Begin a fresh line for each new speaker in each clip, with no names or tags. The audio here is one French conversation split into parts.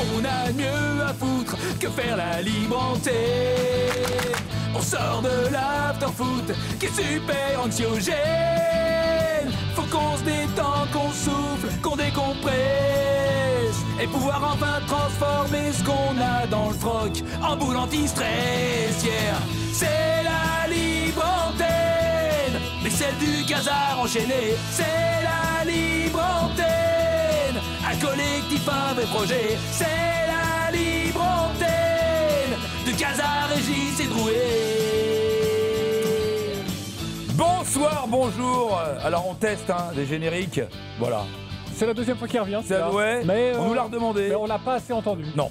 qu'on a mieux à foutre que faire la libre antenne. On sort de l'after-foot qui est super anxiogène. Faut qu'on se détende, qu'on souffle, qu'on décompresse et pouvoir enfin transformer ce qu'on a dans le froc en boule anti-stress. Yeah. C'est la libre antenne, mais celle du Gazard enchaîné. C'est la libre antenne, un collectif, un vrai projet. C'est la libre antenne de Gazard, Régis et Drouet.
Bonsoir, bonjour. Alors on teste des génériques. Voilà.
C'est la deuxième fois qu'il revient.
Ouais,
mais
on nous l'a redemandé.
Mais on l'a pas assez entendu.
Non.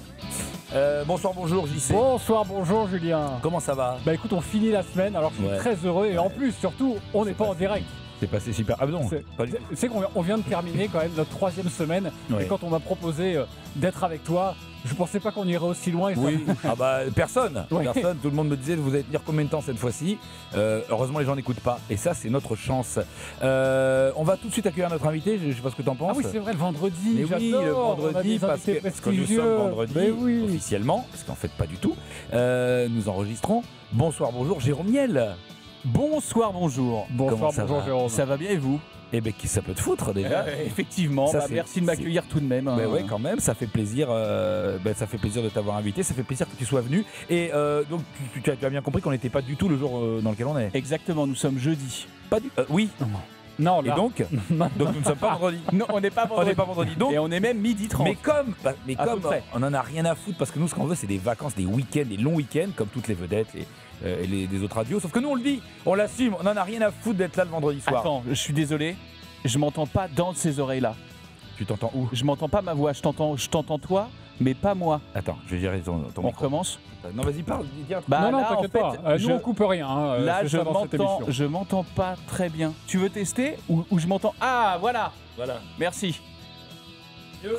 Bonsoir, bonjour JC.
Bonsoir, bonjour Julien.
Comment ça va?
Bah écoute, on finit la semaine, alors je suis très heureux et en plus, surtout, on n'est pas en direct.
C'est passé super. Ah non, pas du tout.
Tu sais qu'on vient de terminer quand même notre 3e semaine et quand on m'a proposé d'être avec toi, je pensais pas qu'on irait aussi loin. Et
oui. Ah bah personne.
Ouais.
Personne. Tout le monde me disait vous allez tenir combien de temps cette fois-ci. Heureusement les gens n'écoutent pas et ça c'est notre chance. On va tout de suite accueillir notre invité. Je sais pas ce que t'en penses.
Ah oui c'est vrai le vendredi.
Mais oui le vendredi parce que nous sommes vendredi officiellement parce qu'en fait pas du tout. Nous enregistrons. Bonsoir bonjour Jérôme Niel.
Bonsoir, bonjour.
Bonsoir, bonjour Jérôme.
Ça va bien et vous?
Eh bien, ça peut te foutre déjà.
Effectivement, merci de m'accueillir tout de même.
Ben ouais, quand même, ça fait plaisir. Ça fait plaisir de t'avoir invité, ça fait plaisir que tu sois venu. Et donc, tu as bien compris qu'on n'était pas du tout le jour dans lequel on est.
Exactement, nous sommes jeudi.
Pas du. Oui.
Non,
là. Et donc nous ne sommes pas vendredi.
Non, on n'est pas vendredi.
On n'est pas vendredi. Donc,
et on est même 12h30.
Mais comme on en a rien à foutre parce que nous, ce qu'on veut, c'est des vacances, des week-ends, des longs week-ends, comme toutes les vedettes et les autres radios. Sauf que nous, on le dit, on l'assume, on en a rien à foutre d'être là le vendredi soir.
Attends, je suis désolé, je m'entends pas dans ces oreilles-là.
Tu t'entends où?
Je m'entends pas ma voix, je t'entends toi, mais pas moi.
Attends, je vais gérer ton
micro. On recommence?
Non, vas-y, parle.
Non, t'inquiète pas. Nous, on coupe rien.
Là, je m'entends pas très bien. Tu veux tester ou je m'entends? Ah, voilà. Merci.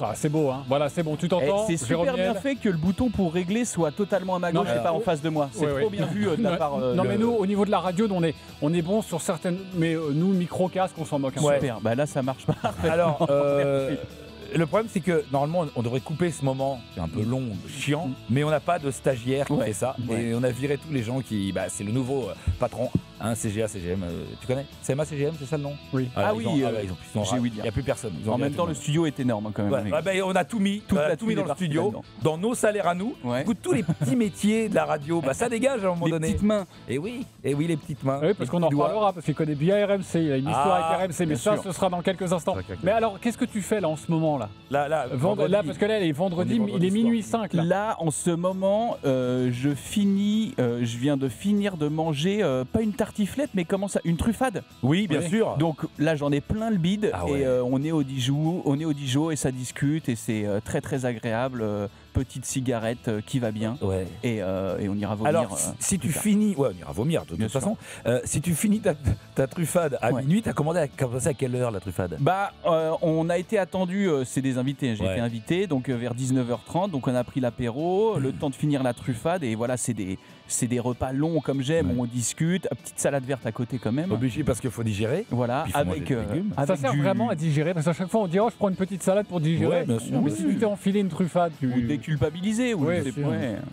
Ah, c'est beau, hein. Voilà, c'est bon, tu t'entends.
C'est super bien fait que le bouton pour régler soit totalement à ma gauche et pas en face de moi. C'est trop bien vu de la part.
Non, mais nous, au niveau de la radio, on est bon sur certaines. Mais nous, micro-casque, on s'en moque un peu.
Super, bah là, ça marche pas.
Alors, le problème, c'est que normalement, on devrait couper ce moment, c'est un peu long, chiant, mais on n'a pas de stagiaire qui fait ça. Et on a viré tous les gens qui. C'est le nouveau patron, CGA, CGM. Tu connais? CMA, CGM, c'est ça le nom?
Oui.
Il n'y a plus personne.
En même temps, le studio est énorme quand même.
On a tout mis, dans le studio, dans nos salaires à nous. Écoute, tous les petits métiers de la radio, ça dégage à un moment donné.
Les petites mains.
Et oui, les petites mains.
Oui, parce qu'on en reparlera, parce qu'il connaît bien RMC, il a une histoire avec RMC, mais ça, ce sera dans quelques instants. Mais alors, qu'est-ce que tu fais là en ce moment là? Là, parce que là, il est vendredi, il est minuit 5.
Là, en ce moment, je viens de finir de manger, pas une tartiflette, mais comment ça? Une truffade?
Oui, bien sûr.
Donc là, j'en ai plein le bide et on est au Dijon et ça discute et c'est très très agréable. Petite cigarette qui va bien et on ira vomir.
Alors, si tu finis, on ira vomir de toute façon. Si tu finis ta truffade à minuit, t'as commencé à quelle heure la truffade?
On a été attendu, c'est des invités, j'ai été invité, donc vers 19h30, donc on a pris l'apéro, le temps de finir la truffade et voilà, c'est des repas longs comme j'aime, on discute, petite salade verte à côté quand même.
Obligé parce qu'il faut digérer.
Voilà, avec
ça sert vraiment à digérer parce qu'à chaque fois on dit je prends une petite salade pour digérer.
Bien sûr,
mais si tu t'es enfilé une truffade,
déculpabiliser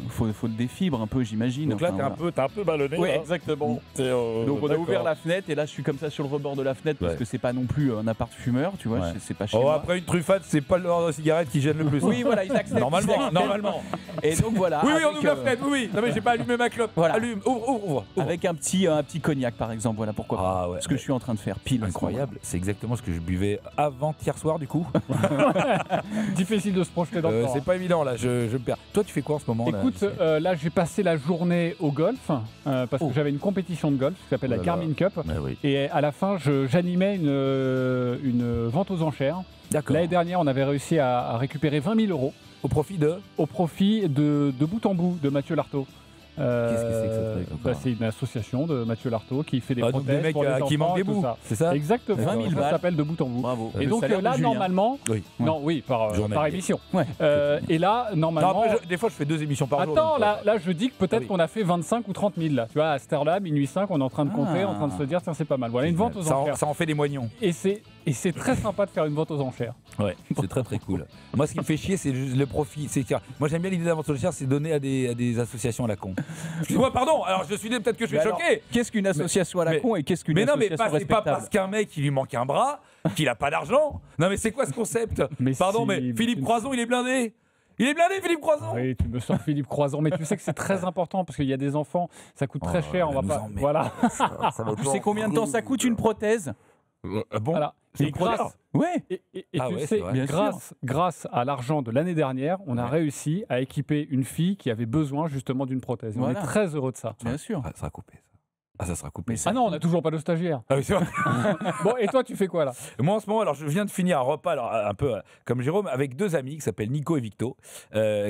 faut des fibres un peu, j'imagine.
Donc là t'es un peu ballonné.
Oui, exactement. Donc on a ouvert la fenêtre et là je suis comme ça sur le rebord de la fenêtre parce que c'est pas non plus un appart fumeur, tu vois, c'est pas chez moi.
Après une truffade, c'est pas le genre de cigarette qui gêne le plus.
Oui, voilà, ils acceptent.
Normalement.
Et donc voilà.
Oui, on ouvre la fenêtre. Oui. Non mais j'ai pas allumé ma clope.
Voilà.
Allume, ouvre.
Avec un petit cognac par exemple, voilà pourquoi pas. Ce que je suis en train de faire pile.
Incroyable. C'est exactement ce que je buvais avant-hier soir du coup.
Difficile de se projeter dans le temps.
C'est pas évident là, je me perds. Toi tu fais quoi en ce moment?
Écoute, là j'ai passé la journée au golf parce que j'avais une compétition de golf qui s'appelle la Carmine Cup et à la fin j'animais une vente aux enchères. L'année dernière on avait réussi à récupérer 20 000 euros.
Au profit
de Bout en Bout de Mathieu Lartaud.
Qu'est-ce que c'est que ce truc?
C'est une association de Mathieu Lartaud qui fait des prothèses
mecs
pour les enfants
qui manquent des
tout
bouts,
ça.
C'est ça?
Exactement.
20 000
ça s'appelle de Bout en Bout.
Bravo.
Et donc là normalement, par émission. Et là normalement.
Des fois je fais 2 émissions par jour.
Attends, là je dis que peut-être qu'on a fait 25 ou 30 000 là. Tu vois, à cette heure-là, minuit 5, on est en train de compter, en train de se dire tiens c'est pas mal. Voilà une vente aux enchères.
Ça en fait des moignons.
Et c'est Et c'est très sympa de faire une vente aux enchères.
Ouais, c'est très très cool. Moi, ce qui me fait chier, c'est juste le profit. Moi, j'aime bien l'idée de la vente aux enchères, c'est donner à des associations à la con. Excuse-moi, pardon. Alors, je suis peut-être que je suis choqué.
Qu'est-ce qu'une association à la con et qu'est-ce qu'une association respectable ?
Mais non, mais c'est pas parce qu'un mec il lui manque un bras qu'il a pas d'argent. Non, mais c'est quoi ce concept ? Pardon, mais Philippe Croizon, il est blindé. Il est blindé, Philippe Croizon.
Oui, tu me sors Philippe Croizon, mais tu sais que c'est très important parce qu'il y a des enfants, ça coûte très cher, on va pas. Voilà.
Tu sais combien de temps ça coûte une prothèse ?
Bon.
Voilà. Et tu sais, grâce à l'argent de l'année dernière, on a réussi à équiper une fille qui avait besoin justement d'une prothèse. On est très heureux de ça.
Bien sûr.
Ça sera coupé. Ça sera coupé.
Ah non, on n'a toujours pas de stagiaire.
Ah oui, c'est vrai.
Bon, et toi, tu fais quoi là ?
Moi, en ce moment, alors je viens de finir un repas, alors, un peu comme Jérôme, avec deux amis qui s'appellent Nico et Victo,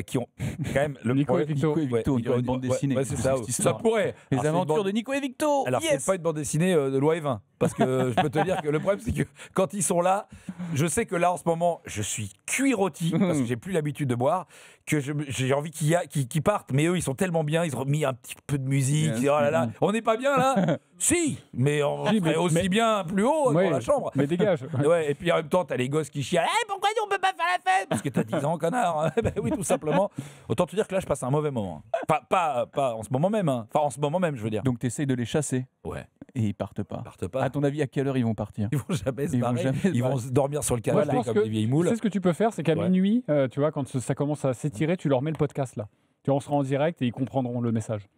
qui ont quand même le
Nico et Victo,
une bande dessinée.
Ouais, c'est ça. Ça pourrait.
Les aventures de Nico et Victo.
Alors, c'est pas une bande dessinée de loi et 20. Parce que je peux te dire que le problème, c'est que quand ils sont là, je sais que là, en ce moment, je suis cuit rôti parce que j'ai plus l'habitude de boire, que j'ai envie qu'ils partent. Mais eux, ils sont tellement bien, ils ont remis un petit peu de musique. Oh là là, on n'est pas bien là ? Si, mais on ferait aussi bien plus haut dans la chambre.
Mais dégage.
Ouais, et puis en même temps, t'as les gosses qui chialent. Pourquoi on peut pas faire la fête ? Parce que t'as 10 ans, connard. Ben oui, tout simplement. Autant te dire que là, je passe un mauvais moment. Pas en ce moment même. Hein. Enfin, en ce moment même, je veux dire.
Donc, t'essayes de les chasser.
Ouais.
Et ils partent pas. À ton avis, à quelle heure ils vont partir ?
Ils vont jamais se barrer. Ils vont dormir sur le canapé comme des vieilles moules.
Tu sais ce que tu peux faire, c'est qu'à minuit, tu vois, quand ça commence à s'étirer, tu leur mets le podcast là. Tu vois, on sera en direct et ils comprendront le message.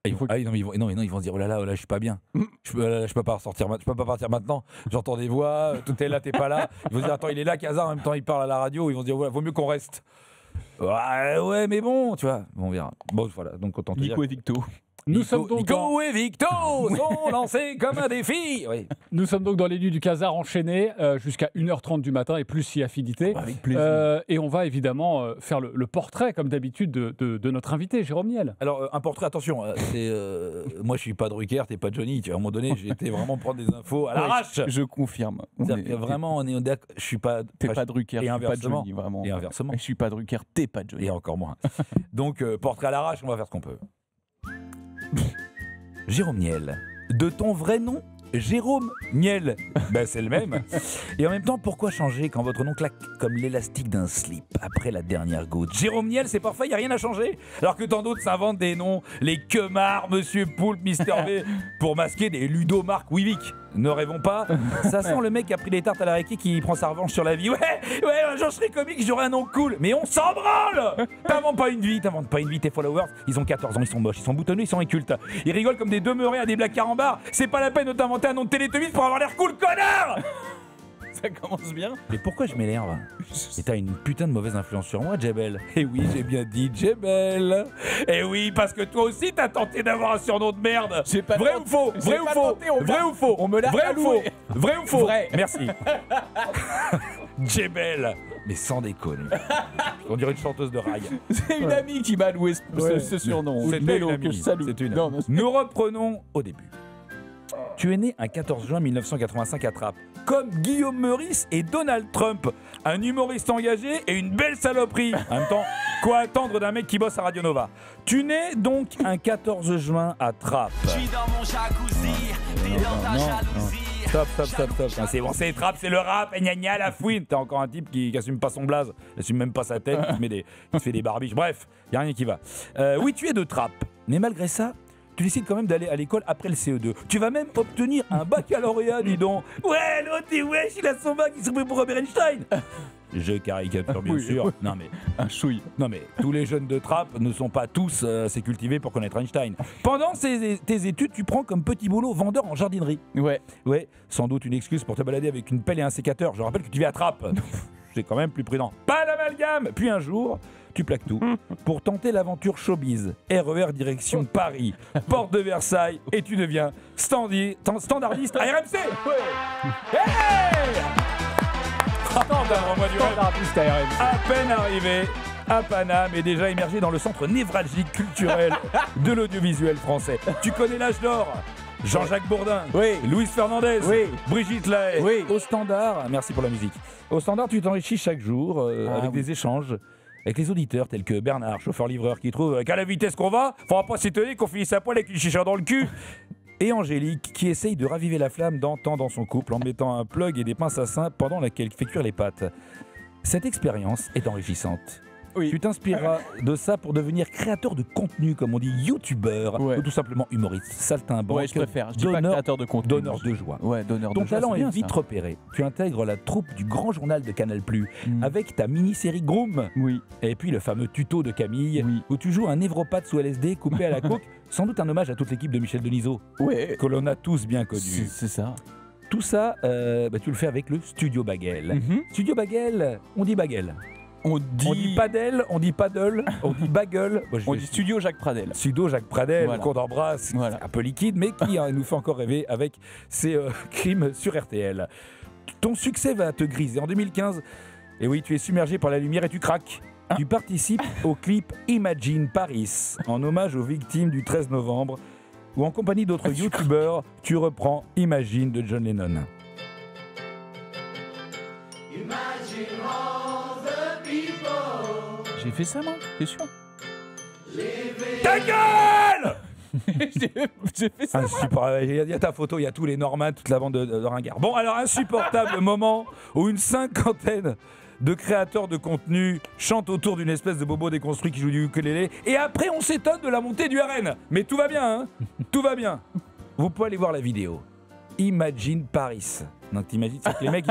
Ils vont se dire oh là là, je suis pas bien. Je peux pas sortir. Je peux pas partir maintenant. J'entends des voix. Tout est là, t'es pas là. Ils vont se dire attends, il est là, Kazar. En même temps, il parle à la radio. Ils vont se dire voilà, vaut mieux qu'on reste. Ouais, mais bon, tu vois, on verra. Bon, voilà. Donc autant te dire.
Nico et Victo.
Nico et Victo sont lancés comme un défi. Oui.
Nous sommes donc dans les nuits du Kazar enchaînés jusqu'à 1h30 du matin et plus si affinité.
Avec plaisir.
Et on va évidemment faire le portrait, comme d'habitude, de notre invité, Jérôme Niel.
Alors, un portrait, attention, moi je suis pas Drucker, t'es pas Johnny. À un moment donné, j'ai été vraiment prendre des infos à l'arrache.
Je confirme.
Vraiment, je suis pas.
T'es pas Drucker,
et
je suis pas
inversement.
Johnny, vraiment.
Et inversement.
Je suis pas Drucker, t'es pas Johnny.
Et encore moins. Donc, portrait à l'arrache, on va faire ce qu'on peut. Jérôme Niel, de ton vrai nom, Jérôme Niel. Ben c'est le même. Et en même temps, pourquoi changer quand votre nom claque comme l'élastique d'un slip après la dernière goutte ? Jérôme Niel, c'est parfait, il n'y a rien à changer. Alors que tant d'autres s'inventent des noms, les Quemar, Monsieur Poulpe, Mister V, pour masquer des Ludo, Marc, Wivik. Ne rêvons pas, ça sent le mec qui a pris les tartes à la réquille qui prend sa revanche sur la vie. Ouais, un jour je serai comique, j'aurai un nom cool. Mais on s'en branle. T'inventes pas une vie, tes followers. Ils ont 14 ans, ils sont moches, ils sont boutonneux, ils sont incultes. Ils rigolent comme des demeurés à des blagues carambars. C'est pas la peine de t'inventer un nom de Télétobies pour avoir l'air cool, connard.
Ça commence bien.
Mais pourquoi je m'énerve ? Et t'as une putain de mauvaise influence sur moi, Djebel. Eh oui, j'ai bien dit Djebel. Eh oui, parce que toi aussi t'as tenté d'avoir un surnom de merde. Vrai ou faux ? Vrai ou faux ? Vrai ou faux ?
On me l'a alloué.
Vrai ou faux ?
Vrai.
Merci. Djebel. Mais sans déconner. On dirait une chanteuse de rail.
C'est une amie qui m'a alloué ce surnom.
C'est une amie. C'est une amie. Nous reprenons au début. Tu es né un 14 juin 1985 à Trappes, comme Guillaume Meurice et Donald Trump, un humoriste engagé et une belle saloperie. En même temps, quoi attendre d'un mec qui bosse à Radio Nova ? Tu nais donc un 14 juin à Trappes.
Je suis dans mon jacuzzi, t'es dans ta jalousie.
Stop. C'est bon, c'est Trappes, c'est le rap, et gna gna la fouine. T'as encore un type qui assume pas son blaze, il assume même pas sa tête, qui se fait des barbiches. Bref, y a rien qui va. Oui, tu es de Trappes, mais malgré ça, tu décides quand même d'aller à l'école après le CE2. Tu vas même obtenir un baccalauréat, dis donc. Ouais, l'autre, il a son bac, il se fait pour Robert Einstein. Je caricature, bien sûr. Non, mais
un chouille.
Non, mais tous les jeunes de Trappes ne sont pas tous assez cultivés pour connaître Einstein. Pendant tes études, tu prends comme petit boulot vendeur en jardinerie.
Ouais,
sans doute une excuse pour te balader avec une pelle et un sécateur. Je rappelle que tu vis à Trappes. C'est quand même plus prudent. Pas d'amalgame. Puis un jour, tu plaques tout pour tenter l'aventure showbiz. RER direction Paris, porte de Versailles, et tu deviens standardiste à RMC. Hey!
Standardiste à RMC.
À peine arrivé à Paname et déjà émergé dans le centre névralgique culturel de l'audiovisuel français. Tu connais l'âge d'or ? Jean-Jacques Bourdin, Louis Fernandez, Brigitte Lahaye. Au Standard, merci pour la musique. Au Standard, tu t'enrichis chaque jour avec des échanges avec les auditeurs tels que Bernard, chauffeur-livreur, qui trouve qu'à la vitesse qu'on va, faudra pas s'étonner qu'on finisse à poil avec une chicha dans le cul. et Angélique qui essaye de raviver la flamme d'antan dans son couple en mettant un plug et des pinces à seins pendant laquelle fait cuire les pâtes. Cette expérience est enrichissante.
Oui.
Tu t'inspireras de ça pour devenir créateur de contenu, comme on dit, youtubeur, ou tout simplement humoriste, saltimbanque,
ouais, je préfère. Je dis pas créateur de contenu.
Donneur de joie.
Ouais, donneur de
joie. Ton talent est vite
ça.
repéré. Tu intègres la troupe du Grand Journal de Canal+, avec ta mini-série Groom.
Oui.
Et puis le fameux tuto de Camille,
oui.
où tu joues un névropathe sous LSD coupé à la coke, sans doute un hommage à toute l'équipe de Michel Denisot, que l'on a tous bien connu.
C'est ça.
Tout ça, tu le fais avec le Studio Baguel. Studio Baguel, on dit Baguel. On dit padel, on dit paddle, on dit bagel.
On dit Studio Jacques Pradel.
Studio Jacques Pradel, qu'on embrasse, un peu liquide, mais qui nous fait encore rêver avec ses crimes sur RTL. Ton succès va te griser. En 2015, et oui, tu es submergé par la lumière et tu craques. Tu participes au clip Imagine Paris, en hommage aux victimes du 13 novembre, où en compagnie d'autres youtubeurs, tu reprends Imagine de John Lennon.
J'ai fait ça, moi, t'es sûr?
Ta gueule!
J'ai fait ça.
Il y a ta photo, il y a tous les Normands, toute la bande de ringards. Bon, alors, insupportable moment où une cinquantaine de créateurs de contenu chantent autour d'une espèce de bobo déconstruit qui joue du ukulélé. Et après, on s'étonne de la montée du RN. Mais tout va bien, hein? Tout va bien. Vous pouvez aller voir la vidéo. Imagine Paris. Donc t'imagines, c'est que les mecs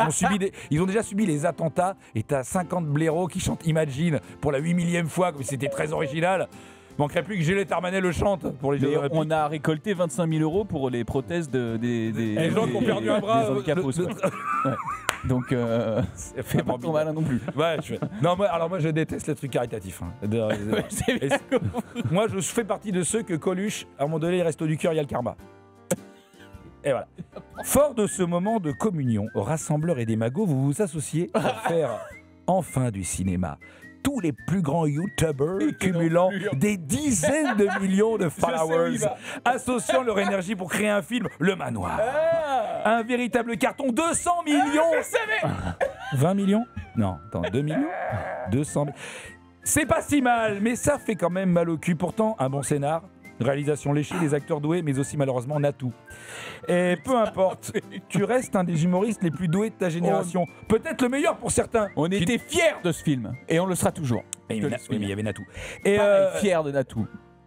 ils ont déjà subi les attentats et t'as 50 blaireaux qui chantent Imagine pour la 8000e fois, comme c'était très original. Manquerait plus que Gélé Darmanin le chante pour les Jeux Olympiques.
On a récolté 25 000 € pour les prothèses des
gens qui ont perdu un bras.
Donc, fais pas ton malin non plus.
Ouais, moi je déteste les trucs caritatifs. Moi je fais partie de ceux que Coluche, à un moment donné, les restos du cœur, il y a le karma. Et voilà. Fort de ce moment de communion, rassembleurs et démagos, vous vous associez pour faire enfin du cinéma. Tous les plus grands youtubers cumulant des dizaines de millions de followers, associant leur énergie pour créer un film, Le Manoir. Un véritable carton, 200 millions. 20 millions? Non, attends, 2 millions 200 000. C'est pas si mal, mais ça fait quand même mal au cul. Pourtant, un bon scénar, réalisation léchée, des acteurs doués, mais aussi malheureusement Natou. Et peu importe, tu restes un des humoristes les plus doués de ta génération. Peut-être le meilleur pour certains.
On était fiers de ce film, et on le sera toujours.
Mais il y avait Natou.
Et fiers de Natou.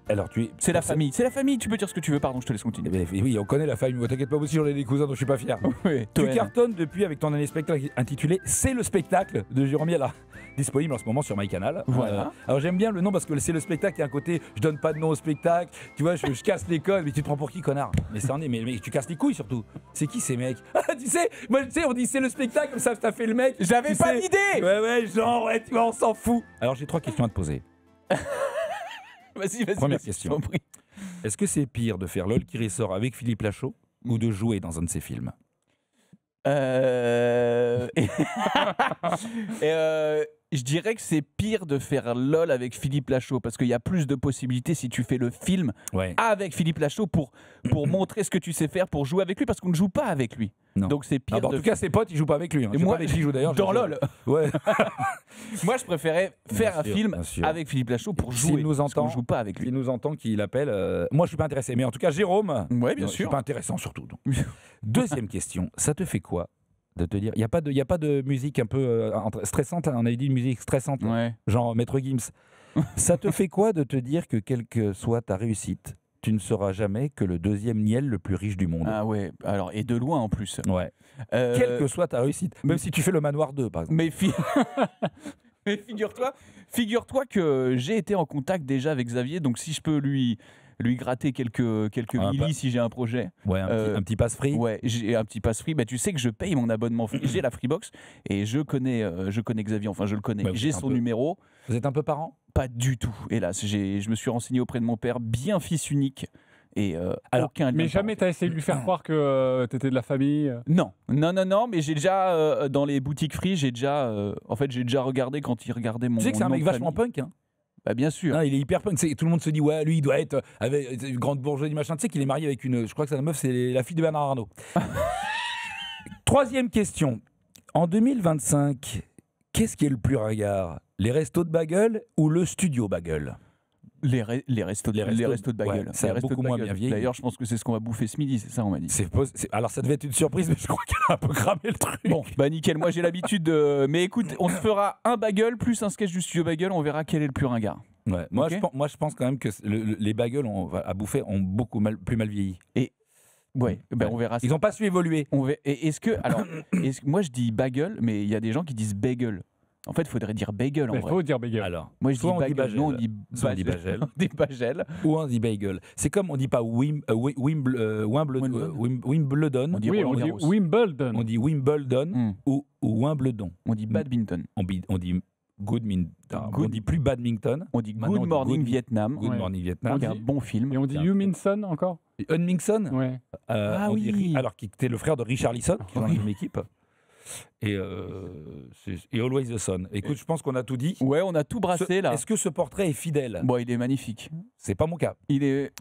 Alors
c'est la famille, tu peux dire ce que tu veux, pardon, je te laisse continuer.
Oui, on connaît la famille, t'inquiète pas, aussi j'en ai des cousins dont je suis pas fier.
Oui,
tu cartonnes depuis avec ton année spectacle intitulé C'est le spectacle de Jérôme Yala, disponible en ce moment sur MyCanal.
Voilà.
Alors j'aime bien le nom parce que c'est le spectacle, il y a un côté je donne pas de nom au spectacle, tu vois, je casse les codes, mais tu te prends pour qui, connard? Mais ça en est, mais tu casses les couilles surtout. C'est qui ces mecs? Tu sais, moi tu sais, on dit c'est le spectacle, comme ça t'as fait le mec.
J'avais pas d'idée.
Ouais, genre, tu vois, on s'en fout. Alors j'ai 3 questions à te poser.
Vas-y.
Première question. Est-ce que c'est pire de faire LOL qui ressort avec Philippe Lachaud ou de jouer dans un de ses films?
Je dirais que c'est pire de faire LOL avec Philippe Lachaud parce qu'il y a plus de possibilités si tu fais le film avec Philippe Lachaud pour montrer ce que tu sais faire, pour jouer avec lui, parce qu'on ne joue pas avec lui.
Non.
Donc c'est pire.
En tout cas, ses potes, ils jouent pas avec lui.
Et moi,
avec qui joue d'ailleurs
dans LOL.
Ouais.
Moi, je préférais faire un film avec Philippe Lachaud pour jouer.
S'il nous entend,
parce qu'on ne joue pas avec lui.
S'il nous entend, qu'il appelle. Moi, je suis pas intéressé, mais en tout cas, Jérôme.
Ouais, bien sûr.
Je suis pas intéressant surtout. Donc. Deuxième question. Ça te fait quoi de te dire, il y a pas de musique un peu stressante, on avait dit une musique stressante, genre Maître Gims. Ça te fait quoi de te dire que quelle que soit ta réussite, tu ne seras jamais que le deuxième niel le plus riche du monde?
Ah ouais, alors et de loin en plus.
Ouais. Quelle que soit ta réussite, même si tu fais le Manoir 2 par exemple.
Mais figure-toi que j'ai été en contact déjà avec Xavier, donc si je peux lui gratter quelques millis si j'ai un projet.
Ouais, un petit pass free.
Ouais, j'ai un petit pass free. Bah, tu sais que je paye mon abonnement free. J'ai la Freebox et je connais Xavier. Enfin, je le connais. J'ai son numéro.
Vous êtes un peu parent?
Pas du tout. Hélas, je me suis renseigné auprès de mon père, bien fils unique. Et aucun lien.
Mais jamais t'as essayé de lui faire croire que t'étais de la famille?
Non. Mais j'ai déjà dans les boutiques free, j'ai déjà regardé quand il regardait mon.
Tu sais que c'est un mec vachement punk, hein?
Bah bien sûr.
Non, il est hyper punk. Tout le monde se dit ouais, lui il doit être avec une grande bourgeoisie machin. Tu sais qu'il est marié avec je crois que sa meuf c'est la fille de Bernard Arnault. Troisième question. En 2025, qu'est-ce qui est le plus ringard? Les restos de Bagel ou le studio Bagel?
Les restos de bagel.
Ouais, ça a beaucoup moins bien vieilli.
D'ailleurs, je pense que c'est ce qu'on va bouffer ce midi, c'est ça, on m'a dit.
Alors, ça devait être une surprise, mais je crois qu'elle a un peu cramé le truc.
Bon, bah nickel, moi j'ai l'habitude de... Mais écoute, on se fera un bagel plus un sketch du studio bagel, on verra quel est le plus ringard.
Ouais. Moi, je pense quand même que les bagels à bouffer ont beaucoup plus mal vieilli.
Et ouais, ben on verra ça.
Ils n'ont pas su évoluer.
Moi je dis bagel, mais il y a des gens qui disent bagel. En fait, il faudrait dire bagel. Il
faut dire bagel.
Alors,
moi je dis bagel. Nous, on dit
bagel.
On dit bagel.
Ou on dit bagel. C'est comme on dit pas Wimbledon.
On dit Wimbledon.
On dit Wimbledon ou Wimbledon.
On dit badminton.
On dit on dit plus badminton.
On dit Good Morning Vietnam.
Good Morning Vietnam.
C'est un bon film.
Et on dit Huminson encore.
Hunmingson.
Ouais.
Alors qui était le frère de Richarlison, qui est dans la même équipe. Et Always the Sun. Écoute, je pense qu'on a tout dit.
Ouais, on a tout brassé là.
Est-ce que ce portrait est fidèle ?
Bon, il est magnifique.
C'est pas mon cas.
Il est.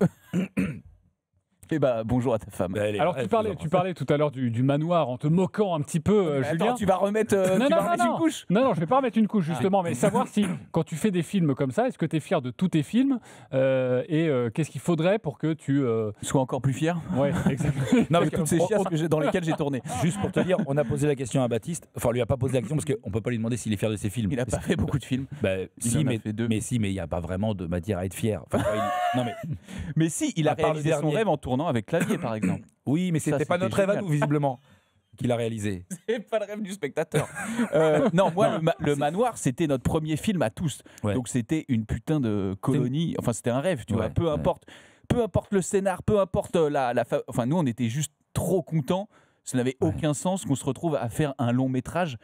Eh bah, bonjour à ta femme.
Alors, tu parlais tout à l'heure du manoir en te moquant un petit peu, Julien.
Attends, tu vas remettre une couche ?
Non, je vais pas remettre une couche, justement, mais savoir si, quand tu fais des films comme ça, est-ce que tu es fier de tous tes films et qu'est-ce qu'il faudrait pour que tu...
sois encore plus fier ?
Ouais, exactement.
Non, parce que toutes ces chiasses dans lesquelles j'ai tourné.
Juste pour te dire, on a posé la question à Baptiste. Enfin, on lui a pas posé la question parce qu'on peut pas lui demander s'il est fier de ses films.
Il a pas fait beaucoup de films.
Si, mais il n'y a pas vraiment de matière à être fier. Enfin,
mais si, il a réalisé son rêve en tournant avec Clavier, par exemple.
Oui, mais c'était pas notre rêve à nous, visiblement, qu'il a réalisé.
C'est pas le rêve du spectateur. Non, moi, le manoir, c'était notre premier film à tous. Ouais. Donc c'était une putain de colonie. Enfin, c'était un rêve, tu vois. Peu importe le scénar, peu importe Enfin, nous, on était juste trop contents. Ça n'avait aucun sens qu'on se retrouve à faire un long métrage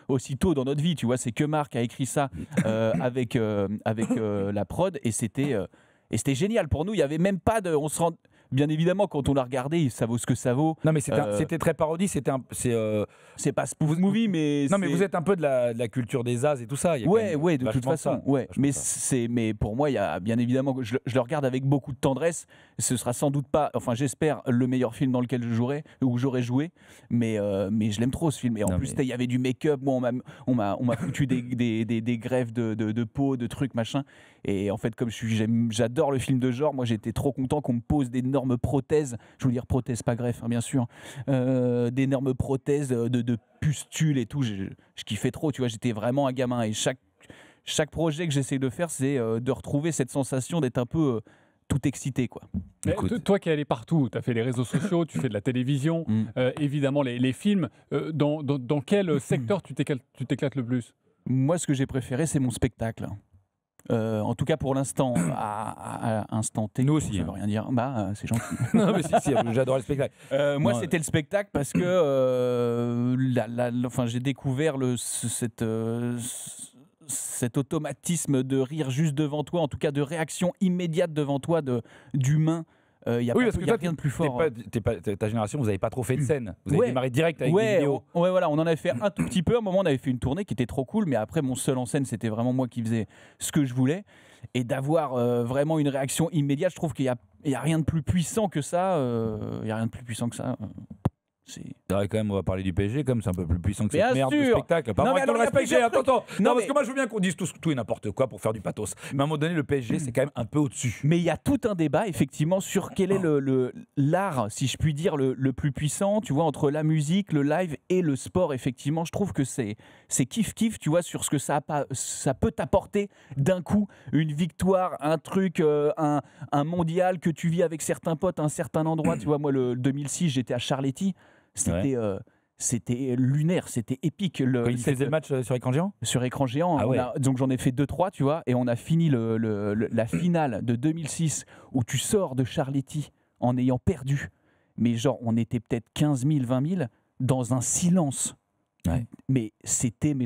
aussitôt dans notre vie. Tu vois, c'est que Marc a écrit ça avec la prod et c'était génial pour nous. Il y avait même pas de, on se rend. Bien évidemment, quand on l'a regardé, ça vaut ce que ça vaut.
Non, mais c'était très parodie. C'est
pas spoof movie, mais
non, mais vous êtes un peu de la culture des as et tout ça.
Ouais, de toute façon. Ouais. Mais pour moi, il y a bien évidemment, je le regarde avec beaucoup de tendresse. Ce sera sans doute pas, enfin, j'espère le meilleur film dans lequel j'aurais joué. Mais je l'aime trop ce film. Et en plus, il y avait du make-up. Bon, on m'a foutu des greffes de peau, de trucs machin. Et en fait, comme j'adore le film de genre, moi j'étais trop content qu'on me pose d'énormes prothèses, je veux dire prothèses pas greffes, hein, bien sûr, d'énormes prothèses de pustules et tout, je kiffais trop, tu vois, j'étais vraiment un gamin et chaque projet que j'essaie de faire, c'est de retrouver cette sensation d'être un peu tout excité, quoi.
Toi qui es allé partout, tu as fait les réseaux sociaux, tu fais de la télévision, évidemment les films, dans quel secteur tu t'éclates le plus ?
Moi, ce que j'ai préféré, c'est mon spectacle. En tout cas pour l'instant, à instant T.
Nous aussi.
Ça veut rien dire. C'est gentil.
Non, mais si, j'adore le spectacle.
Moi, c'était le spectacle parce que j'ai découvert cet automatisme de rire juste devant toi, en tout cas de réaction immédiate devant toi d'humain. Il y a rien de plus fort.
Ta génération, vous n'avez pas trop fait de scène. Vous avez démarré direct avec des vidéos.
Ouais, voilà, on en avait fait un tout petit peu. À un moment, on avait fait une tournée qui était trop cool, mais après, mon seul en scène, c'était vraiment moi qui faisais ce que je voulais. Et d'avoir vraiment une réaction immédiate, je trouve qu'il n'y a rien de plus puissant que ça. Il n'y a rien de plus puissant que ça.
C'est vrai, quand même, on va parler du PSG, comme c'est un peu plus puissant que
cette
merde de spectacle. Pas moi qui le respecte. Attends. Non, parce que moi, je veux bien qu'on dise tout et n'importe quoi pour faire du pathos. Mais à un moment donné, le PSG, c'est quand même un peu au-dessus.
Mais il y a tout un débat, effectivement, sur quel est l'art, si je puis dire, le plus puissant, tu vois, entre la musique, le live et le sport. Effectivement, je trouve que c'est kiff-kiff, tu vois, sur ce que ça peut t'apporter d'un coup. Une victoire, un truc, un mondial que tu vis avec certains potes à un certain endroit. Tu vois, moi, le 2006, j'étais à Charletti. C'était lunaire, c'était épique.
Il faisait le match sur écran géant ?
Sur écran géant, donc j'en ai fait 2-3, tu vois, et on a fini la finale de 2006 où tu sors de Charletti en ayant perdu. Mais genre, on était peut-être 15 000, 20 000 dans un silence. Ouais. Mais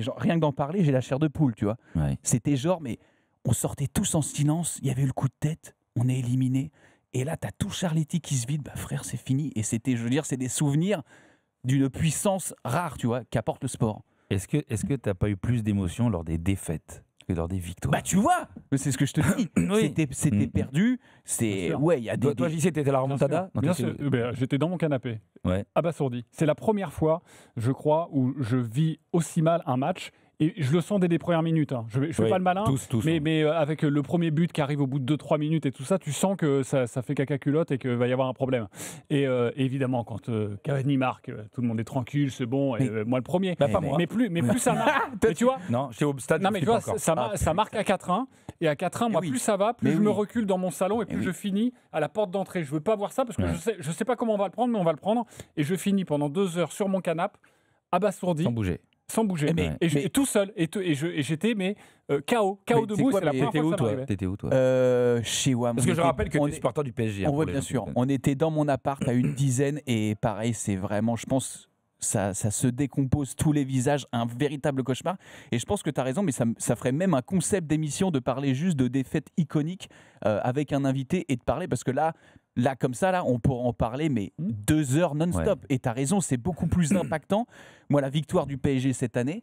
genre, rien que d'en parler, j'ai la chair de poule, tu vois. Ouais. C'était genre, mais on sortait tous en silence, il y avait eu le coup de tête, on est éliminé. Et là, t'as tout Charletti qui se vide. Frère, c'est fini. Et c'est des souvenirs d'une puissance rare, tu vois, qu'apporte le sport.
Est-ce que t'as pas eu plus d'émotions lors des défaites que lors des victoires ?
Tu vois, c'est ce que je te dis. Oui. C'était perdu. Il y a des.
Toi, JC, t'étais la remontada ?
Bien sûr. J'étais dans mon canapé, abasourdi. C'est la première fois, je crois, où je vis aussi mal un match. Et je le sens dès les premières minutes. Hein. Je fais pas le malin, mais avec le premier but qui arrive au bout de 2-3 minutes et tout ça, tu sens que ça fait caca culotte et qu'il va y avoir un problème. Et évidemment, quand Cavani marque, tout le monde est tranquille, c'est bon. Et, moi, le premier. Mais plus ça marque. Mais tu vois,
non, j'étais au stade.
Non, mais tu vois, ça marque à 4-1. Et à 4-1, moi, plus ça va, plus je me recule dans mon salon et plus je finis à la porte d'entrée. Je veux pas voir ça parce que je sais pas comment on va le prendre, mais on va le prendre. Et je finis pendant 2 heures sur mon canapé, abasourdi. Sans bouger. Et tout seul. Et j'étais KO debout. C'est la première fois que ça m'arrivait.
T'étais où, toi
Chez WAM.
Parce que je rappelle que tu es supporter du PSG.
Bien sûr. On était dans mon appart à une dizaine et pareil, c'est vraiment, je pense... Ça se décompose tous les visages, un véritable cauchemar. Et je pense que tu as raison, mais ça ferait même un concept d'émission de parler juste de défaites iconiques avec un invité et de parler, parce que là comme ça, on pourra en parler, mais 2 heures non-stop. Ouais. Et tu as raison, c'est beaucoup plus impactant. Moi, la victoire du PSG cette année,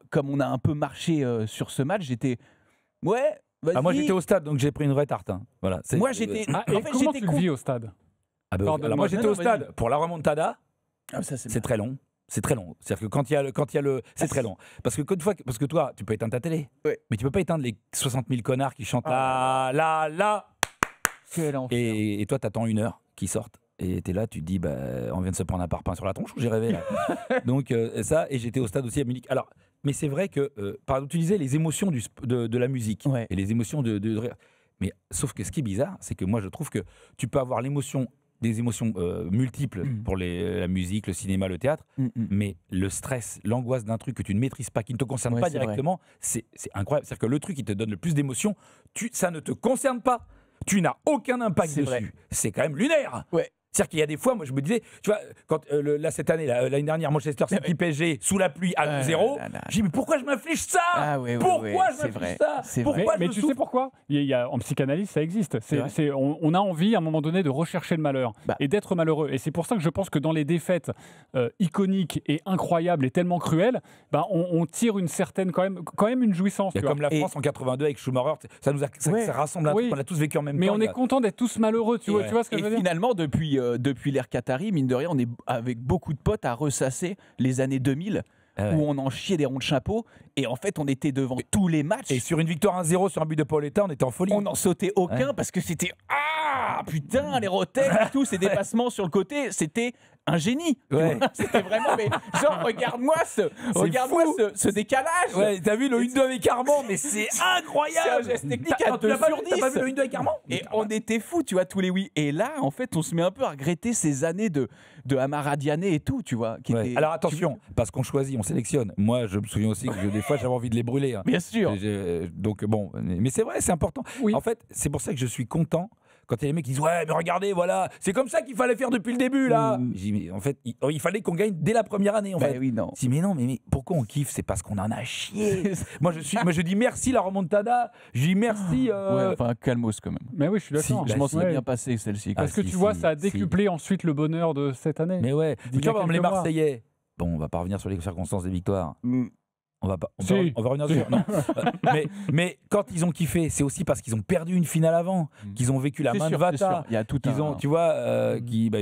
comme on a un peu marché sur ce match, j'étais... Ouais, vas-y.
Moi, j'étais au stade, donc j'ai pris une vraie tarte. Hein. Voilà,
moi, j'étais... comment tu le vis au stade
alors, moi, j'étais au stade pour la remontada. C'est très long. C'est très long. C'est-à-dire que quand il y a le, c'est très long. Parce que toi, tu peux éteindre ta télé, mais tu peux pas éteindre les 60 000 connards qui chantent là. Et toi, t'attends 1 heure qu'ils sortent. Et t'es là, tu te dis, on vient de se prendre un parpaing sur la tronche ou j'ai rêvé là. Donc ça, et j'étais au stade aussi à Munich. Alors, mais c'est vrai que, par exemple, tu disais les émotions de la musique et les émotions de rire. Mais sauf que ce qui est bizarre, c'est que moi, je trouve que tu peux avoir des émotions multiples pour la musique, le cinéma, le théâtre, mais le stress, l'angoisse d'un truc que tu ne maîtrises pas, qui ne te concerne pas directement, c'est incroyable. C'est-à-dire que le truc qui te donne le plus d'émotions, ça ne te concerne pas. Tu n'as aucun impact dessus. C'est quand même lunaire. Ouais. C'est-à-dire qu'il y a des fois, moi je me disais, tu vois, quand cette année, l'année dernière, Manchester City PSG sous la pluie à 0, je dis mais pourquoi je m'inflige ça Pourquoi je m'inflige ça
Mais tu sais pourquoi en psychanalyse, ça existe. On a envie à un moment donné de rechercher le malheur et d'être malheureux. Et c'est pour ça que je pense que dans les défaites iconiques et incroyables et tellement cruelles, on tire une certaine quand même une jouissance.
Comme la France en 82 avec Schumacher, ça rassemble un truc qu'on a tous vécu en même temps.
Mais on est content d'être tous malheureux, tu vois ce que je veux dire.
Finalement, depuis l'ère Qatari, mine de rien, on est avec beaucoup de potes à ressasser les années 2000 où on en chiait des ronds de chapeau et en fait on était devant tous les matchs.
Et sur une victoire 1-0 sur un but de Paoletta, on était en folie.
On n'en sautait aucun parce que c'était putain, les rotex et tout, ces dépassements sur le côté, c'était un génie. C'était vraiment, mais genre, regarde-moi ce décalage.
Ouais, t'as vu le 1-2 avec Armand, mais c'est incroyable.
C'est un geste technique à 2 sur 10.
T'as pas vu le 1-2 avec Armand?
Et on était fous, tu vois, tous les oui. Et là, en fait, on se met un peu à regretter ces années de Amara Diané et tout, tu vois.
Alors attention, parce qu'on choisit, on sélectionne. Moi, je me souviens aussi que des fois, j'avais envie de les brûler. Hein.
Bien sûr.
Donc bon, mais c'est vrai, c'est important. Oui. En fait, c'est pour ça que je suis content. Quand il y a les mecs qui disent ouais mais regardez voilà c'est comme ça qu'il fallait faire depuis le début là. Je dis mais en fait il fallait qu'on gagne dès la première année en fait.
Oui, non.
Je dis mais non mais pourquoi on kiffe, c'est parce qu'on en a chié. moi je dis merci la remontada, je dis merci
calmos quand même.
Mais oui je suis d'accord.
Je m'en suis bien passé celle-ci.
Parce que tu vois ça a décuplé ensuite le bonheur de cette année.
Mais ouais. Tu vois les Marseillais. Bon on va pas revenir sur les circonstances des victoires. On va revenir dessus. Non. mais quand ils ont kiffé, c'est aussi parce qu'ils ont perdu une finale avant, qu'ils ont vécu la main de Vata.
Il y a tout
tu vois, qui vivent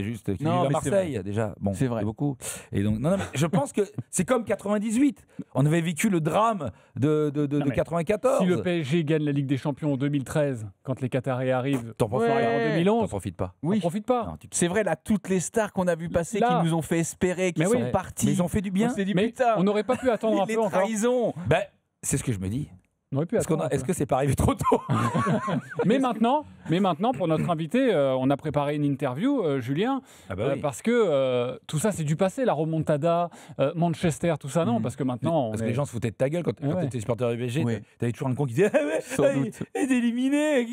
à Marseille déjà. Bon,
c'est vrai.
Beaucoup. Et donc, non, mais je pense que c'est comme 98. On avait vécu le drame de 94.
Si le PSG gagne la Ligue des Champions en 2013, quand les Qataris arrivent,
en
2011,
t'en profites pas.
Oui, t'en profites pas.
Non, c'est vrai, là, toutes les stars qu'on a vu passer, qui nous ont fait espérer, qui sont partis.
Mais ils ont fait du bien.
On n'aurait pas pu attendre un peu encore.
C'est ce que je me dis.
Est-ce
que c'est pas arrivé trop tôt?
mais maintenant, pour notre invité, on a préparé une interview, Julien, parce que tout ça, c'est du passé, la remontada, Manchester, tout ça, non, parce que maintenant...
Parce que les gens se foutaient de ta gueule quand tu étais supporter du PSG, t'avais toujours un con qui disait « il est éliminé !»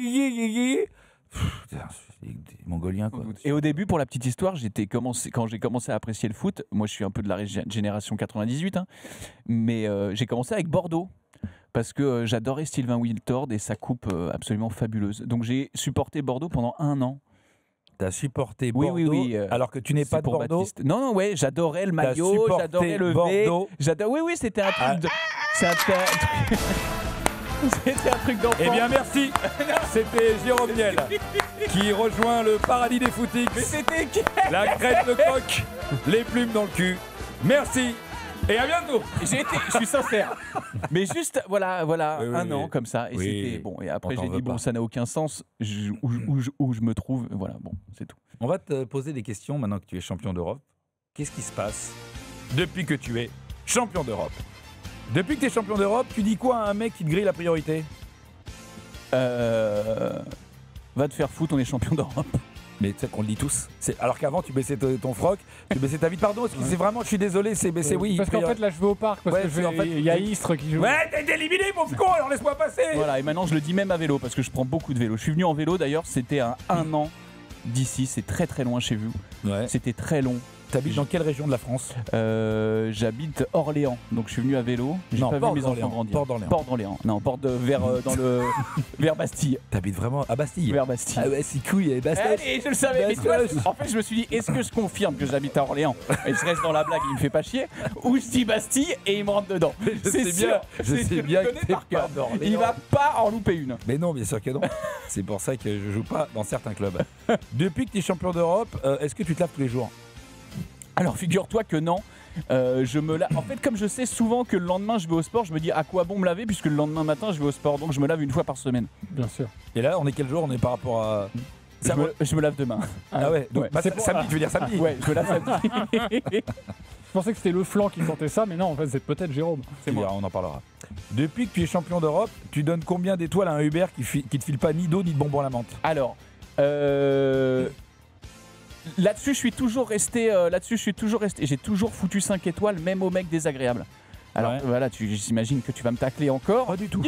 des Mongoliens quoi.
Et au début, pour la petite histoire, quand j'ai commencé à apprécier le foot, moi je suis un peu de la génération 98, mais j'ai commencé avec Bordeaux parce que j'adorais Sylvain Wiltord et sa coupe absolument fabuleuse. Donc j'ai supporté Bordeaux pendant 1 an.
T'as supporté Bordeaux alors que tu n'es pas de Bordeaux.
Baptiste. Non, j'adorais le maillot, j'adorais le V. Oui, c'était un truc de... C'était un truc d'enfant.
Eh bien, merci. C'était Jérôme Niel qui rejoint le paradis des footix.
Mais c'était
la crête, le coq, les plumes dans le cul. Merci. Et à bientôt.
Je suis sincère. Mais juste, voilà,
Oui,
un an comme ça. Et c'était bon. Et après, j'ai dit, bon, ça n'a aucun sens où je me trouve. Voilà, bon, c'est tout.
On va te poser des questions maintenant que tu es champion d'Europe. Qu'est-ce qui se passe depuis que tu es champion d'Europe? Depuis que tu es champion d'Europe, tu dis quoi à un mec qui te grille la priorité?
Va te faire foutre, on est champion d'Europe.
Mais tu sais qu'on le dit tous. Alors qu'avant, tu baissais ton froc, tu baissais ta vie. Pardon, c'est vraiment, je suis désolé, c'est oui.
Parce qu'en fait, là, je vais au parc. Parce que il y a Istres qui joue.
Ouais, t'es éliminé, mon con, alors laisse-moi passer.
Voilà, et maintenant, je le dis même à vélo, parce que je prends beaucoup de vélo. Je suis venu en vélo, d'ailleurs, c'était à 1 an d'ici. C'est très très loin chez vous.
Ouais.
C'était très long.
T'habites dans quelle région de la France?
J'habite Orléans, donc je suis venu à vélo. J'ai pas vu mes enfants grandir. Port d'Orléans. Non, vers Bastille.
T'habites vraiment à Bastille?
Vers Bastille.
Ah ouais, c'est cool, il y a Bastille.
Allez, je le savais. Mais tu vois, en fait, je me suis dit, est-ce que je confirme que j'habite à Orléans et je reste dans la blague, il me fait pas chier, ou je dis Bastille et il me rentre dedans.
Je sais bien que t'es
par d'Orléans. Il va pas en louper une.
Mais non, bien sûr que non. C'est pour ça que je joue pas dans certains clubs. Depuis que tu es champion d'Europe, est-ce que tu te laves tous les jours?
Alors figure-toi que non, je me lave. En fait, comme je sais souvent que le lendemain je vais au sport, je me dis à quoi bon me laver puisque le lendemain matin je vais au sport, donc je me lave une fois par semaine.
Bien sûr.
Et là, on est quel jour? On est par rapport à...
Je me lave demain.
Ah ouais, donc samedi, tu veux dire samedi?
Ouais, je me lave samedi.
Je pensais que c'était le flanc qui comptait ça, mais non, en fait, c'est peut-être Jérôme.
C'est moi. On en parlera. Depuis que tu es champion d'Europe, tu donnes combien d'étoiles à un Uber qui te file pas ni d'eau ni de bonbons à la menthe?
Alors, là-dessus, je suis toujours resté. J'ai toujours foutu 5 étoiles, même aux mecs désagréables. Alors voilà, j'imagine que tu vas me tacler encore.
Pas du tout.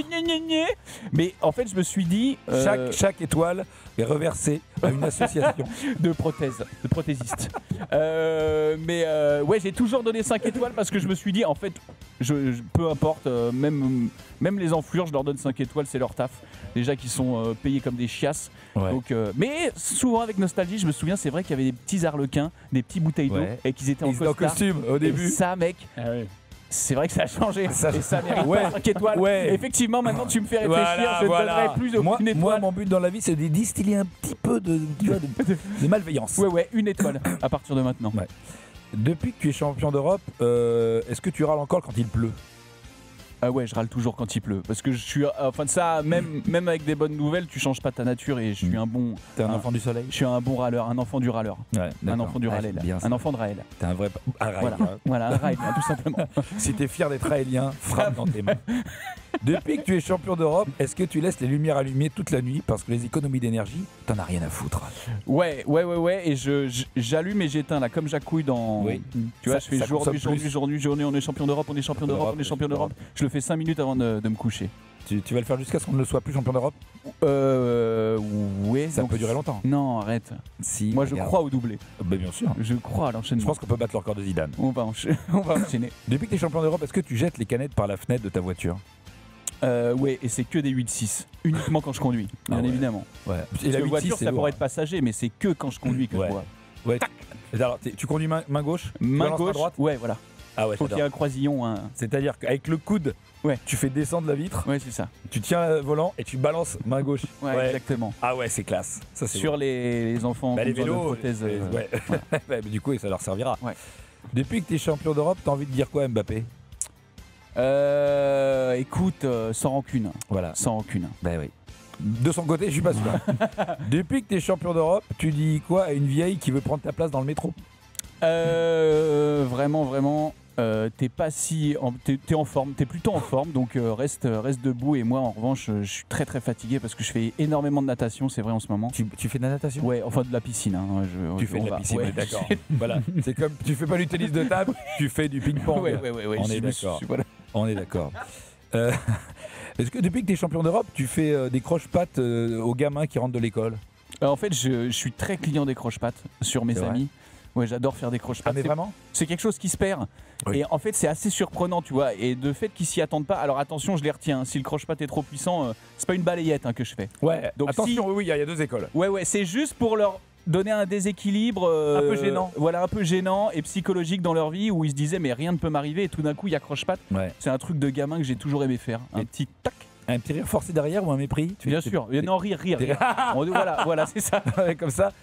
Mais en fait, je me suis dit.
Chaque étoile est reversée à une association
de prothésistes. Ouais, j'ai toujours donné 5 étoiles parce que je me suis dit, en fait, peu importe, même les enflures, je leur donne 5 étoiles, c'est leur taf. Déjà qu'ils sont payés comme des chiasses. Ouais. Donc, mais souvent avec nostalgie, je me souviens, c'est vrai qu'il y avait des petits arlequins, des petits bouteilles d'eau et qu'ils étaient en
costume au début.
Et ça, mec. C'est vrai que ça a changé et ça mérite pas 5 étoiles. Ouais. Effectivement, maintenant tu me fais réfléchir, je ne donnerai plus aucune étoile.
Moi, mon but dans la vie, c'est de distiller un petit peu de malveillance.
Ouais, une étoile à partir de maintenant.
Ouais. Depuis que tu es champion d'Europe, est-ce que tu râles encore quand il pleut?
Ah ouais, je râle toujours quand il pleut. Parce que je suis. Enfin, ça, même avec des bonnes nouvelles, tu changes pas ta nature et je suis un bon.
T'es un enfant du soleil?
Je suis un bon râleur, un enfant du râleur. Ouais, un enfant du Raël. Un enfant de Raël.
T'es un vrai.
Voilà, un Raël, tout simplement.
Si t'es fier d'être raélien, frappe dans tes mains. Depuis que tu es champion d'Europe, est-ce que tu laisses les lumières allumées toute la nuit parce que les économies d'énergie, t'en as rien à foutre?
Ouais. Et j'allume et j'éteins là, comme Jacouille dans. Oui. Tu vois, je fais journée, on est champion d'Europe, on est champion d'Europe. Je le fais 5 minutes avant de me coucher.
Tu vas le faire jusqu'à ce qu'on ne soit plus champion d'Europe?
Ouais.
Ça peut durer longtemps.
Non, arrête.
Si.
Moi, je crois au doublé.
Bien sûr.
Je crois à l'enchaînement.
Je pense qu'on peut battre le record de Zidane.
On va enchaîner.
Depuis que tu es champion d'Europe, est-ce que tu jettes les canettes par la fenêtre de ta voiture?
Ouais, et c'est que des 8-6. Uniquement quand je conduis, bien évidemment. Ouais. Et la voiture, ça pourrait être passager, mais c'est que quand je conduis que je vois.
Ouais. Alors, tu conduis main gauche?
Main gauche, droite? Ouais, voilà.
Ah ouais,
faut qu'il y ait un croisillon.
C'est-à-dire qu'avec le coude, tu fais descendre la vitre.
Ouais, c'est ça.
Tu tiens le volant et tu balances main gauche.
Ouais, exactement.
Ah ouais, c'est classe. Ça, c'est
sur les enfants
les vélos,
prothèses.
Mais du coup, ça leur servira. Ouais. Depuis que tu es champion d'Europe, t'as envie de dire quoi, Mbappé?
Écoute, sans rancune.
Voilà.
Sans rancune.
Ben oui. De son côté, je suis pas sûr. Depuis que tu es champion d'Europe, tu dis quoi à une vieille qui veut prendre ta place dans le métro?
Vraiment. T'es pas si. T'es en forme, t'es plutôt en forme, donc reste debout. Et moi, en revanche, je suis très très fatigué parce que je fais énormément de natation, c'est vrai en ce moment.
Tu fais de la natation?
Ouais, enfin de la piscine. Hein,
tu fais de la piscine, d'accord. Voilà. C'est comme tu fais pas du tennis de table, tu fais du ping-pong.
Ouais.
On est d'accord. On est d'accord. Est-ce que depuis que tu es champion d'Europe, tu fais des croche-pattes aux gamins qui rentrent de l'école?
En fait, je suis très client des croche-pattes sur mes amis. Ouais, j'adore faire des croche-pattes.
Ah, mais vraiment?
C'est quelque chose qui se perd. Oui. Et en fait, c'est assez surprenant, tu vois. Et de fait qu'ils s'y attendent pas. Alors attention, je les retiens. Si le croche-patte est trop puissant, c'est pas une balayette que je fais.
Ouais. Donc attention, oui, il y a 2 écoles.
Ouais, c'est juste pour leur donner un déséquilibre
un peu gênant.
Voilà, un peu gênant et psychologique dans leur vie où ils se disaient mais rien ne peut m'arriver et tout d'un coup il y a croche-patte. Ouais. C'est un truc de gamin que j'ai toujours aimé faire. Un petit tac.
Un petit rire forcé derrière ou un mépris?
Bien sûr. Non, rire. Voilà, c'est ça.
Comme ça.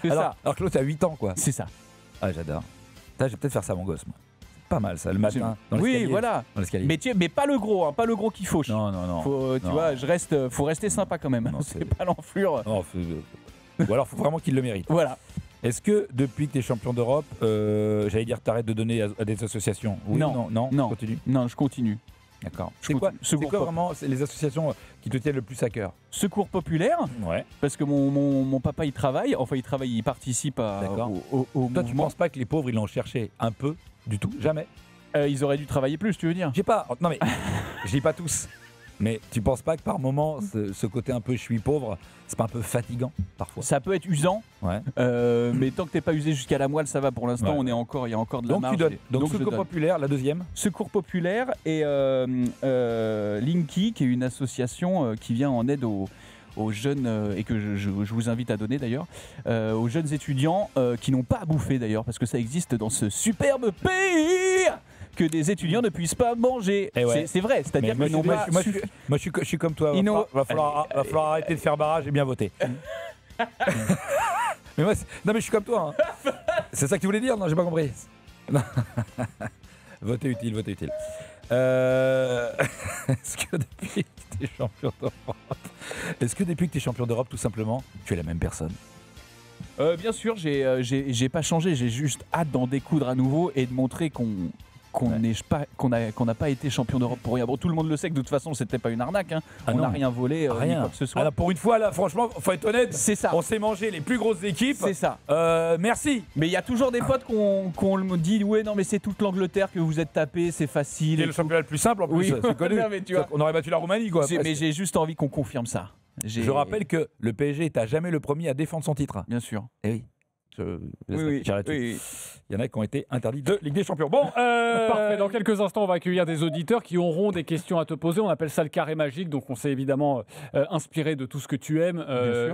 Alors que l'autre a 8 ans, quoi.
C'est ça.
Ah, j'adore. Je vais peut-être faire ça à mon gosse, moi. pas mal ça, le matin.
Oui, voilà. Mais pas le gros, pas le gros qui fauche.
Non.
Tu vois, faut rester sympa quand même. C'est pas l'enflure.
Ou alors, faut vraiment qu'il le mérite.
Voilà.
Est-ce que depuis que tu es champion d'Europe, j'allais dire, t'arrêtes de donner à des associations? Oui, non. Continue.
Non, je continue.
D'accord. C'est quoi vraiment les associations qui te tiennent le plus à cœur?
Secours populaire, parce que mon papa il travaille, il participe au
Toi,
mouvement.
tu penses pas que les pauvres ils l'ont cherché un peu du tout? Jamais.
Ils auraient dû travailler plus, tu veux dire?
Non mais, je dis pas tous. Mais tu penses pas que par moment, ce côté un peu je suis pauvre, c'est pas un peu fatigant parfois?
Ça peut être usant, mais tant que t'es pas usé jusqu'à la moelle, ça va. Pour l'instant, il y a encore de la marge.
Donc Secours populaire, la deuxième?
Secours populaire et Linky, qui est une association qui vient en aide aux jeunes, et que je vous invite à donner d'ailleurs, aux jeunes étudiants qui n'ont pas à bouffer d'ailleurs, parce que ça existe dans ce superbe pays, que des étudiants ne puissent pas manger. C'est vrai, c'est-à-dire qu'ils n'ont pas...
Moi, je suis comme toi. Va falloir arrêter de faire barrage et bien voter. Mais je suis comme toi. Hein. C'est ça que tu voulais dire? Non, j'ai pas compris. Voter utile. Est-ce que depuis que tu es champion d'Europe, tout simplement, tu es la même personne?
Bien sûr, j'ai pas changé. J'ai juste hâte d'en découdre à nouveau et de montrer qu'on n'a pas été champion d'Europe pour rien. Bon, tout le monde le sait que de toute façon, c'était pas une arnaque. Hein. On n'a rien volé, ni quoi que ce soit.
Alors, pour une fois, là, franchement, faut être honnête.
C'est ça.
On s'est mangé les plus grosses équipes.
C'est ça.
Merci.
Mais il y a toujours des potes qu'on me dit, ouais, non, mais c'est toute l'Angleterre que vous êtes tapé, c'est facile.
C'est le championnat le plus simple en plus.
Oui.
C'est connu.
Non, mais tu vois,
on aurait battu la Roumanie, quoi.
Mais j'ai juste envie qu'on confirme ça.
Je rappelle que le PSG est à jamais le premier à défendre son titre.
Bien sûr.
Eh oui.
Oui.
Il y en a qui ont été interdits de Ligue des Champions. Bon,
parfait. Dans quelques instants, on va accueillir des auditeurs qui auront des questions à te poser. On appelle ça le carré magique. Donc, on s'est évidemment inspiré de tout ce que tu aimes.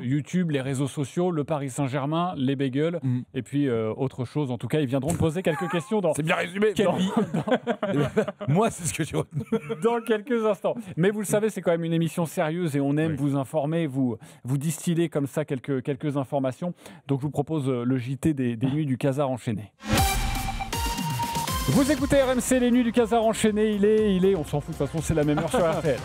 YouTube, les réseaux sociaux, le Paris Saint-Germain, les bagels, et puis autre chose. En tout cas, ils viendront te poser quelques questions dans...
C'est bien résumé. Moi, c'est ce que j'ai retenu.
Dans quelques instants. Mais vous le savez, c'est quand même une émission sérieuse et on aime vous informer, vous distiller comme ça quelques informations. Donc, je vous propose le JT des nuits du Casar enchaîné. Vous écoutez RMC, les nuits du Casar enchaîné, il est, on s'en fout, de toute façon c'est la même heure sur RTL.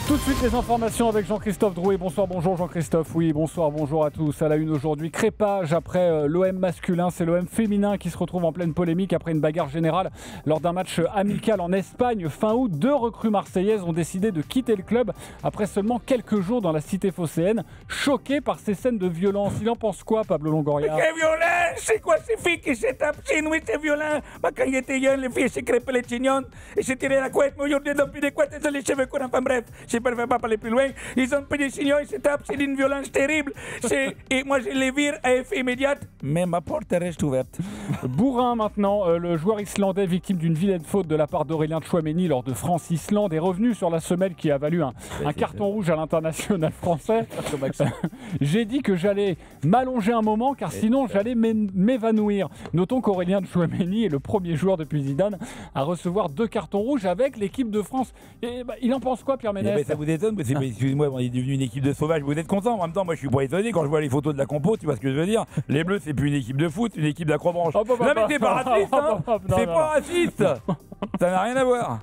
Tout de suite les informations avec Jean-Christophe Drouet. Bonsoir, bonjour Jean-Christophe. Oui, bonsoir, bonjour à tous. À la une aujourd'hui, crépage après l'OM masculin. C'est l'OM féminin qui se retrouve en pleine polémique après une bagarre générale lors d'un match amical en Espagne. Fin août, 2 recrues marseillaises ont décidé de quitter le club après seulement quelques jours dans la cité phocéenne. Choqués par ces scènes de violence. Il en pense quoi, Pablo Longoria?
C'est violent! C'est quoi ces filles qui se tapent? Oui, c'est violent. Moi, quand j'étais jeune, les filles se crêpaient les chignons et se tiraient la couette. Mais aujourd'hui, depuis des couettes, elles ont les cheveux courts. Enfin bref, je ne peux pas parler plus loin. Ils ont pris des chignons, ils se tapent. C'est d'une violence terrible. Et moi, je les vire à effet immédiat. Mais ma porte reste ouverte.
Bourrin maintenant, le joueur islandais victime d'une vilaine faute de la part d'Aurélien Tchouaméni lors de France-Islande est revenu sur la semelle qui a valu un carton rouge à l'international français. J'ai dit que j'allais m'allonger un moment car sinon j'allais m'évanouir. Notons qu'Aurélien Tchouaméni est le premier joueur depuis Zidane à recevoir 2 cartons rouges avec l'équipe de France. Et il en pense quoi, Pierre Ménès?
Ça vous étonne? Excusez-moi, on est devenu une équipe de sauvages. Vous êtes content? En même temps, moi je suis pas étonné quand je vois les photos de la compo. Tu vois ce que je veux dire? Les Bleus, c'est plus une équipe de foot, une équipe d'accrobranche. Non mais c'est pas raciste, hein. C'est pas raciste. Ça n'a rien à voir.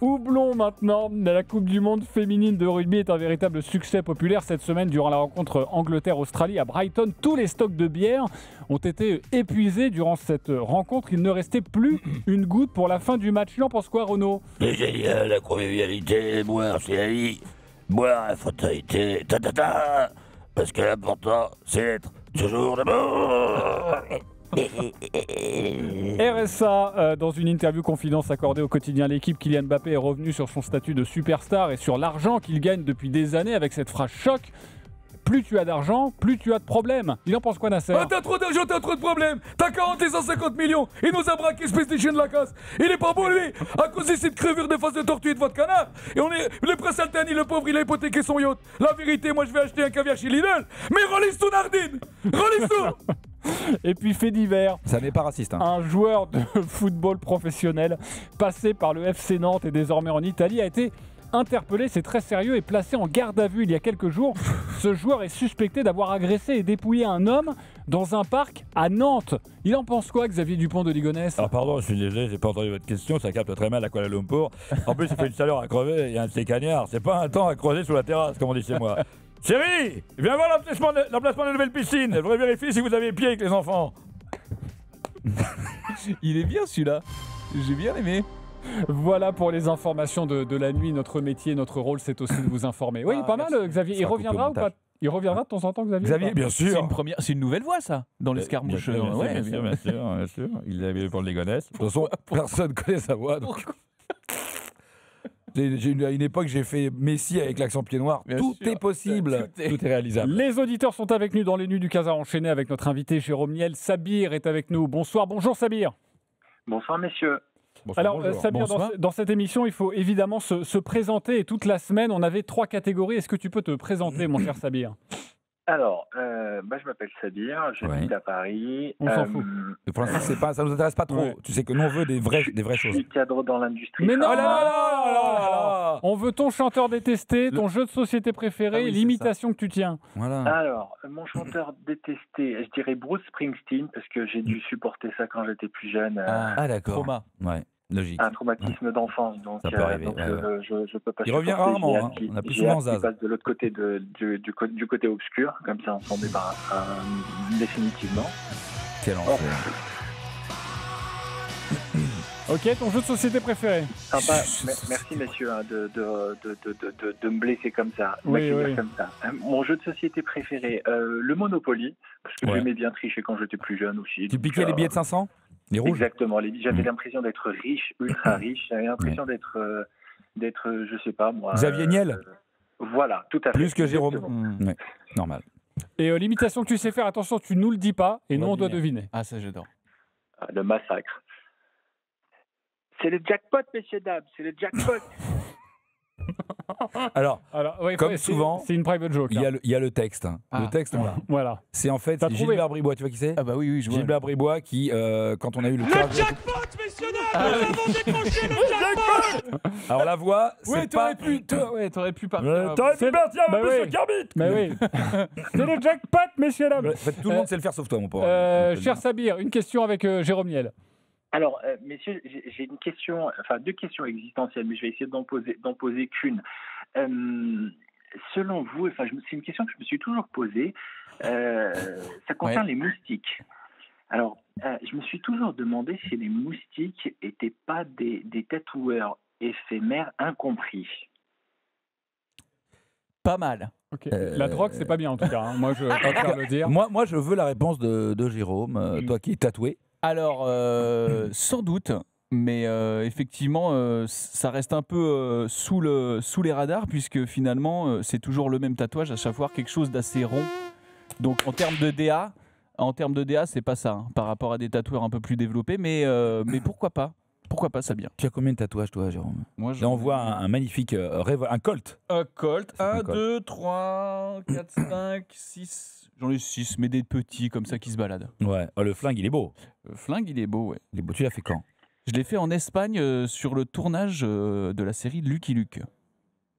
Houblon maintenant, la Coupe du Monde féminine de rugby est un véritable succès populaire cette semaine durant la rencontre Angleterre-Australie à Brighton. Tous les stocks de bière ont été épuisés durant cette rencontre. Il ne restait plus une goutte pour la fin du match. Tu en penses quoi, Renaud?
C'est génial, la convivialité, boire c'est la vie. Boire la fatalité, parce que l'important c'est d'être toujours debout.
RSA, dans une interview confidence accordée au quotidien L'Équipe, Kylian Mbappé est revenu sur son statut de superstar et sur l'argent qu'il gagne depuis des années avec cette phrase choc. Plus tu as d'argent, plus tu as de problèmes. Il en pense quoi, Nasser?
T'as trop d'argent, t'as trop de problèmes. T'as 40 et 150 millions. Il nous a braqué, espèce de chien de la casse. Il est pas beau, lui. À cause de cette crevure de face de tortue et de votre canard. Et le prince Altani, le pauvre, il a hypothéqué son yacht. La vérité, moi, je vais acheter un caviar chez Lidl. Mais relise tout, Nardine. Relise tout.
Et puis fait divers.
Ça n'est pas raciste. Hein.
Un joueur de football professionnel passé par le FC Nantes et désormais en Italie a été interpellé, c'est très sérieux, et placé en garde à vue il y a quelques jours. Ce joueur est suspecté d'avoir agressé et dépouillé un homme dans un parc à Nantes. Il en pense quoi, Xavier Dupont de Ligonnès?
Alors pardon, je suis désolé, j'ai pas entendu votre question, ça capte très mal à Kuala Lumpur. En plus, il fait une chaleur à crever, il y a un de ces cagnards. C'est pas un temps à creuser sous la terrasse, comme on dit chez moi. Chérie, viens voir l'emplacement de la nouvelle piscine. Je voudrais vérifier si vous avez pied avec les enfants.
Il est bien celui-là. J'ai bien aimé.
Voilà pour les informations de la nuit. Notre métier, notre rôle, c'est aussi de vous informer. Oui, pas mal, Xavier. Il reviendra ou pas? Il reviendra de temps en temps, Xavier?
Xavier, bien sûr.
C'est une nouvelle voix, ça, dans l'escarmouche.
Bien sûr. Il est pour le Ligonnès. De toute façon, personne ne connaît sa voix. Donc... À une époque, j'ai fait Messi avec l'accent pied noir. Tout est possible. Tout est réalisable.
Les auditeurs sont avec nous dans les nuits du Casa enchaîné avec notre invité Jérôme Niel. Sabir est avec nous. Bonsoir, bonjour Sabir.
Bonsoir messieurs.
Bonsoir, alors Sabir, dans cette émission, il faut évidemment se présenter. Et toute la semaine, on avait 3 catégories. Est-ce que tu peux te présenter, mon cher Sabir?
Alors, je m'appelle Sabir, j'habite à Paris.
On s'en fout.
Pour l'instant, ça nous intéresse pas trop. Ouais. Tu sais que nous, on veut des vraies choses.
Je suis cadre dans l'industrie.
Mais non, on veut ton chanteur détesté, ton jeu de société préféré, l'imitation que tu tiens.
Voilà. Alors, mon chanteur détesté, je dirais Bruce Springsteen, parce que j'ai dû supporter ça quand j'étais plus jeune.
D'accord.
Trauma.
Ouais. Logique.
Un traumatisme d'enfance, donc,
ça peut arriver,
je peux pas.
Il revient rarement, on a plus souvent Zaz.
Il passe de l'autre côté du côté obscur, comme ça on s'en débarrassera définitivement.
Quel enfer.
Ok, ton jeu de société préféré?
Sympa, merci messieurs de me blesser comme ça,
oui.
comme ça. Mon jeu de société préféré, le Monopoly, parce que j'aimais bien tricher quand j'étais plus jeune aussi.
Tu piquais les billets de 500? Les rouges?
Exactement. J'avais l'impression d'être riche, ultra riche. J'avais l'impression d'être, je sais pas moi.
Xavier Niel.
Voilà, tout à fait.
Plus que Jérôme. Ouais, normal.
Et l'imitation que tu sais faire, attention, tu nous le dis pas, et nous on doit deviner.
Ah, ça j'adore.
Le massacre. C'est le jackpot, messieurs dames. C'est le jackpot.
Alors ouais, comme souvent,
c'est une private joke.
Il y a le texte. Le texte,
voilà.
C'est en fait Gilbert Bribois. Tu vois qui c'est?
Ah bah oui, je vois.
Gilbert Bribois qui, quand on a eu le
jackpot, messieurs dames, nous avons décroché le jackpot.
Alors la voix, c'est
t'aurais pu partir.
T'aurais pu partir un peu sur Kermit.
Mais oui. C'est le jackpot, messieurs dames.
En fait, tout le monde sait le faire sauf toi, mon pauvre.
Cher Sabir, une question avec Jérôme Niel.
Alors, messieurs, j'ai une question, enfin 2 questions existentielles, mais je vais essayer d'en poser qu'une. Selon vous, c'est une question que je me suis toujours posée, ça concerne les moustiques. Alors, je me suis toujours demandé si les moustiques n'étaient pas des tatoueurs éphémères incompris.
Pas mal.
Okay. La drogue, c'est pas bien en tout cas. Hein. Moi, je préfère le dire.
Moi, je veux la réponse de Jérôme, toi qui es tatoué.
Alors, sans doute, mais effectivement, ça reste un peu sous les radars, puisque finalement, c'est toujours le même tatouage, à chaque fois quelque chose d'assez rond. Donc, en termes de DA, c'est pas ça, hein, par rapport à des tatoueurs un peu plus développés, mais pourquoi pas? Pourquoi pas, ça bien.
Tu as combien de tatouages, toi, Jérôme?
Moi,
là, on voit un magnifique un Colt.
Un Colt. 1, 2, 3, 4, 5, 6... J'en ai 6, mais des petits comme ça qui se baladent.
Ouais. Oh, le flingue, il est beau.
Le flingue, il est beau, ouais.
Il est beau. Tu l'as fait quand?
Je l'ai fait en Espagne sur le tournage de la série Lucky Luke.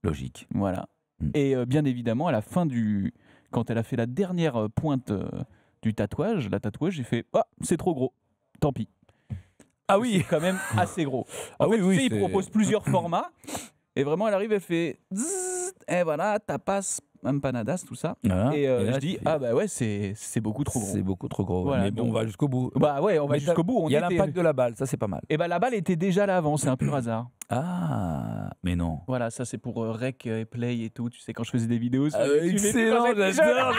Logique.
Voilà. Et bien évidemment, à la fin quand elle a fait la dernière pointe du tatouage, la tatoueuse, j'ai fait « Ah, c'est trop gros. Tant pis. » Ah oui, c'est quand même assez gros. En fait, il propose plusieurs formats. Et vraiment, elle arrive, elle fait « Et voilà, tapas, empanadas, tout ça. Voilà. Et là, je dis « Ah bah ouais, c'est beaucoup trop gros. »
C'est beaucoup trop gros. Voilà, mais bon, on va jusqu'au bout.
Bah ouais, on va jusqu'au bout.
Il y a l'impact de la balle, ça c'est pas mal.
Et bah la balle était déjà là avant, c'est un pur hasard.
Ah, mais non.
Voilà, ça c'est pour Rec et Play et tout. Tu sais, quand je faisais des vidéos.
Excellent, j'adore.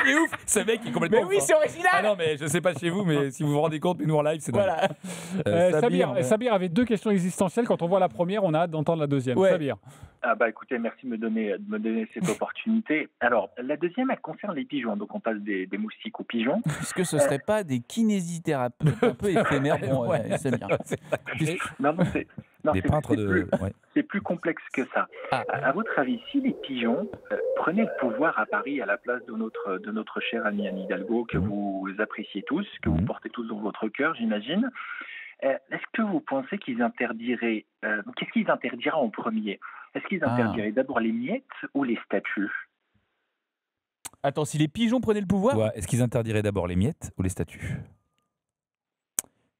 Il est ouf. Ce mec il est complètement.
Mais oui, c'est original.
Ah non, mais je sais pas chez vous, mais si vous vous rendez compte, mais nous en live, c'est
voilà.
Sabir avait 2 questions existentielles. Quand on voit la première, on a hâte d'entendre la deuxième.
Ouais.
Sabir.
Ah bah écoutez, merci de me donner cette opportunité. Alors, la deuxième, elle concerne les pigeons. Donc, on passe des moustiques aux pigeons.
Est-ce que ce ne serait pas des kinésithérapeutes un peu éphémères? Bon, c'est bien.
Non, c'est plus complexe que ça. À votre avis, si les pigeons prenaient le pouvoir à Paris à la place de notre cher ami Anne Hidalgo, que vous appréciez tous, que vous portez tous dans votre cœur, j'imagine, est-ce que vous pensez qu'ils interdiraient... qu'est-ce qu'ils interdiraient en premier? Est-ce qu'ils interdiraient d'abord les miettes ou les statues?
Attends, si les pigeons prenaient le pouvoir,
est-ce qu'ils interdiraient d'abord les miettes ou les statues?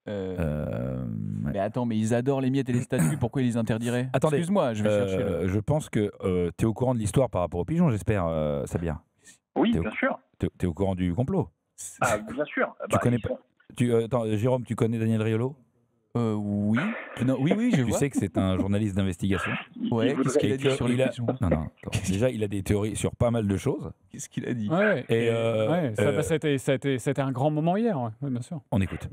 Mais attends, mais ils adorent les miettes et les statues, pourquoi ils les interdiraient?
Attendez,
excuse-moi, je vais chercher.
Je pense que tu es au courant de l'histoire par rapport aux pigeons, j'espère, Sabir.
Oui, bien sûr.
Tu es au courant du complot?
Bien sûr.
Tu connais pas... Attends, Jérôme, tu connais Daniel Riolo?
Oui. Non, oui, je vois.
Tu sais que c'est un journaliste d'investigation.
Ouais, qu'est-ce qu'il a dit sur les pigeons?
Non. Déjà, il a des théories sur pas mal de choses.
Qu'est-ce qu'il a dit?
C'était un grand moment hier, bien sûr.
On écoute.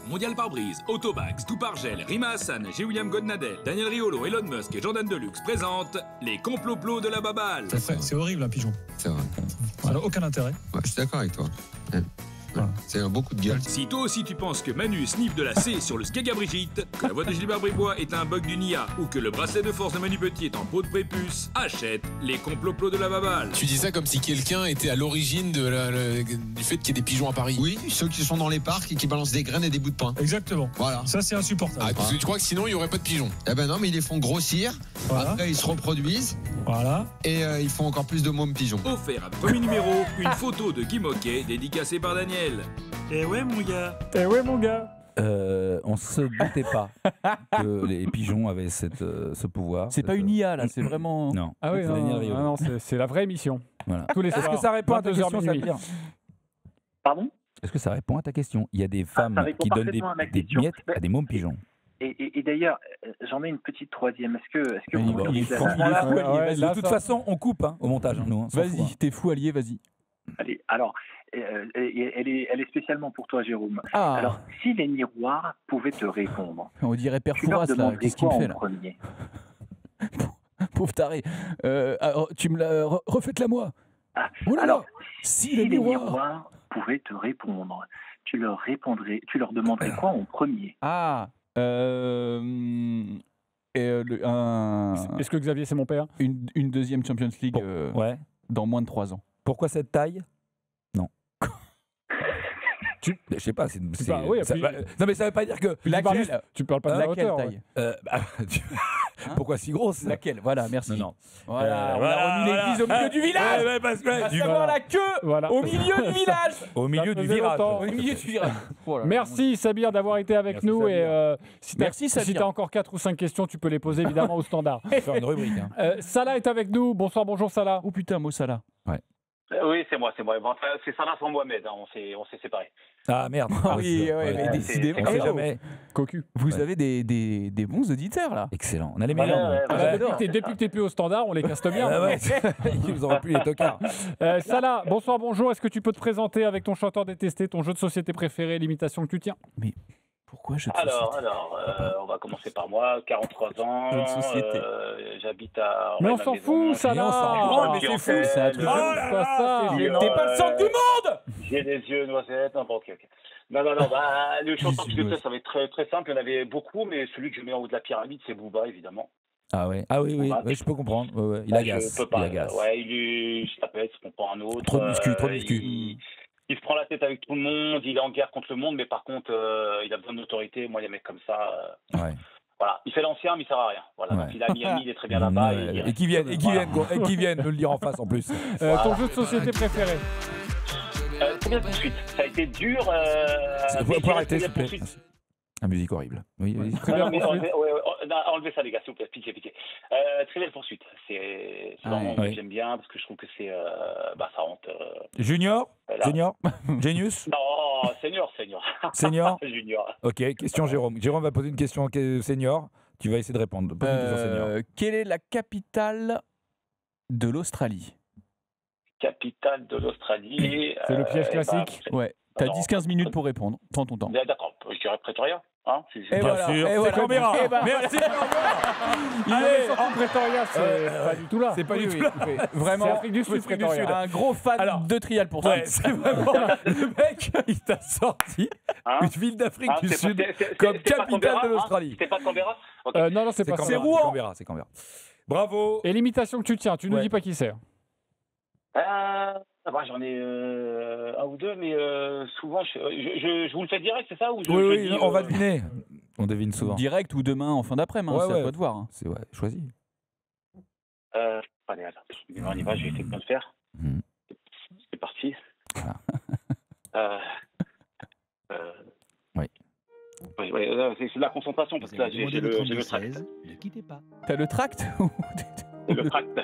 Mondial pare-brise, Autobax, Tout par Gel, Rima Hassan, G. William Godnadel, Daniel Riolo, Elon Musk et Jordan Deluxe présentent les complots de la baballe.
C'est horrible un pigeon.
C'est vrai.
Ça n'a aucun intérêt.
Ouais, je suis d'accord avec toi. Voilà. C'est un beau coup de gueule.
Si toi aussi tu penses que Manu sniffe de la C sur le Skaga Brigitte, que la voix de Gilbert Bribois est un bug du NIA ou que le bracelet de force de Manu Petit est en peau de prépuce, achète les complots de la baballe.
Tu dis ça comme si quelqu'un était à l'origine du fait qu'il y ait des pigeons à Paris.
Oui, ceux qui sont dans les parcs et qui balancent des graines et des bouts de pain.
Exactement.
Voilà.
Ça, c'est insupportable.
Parce que tu crois que sinon, il n'y aurait pas de pigeons?
Eh ben non, mais ils les font grossir.
Voilà.
Après, ils se reproduisent.
Voilà.
Et ils font encore plus de mômes pigeons.
Offert à premier numéro, une photo de Guy Moquet dédicacée par Daniel.
Eh ouais, mon gars.
On se doutait pas que les pigeons avaient ce pouvoir.
C'est pas une IA, là, c'est vraiment...
Non.
Ah oui, non, c'est la vraie émission.
Voilà.
Tous les soirs,
Est-ce que ça répond à ta question, Sabir?
Pardon?
Est-ce que ça répond à ta question? Il y a des femmes qui donnent des miettes à des mômes pigeons.
Et d'ailleurs, j'en ai une petite troisième. Est-ce que vous
il est fou,
de toute façon, on coupe au montage. Nous,
vas-y, t'es fou, Allier, vas-y.
Allez, alors, elle est spécialement pour toi, Jérôme.
Ah.
Alors, si les miroirs pouvaient te répondre,
on dirait Père
tu leur
Fouras, là. Qu'est-ce qu'il me fait, là?
Premier
Pauvre taré. Alors, tu me la... Refaites-la moi.
Alors,
si
les miroirs pouvaient te répondre, tu leur demanderais quoi en premier?
Est-ce que Xavier, c'est mon père?
Une deuxième Champions League dans moins de 3 ans.
Pourquoi cette taille? Non. Je sais pas. Non, mais ça veut pas dire que.
Laquelle?
Tu parles pas de la hauteur.
Taille?
Pourquoi si grosse?
Laquelle? Voilà, merci.
Non.
Voilà, on a remis l'église au milieu du village. À savoir la queue au milieu du village.
Au milieu du virage.
Au milieu du virage.
Merci Sabir d'avoir été avec nous. Et
merci Sabir.
Si tu as encore 4 ou 5 questions, tu peux les poser évidemment au standard.
On va faire une rubrique.
Salah est avec nous. Bonsoir, bonjour Salah.
Oh putain, Mo Salah.
Ouais.
Oui, c'est moi. Bon, c'est Salah sans Mohamed, on s'est séparés.
Ah merde.
Oui, mais décidément.
On sait jamais.
Cocu.
Vous avez des bons auditeurs là.
Excellent. On a les meilleurs.
Depuis que t'es plus au standard, on les caste bien.
Ils vous auront plus les tocards.
Salah, bonsoir, bonjour. Est-ce que tu peux te présenter avec ton chanteur détesté, ton jeu de société préféré, l'imitation que tu tiens?
Mais pourquoi je
on va commencer par moi, 43 ans, j'habite à...
Mais on s'en fout, Salah.
Mais c'est
fou, c'est un truc.
T'es
pas le centre du monde.
J'ai des yeux noisettes, non, bon, ok. Non, le chanteur que ça va être très, très simple, il y en avait beaucoup, mais celui que je mets en haut de la pyramide, c'est Booba, évidemment.
Ah oui, je peux comprendre. Il agace.
Je peux pas. Ouais, il se tapette, il se prend pas un autre.
Trop de muscu.
Il se prend la tête avec tout le monde, il est en guerre contre le monde, mais par contre, il a besoin d'autorité. Moi, il y a des mecs comme ça. Voilà, il fait l'ancien, mais il sert à rien. Voilà, donc il a Miami, il est très bien là-bas.
Et qui viennent nous le dire en face en plus.
Ton jeu de société préféré?
Combien de poursuites? Ça a été dur.
Vous pouvez arrêter, s'il vous plaît. La musique horrible. Oui.
Enlevez ça, les gars, s'il vous plaît. Piquez. Trivial Poursuite. C'est vraiment que j'aime bien parce que je trouve que c'est. Ça rentre.
Junior? Genius?
Non, senior.
Senior?
Junior.
Ok, question Jérôme. Jérôme va poser une question senior. Tu vas essayer de répondre. Pose une question senior.
Quelle est la capitale de l'Australie?
Capitale de l'Australie.
C'est le piège classique.
Ouais. T'as 10-15 minutes pour répondre. Prends ton temps.
D'accord, je dirais Pretoria.
Bien sûr, c'est Canberra. Merci.
Il est sorti Pretoria, c'est pas du tout là.
C'est pas du tout là.
Vraiment, Afrique du Sud, Pretoria.
Un gros fan de Trial pour ça.
C'est vraiment le mec, il t'a sorti une ville d'Afrique du Sud comme capitale de l'Australie.
C'était pas Canberra?
Non, c'est pas ça.
C'est Rouen. C'est Canberra. Bravo.
Et l'imitation que tu tiens, tu nous dis pas qui c'est.
J'en ai un ou deux, mais souvent, je vous le fais direct, c'est ça ou
Oui, on va deviner. On devine souvent.
Direct ou demain en fin d'après-midi, c'est à toi de voir.
C'est choisi.
Allez, on y va, je vais essayer de bien le faire. C'est parti.
Oui.
Oui, c'est de la concentration parce que là, j'ai le tract.
Ne quittez pas. T'as le tract?
Le tract.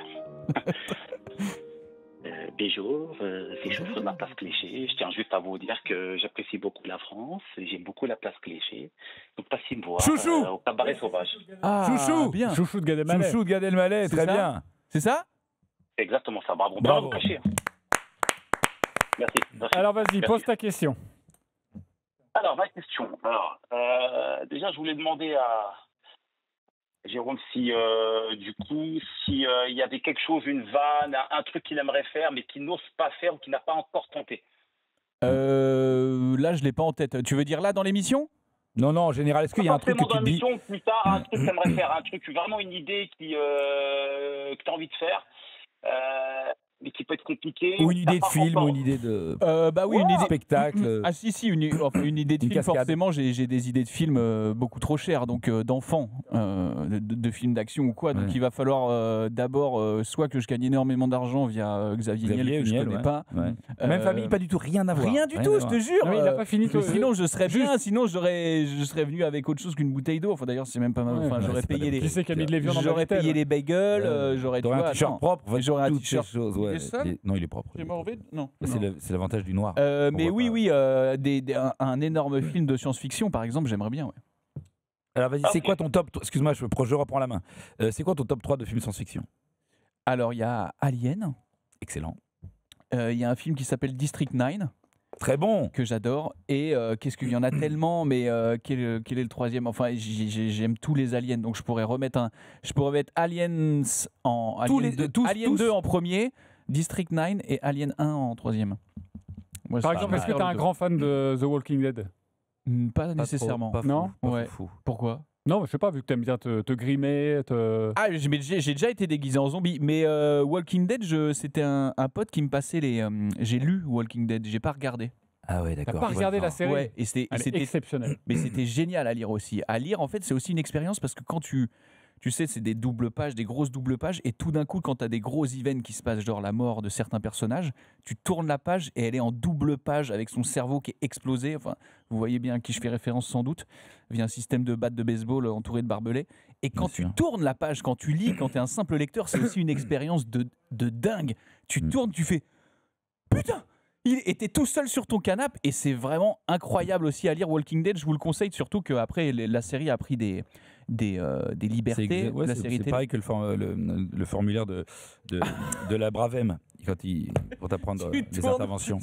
Bonjour, c'est chauffeur de la place Clichy. Je tiens juste à vous dire que j'apprécie beaucoup la France, j'aime beaucoup la place Clichy. Donc passez me voir au Cabaret Sauvage.
Chouchou,
bien.
Chouchou de Gad Elmaleh.
Chouchou de Gad Elmaleh, très bien.
C'est ça?
C'est exactement ça, bravo.
Bravo.
Merci.
Alors vas-y, pose ta question.
Alors, ma question. Déjà, je voulais demander à Jérôme si, du coup, s'il y avait quelque chose, une vanne, un truc qu'il aimerait faire, mais qu'il n'ose pas faire ou qu'il n'a pas encore tenté.
Là, je l'ai pas en tête. Tu veux dire là, dans l'émission?
Non, en général, est-ce qu'il y a un truc que tu
dans
te dis...
l'émission, plus tard, un truc que tu aimerais faire, un truc, vraiment une idée que tu as envie de faire mais qui peut être compliqué.
Ou une idée de film, ou une idée de...
Bah oui, une idée de
spectacle.
Ah si, une idée de film, forcément, j'ai des idées de films beaucoup trop chères, donc d'enfants, de films d'action ou quoi, donc il va falloir d'abord soit que je gagne énormément d'argent via Xavier Niel, que je connais pas.
Même famille, pas du tout, rien à voir.
Rien du tout, je te jure.
Il n'a pas fini.
Sinon, je serais bien, sinon je serais venu avec autre chose qu'une bouteille d'eau. Enfin d'ailleurs, c'est même pas mal. Enfin, j'aurais payé les...
Qui c'est qui a mis de l'évian dans
J'aurais payé les bagels, j'aurais...
un t-shirt propre,
j'aurais un t-shirt.
Non, il est propre.
Non.
C'est l'avantage du noir.
Mais oui, un énorme film de science-fiction, par exemple, j'aimerais bien. Ouais.
Alors vas-y, c'est quoi ton top... Excuse-moi, je reprends la main. C'est quoi ton top 3 de films science-fiction?
Alors, il y a Alien.
Excellent.
Il y a un film qui s'appelle District 9.
Très bon.
Que j'adore. Et qu'est-ce qu'il y en a tellement, mais quel est le troisième? Enfin, j'aime tous les aliens, donc je pourrais mettre Aliens en... Alien 2 en premier, District 9 et Alien 1 en troisième.
Moi, par exemple, est-ce que tu es un grand fan de The Walking Dead?
Pas nécessairement.
Non.
Fou.
Pourquoi?
Non, je sais pas, vu que tu aimes bien te grimer.
Ah, j'ai déjà été déguisé en zombie, mais Walking Dead, c'était un pote qui me passait les... j'ai lu Walking Dead, j'ai pas regardé.
Ah ouais, d'accord.
T'as pas regardé la série?
Ouais, et c'était
exceptionnel.
Mais c'était génial à lire aussi. À lire, en fait, c'est aussi une expérience parce que quand tu sais, c'est des doubles pages, des grosses doubles pages, et tout d'un coup, quand tu as des gros events qui se passent, genre la mort de certains personnages, tu tournes la page et elle est en double page avec son cerveau qui est explosé. Enfin, vous voyez bien à qui je fais référence sans doute, via un système de batte de baseball entouré de barbelés. Et quand tu tournes la page, quand tu lis, quand tu es un simple lecteur, c'est aussi une expérience de dingue. Tu tournes, tu fais « Putain !» Il était tout seul sur ton canapé et c'est vraiment incroyable aussi à lire Walking Dead. Je vous le conseille, surtout qu'après la série a pris des libertés.
C'est pareil que le formulaire de la Bravem pour t'apprendre les interventions.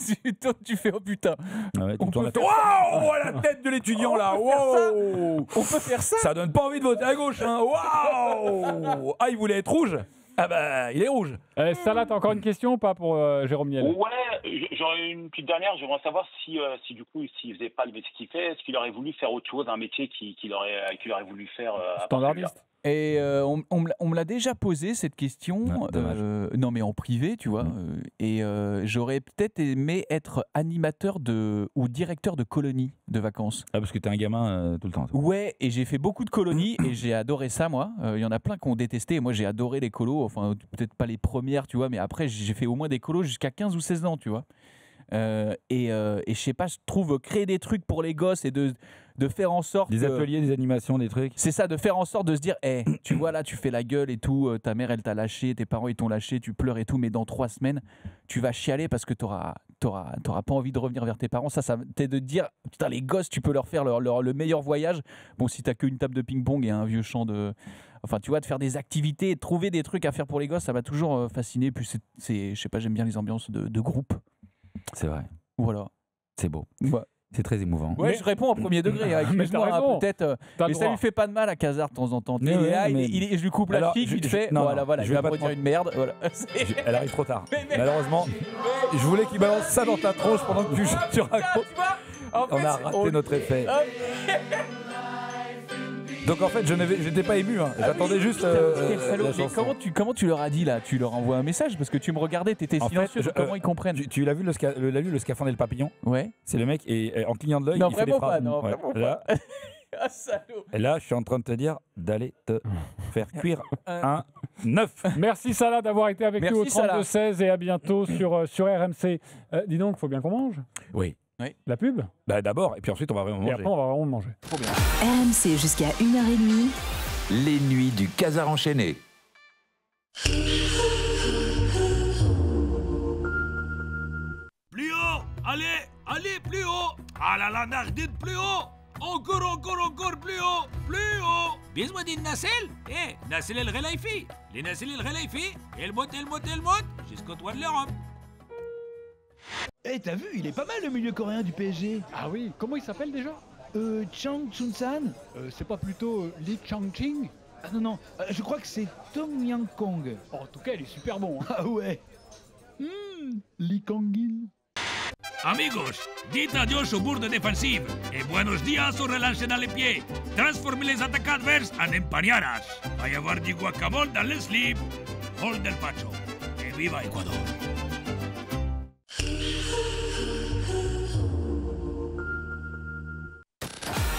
Tu fais oh putain.
Waouh, la tête de l'étudiant là.
On peut faire ça.
Ça donne pas envie de voter à gauche. Waouh. Ah, il voulait être rouge. Ah bah, il est rouge.
Salah, t'as encore une question ou pas pour Jérôme Niel?
Ouais, j'aurais une petite dernière. J'aimerais savoir si du coup, s'il faisait pas le métier qu'il fait, est-ce qu'il aurait voulu faire autre chose, un métier qu'il aurait voulu faire
standardiste.
Et on me l'a déjà posé cette question, non mais en privé, tu vois. Et j'aurais peut-être aimé être animateur ou directeur de colonies de vacances.
Ah, parce que t'es un gamin tout le temps.
Ouais, et j'ai fait beaucoup de colonies et j'ai adoré ça, moi. Il y en a plein qui ont détesté. Moi, j'ai adoré les colos. Enfin, peut-être pas les premières, tu vois, mais après, j'ai fait au moins des colos jusqu'à 15 ou 16 ans, tu vois. Et je sais pas, je trouve créer des trucs pour les gosses et de faire en sorte
des ateliers, des animations, des trucs.
C'est ça, de faire en sorte de se dire tu vois là, tu fais la gueule et tout, ta mère elle t'a lâché, tes parents ils t'ont lâché, tu pleures et tout, mais dans 3 semaines tu vas chialer parce que t'auras pas envie de revenir vers tes parents. Ça t'est de dire putain, les gosses, tu peux leur faire le meilleur voyage. Bon, si t'as qu'une table de ping-pong et un vieux champ de... Enfin, tu vois, de faire des activités, de trouver des trucs à faire pour les gosses, ça m'a toujours fasciné. Puis je sais pas, j'aime bien les ambiances de groupe.
C'est vrai.
Voilà.
C'est beau.
Ouais.
C'est très émouvant.
Ouais, je réponds au premier degré. Peut-être. Mais ça lui fait pas de mal à Khazar de temps en temps. Je lui coupe la chic, vite fait. Voilà, il va pas dire une merde. Voilà.
Elle arrive trop tard. Malheureusement, je voulais qu'il balance ça dans ta tronche pendant que tu racontes. On a raté notre effet. Donc en fait, je n'étais pas ému. J'attendais juste la chanson.
Comment tu leur as dit là? Tu leur envoies un message parce que tu me regardais, t'étais silencieux. Comment ils comprennent?
Tu l'as vu le scaphandre et le papillon?
Ouais.
C'est le mec et en clignant de l'œil, il fait des phrases.
Non, vraiment pas. Ah, salaud.
Et là, je suis en train de te dire d'aller te faire cuire un œuf.
Merci Salah d'avoir été avec nous au 32-16 et à bientôt sur RMC. Dis donc, il faut bien qu'on mange.
Oui.
La pub
d'abord, et puis ensuite on va vraiment manger.
Et après on va vraiment manger. Trop bien.
RMC jusqu'à 1h30.
Les nuits du Casar enchaîné.
Plus haut, allez, plus haut. Ah là là, Nardine, plus haut. Encore, plus haut. Besoin d'une nacelle? Nacelle el relaifi. Les nacelles el relaifi, elle monte, jusqu'au toit de l'Europe.
T'as vu, il est pas mal le milieu coréen du PSG.
Ah oui, comment il s'appelle déjà
Chang Chun-san.
C'est pas plutôt Lee Chang-ching?
Ah non, je crois que c'est Tong Yang-kong.
Oh, en tout cas, il est super bon. Hein.
Ah ouais. Lee Kangin.
Amigos, dites adios au bourde défensive et buenos días au relance dans les pieds. Transformez les attaques adverses en empanadas. Va y avoir du guacamole dans les slips. Hold del Pacho. Et viva Ecuador.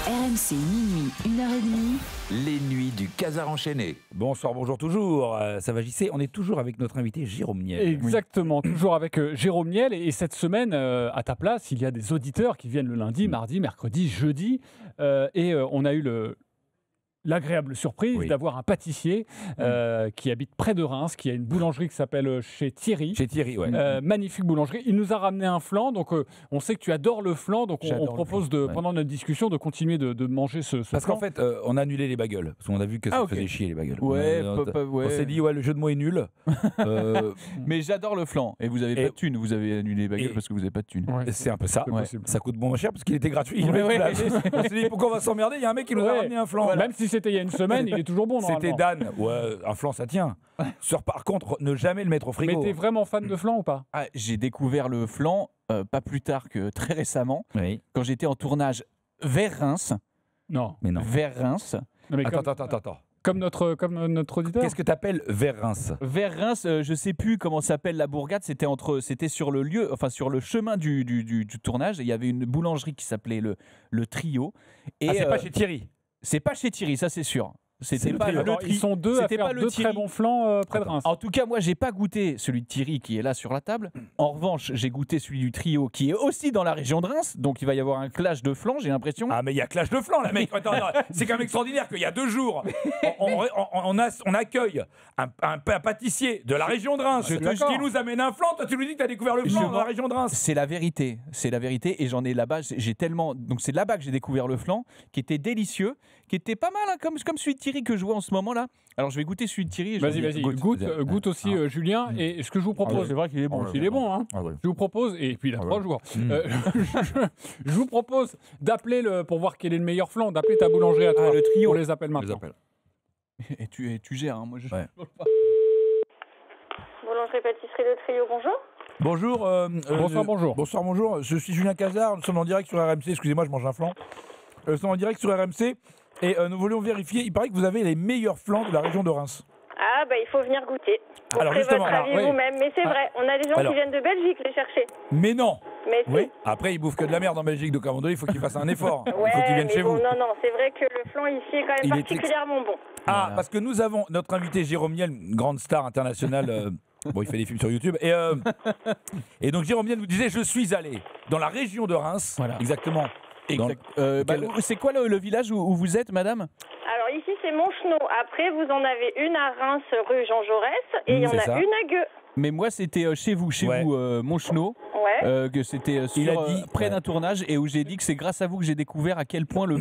RMC minuit, 1h30.
Les nuits du Casar enchaîné.
Bonsoir, bonjour toujours. Ça va JC, on est toujours avec notre invité Jérôme Niel.
Exactement, toujours avec Jérôme Niel. Et cette semaine, à ta place, il y a des auditeurs qui viennent le lundi, mardi, mercredi, jeudi. Et on a eu l'agréable surprise d'avoir un pâtissier qui habite près de Reims, qui a une boulangerie qui s'appelle chez Thierry.
Chez Thierry, ouais.
Magnifique boulangerie. Il nous a ramené un flan, donc on sait que tu adores le flan, donc on propose pendant notre discussion de continuer de manger ce
Parce
flan.
qu'en fait, on a annulé les bagels, parce qu'on a vu que ça faisait chier les bagels.
Ouais,
on s'est dit, le jeu de mots est nul.
Mais j'adore le flan. Et vous avez pas de thunes, vous avez annulé les bagels parce que vous avez pas de thunes.
Ouais, c'est un peu ça. Ouais. Ça coûte moins cher parce qu'il était gratuit. On s'est dit, pourquoi on va s'emmerder? Il y a un mec qui nous a ramené un flan.
Voilà. Même si c'était il y a une semaine, il est toujours bon.
C'était Dan. Ouais, un flan, ça tient. Par contre, ne jamais le mettre au frigo.
Mais t'es vraiment fan de flan ou pas?
J'ai découvert le flan pas plus tard que très récemment, quand j'étais en tournage vers Reims.
Non.
Vers Reims.
Non, mais attends.
Comme notre auditeur.
Qu'est-ce que tu appelles vers Reims?
Vers Reims, je sais plus comment s'appelle la bourgade. C'était sur le lieu, enfin sur le chemin du tournage. Il y avait une boulangerie qui s'appelait le Trio. Et
c'est pas chez Thierry.
C'est pas chez Thierry, ça c'est sûr. C'était pas le
Ils sont deux à faire deux très bons flans près de Reims.
En tout cas, moi, j'ai pas goûté celui de Thierry qui est là sur la table. En revanche, j'ai goûté celui du Trio qui est aussi dans la région de Reims. Donc, il va y avoir un clash de flans, j'ai l'impression.
Ah, mais il y a clash de flans, là, mec. Attends, c'est quand même extraordinaire qu'il y a 2 jours, on accueille un pâtissier de la région de Reims qui nous amène un flan. Toi, tu nous dis que tu as découvert le flan dans la région de Reims.
C'est la vérité. Et j'en ai là-bas. Donc, c'est là-bas que j'ai découvert le flan qui était délicieux, qui était pas mal, hein, comme celui de Thierry que je vois en ce moment là. Alors je vais goûter celui de Thierry.
Vas-y, goûte aussi Julien. Et ce que je vous propose,
c'est vrai qu'il est bon.
Il est bon, hein. Je vous propose, et puis il a 3 jours. Je vous propose d'appeler pour voir quel est le meilleur flan, d'appeler ta boulangerie à toi.
Le Trio.
On les appelle maintenant.
Et tu gères, hein, moi je.
Boulangerie pâtisserie Le Trio, bonjour.
Bonjour. Bonjour. Je suis Julien Casar. Nous sommes en direct sur RMC. Excusez-moi, je mange un flan. Nous sommes en direct sur RMC. Et nous voulions vérifier, il paraît que vous avez les meilleurs flans de la région de Reims.
Ah bah il faut venir goûter. Vous
alors
ferez
justement,
votre avis vous-même, mais c'est vrai, on a des gens qui viennent de Belgique les chercher.
Mais non.
Mais si.
Oui. Après ils bouffent que de la merde en Belgique, donc à un moment donné il faut qu'ils fassent un effort.
Ouais,
il faut qu'ils viennent chez vous.
Non, c'est vrai que le flan ici est quand même particulièrement bon.
Ah, parce que nous avons notre invité Jérôme Niel, une grande star internationale. Bon, il fait des films sur YouTube. Et donc Jérôme Niel nous disait, je suis allé dans la région de Reims. Voilà. Exactement.
C'est quoi le village où vous êtes, madame?
Alors ici c'est Monchenot. Après vous en avez une à Reims rue Jean Jaurès et il y en a une à Gueux.
Mais moi c'était chez vous, Monchenot, que c'était près d'un tournage et où j'ai dit que c'est grâce à vous que j'ai découvert à quel point le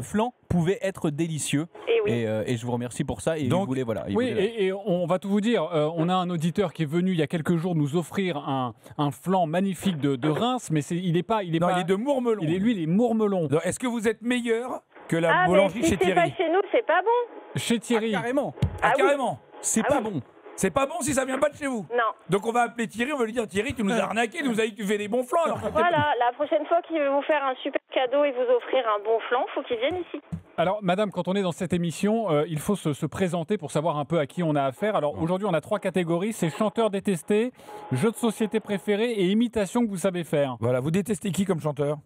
flan pouvait être délicieux. Et je vous remercie pour ça. Et
donc, et on va tout vous dire. On a un auditeur qui est venu il y a quelques jours nous offrir un flan magnifique de Reims, mais il est
de Mourmelon.
Il est Mourmelon.
Est-ce que vous êtes meilleur que la boulangerie chez Thierry?
C'est pas chez nous, c'est pas bon.
Chez Thierry.
Carrément.
Carrément.
C'est pas bon.
C'est pas bon si ça vient pas de chez vous.
Non.
Donc on va appeler Thierry, on va lui dire Thierry, tu nous as arnaqué, tu nous as dit que tu fais des bons flans.
Voilà, la prochaine fois qu'il veut vous faire un super cadeau et vous offrir un bon flan, faut qu'il vienne ici.
Alors, madame, quand on est dans cette émission, il faut se présenter pour savoir un peu à qui on a affaire. Alors, aujourd'hui, on a 3 catégories. C'est chanteur détesté, jeu de société préféré et imitation que vous savez faire.
Voilà, vous détestez qui comme chanteur?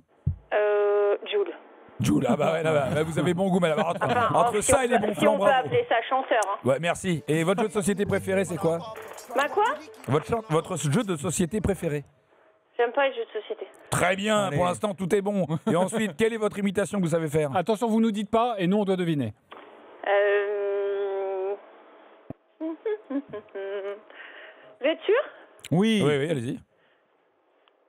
Jul.
Joule, ah bah ouais, bah, vous avez bon goût, madame. Entre ça et les bons
Si
plans,
on peut
bravo.
appeler ça chanteur. Hein.
Ouais, merci. Et votre jeu de société préféré, c'est quoi?
Bah quoi?
Votre jeu de société préféré?
J'aime pas les jeux de société.
Très bien,
Allez.
pour l'instant, tout est bon. Et ensuite, quelle est votre imitation que vous savez faire?
Attention, vous nous dites pas et nous on doit deviner.
Vous êtes sûr?
Oui.
Oui, allez-y.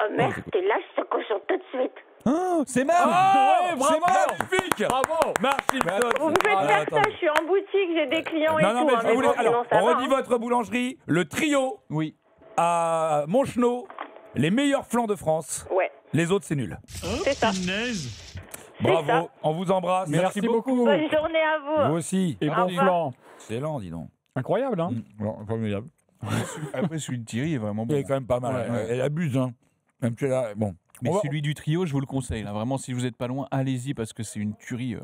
Oh merde, t'es là, je te cochon tout de suite.
Oh, c'est marrant.
Oh,
Ouais, bravo.
c'est magnifique.
Bravo.
Merci,
Vous me faites faire ça, je suis en boutique, j'ai des clients et tout.
Non, mais
hein,
je voulais...
bon, sinon,
Alors,
ça
on
va,
redit
hein.
votre boulangerie, le trio
Oui.
à Monchenot, les meilleurs flancs de France.
Ouais.
Les autres, c'est nul.
C'est ça.
Bravo,
ça.
on vous embrasse.
Merci beaucoup.
Bonne journée à vous.
Vous aussi.
Et
Au
bon
revoir.
flan.
Excellent, dis donc.
Incroyable, hein?
Formidable.
Après, celui de Thierry est vraiment
Il
bon.
est quand même pas mal. Elle abuse, hein. Même si elle a... Bon.
Mais
On va-
celui du trio, je vous le conseille. Là. Vraiment, si vous n'êtes pas loin, allez-y parce que c'est une tuerie.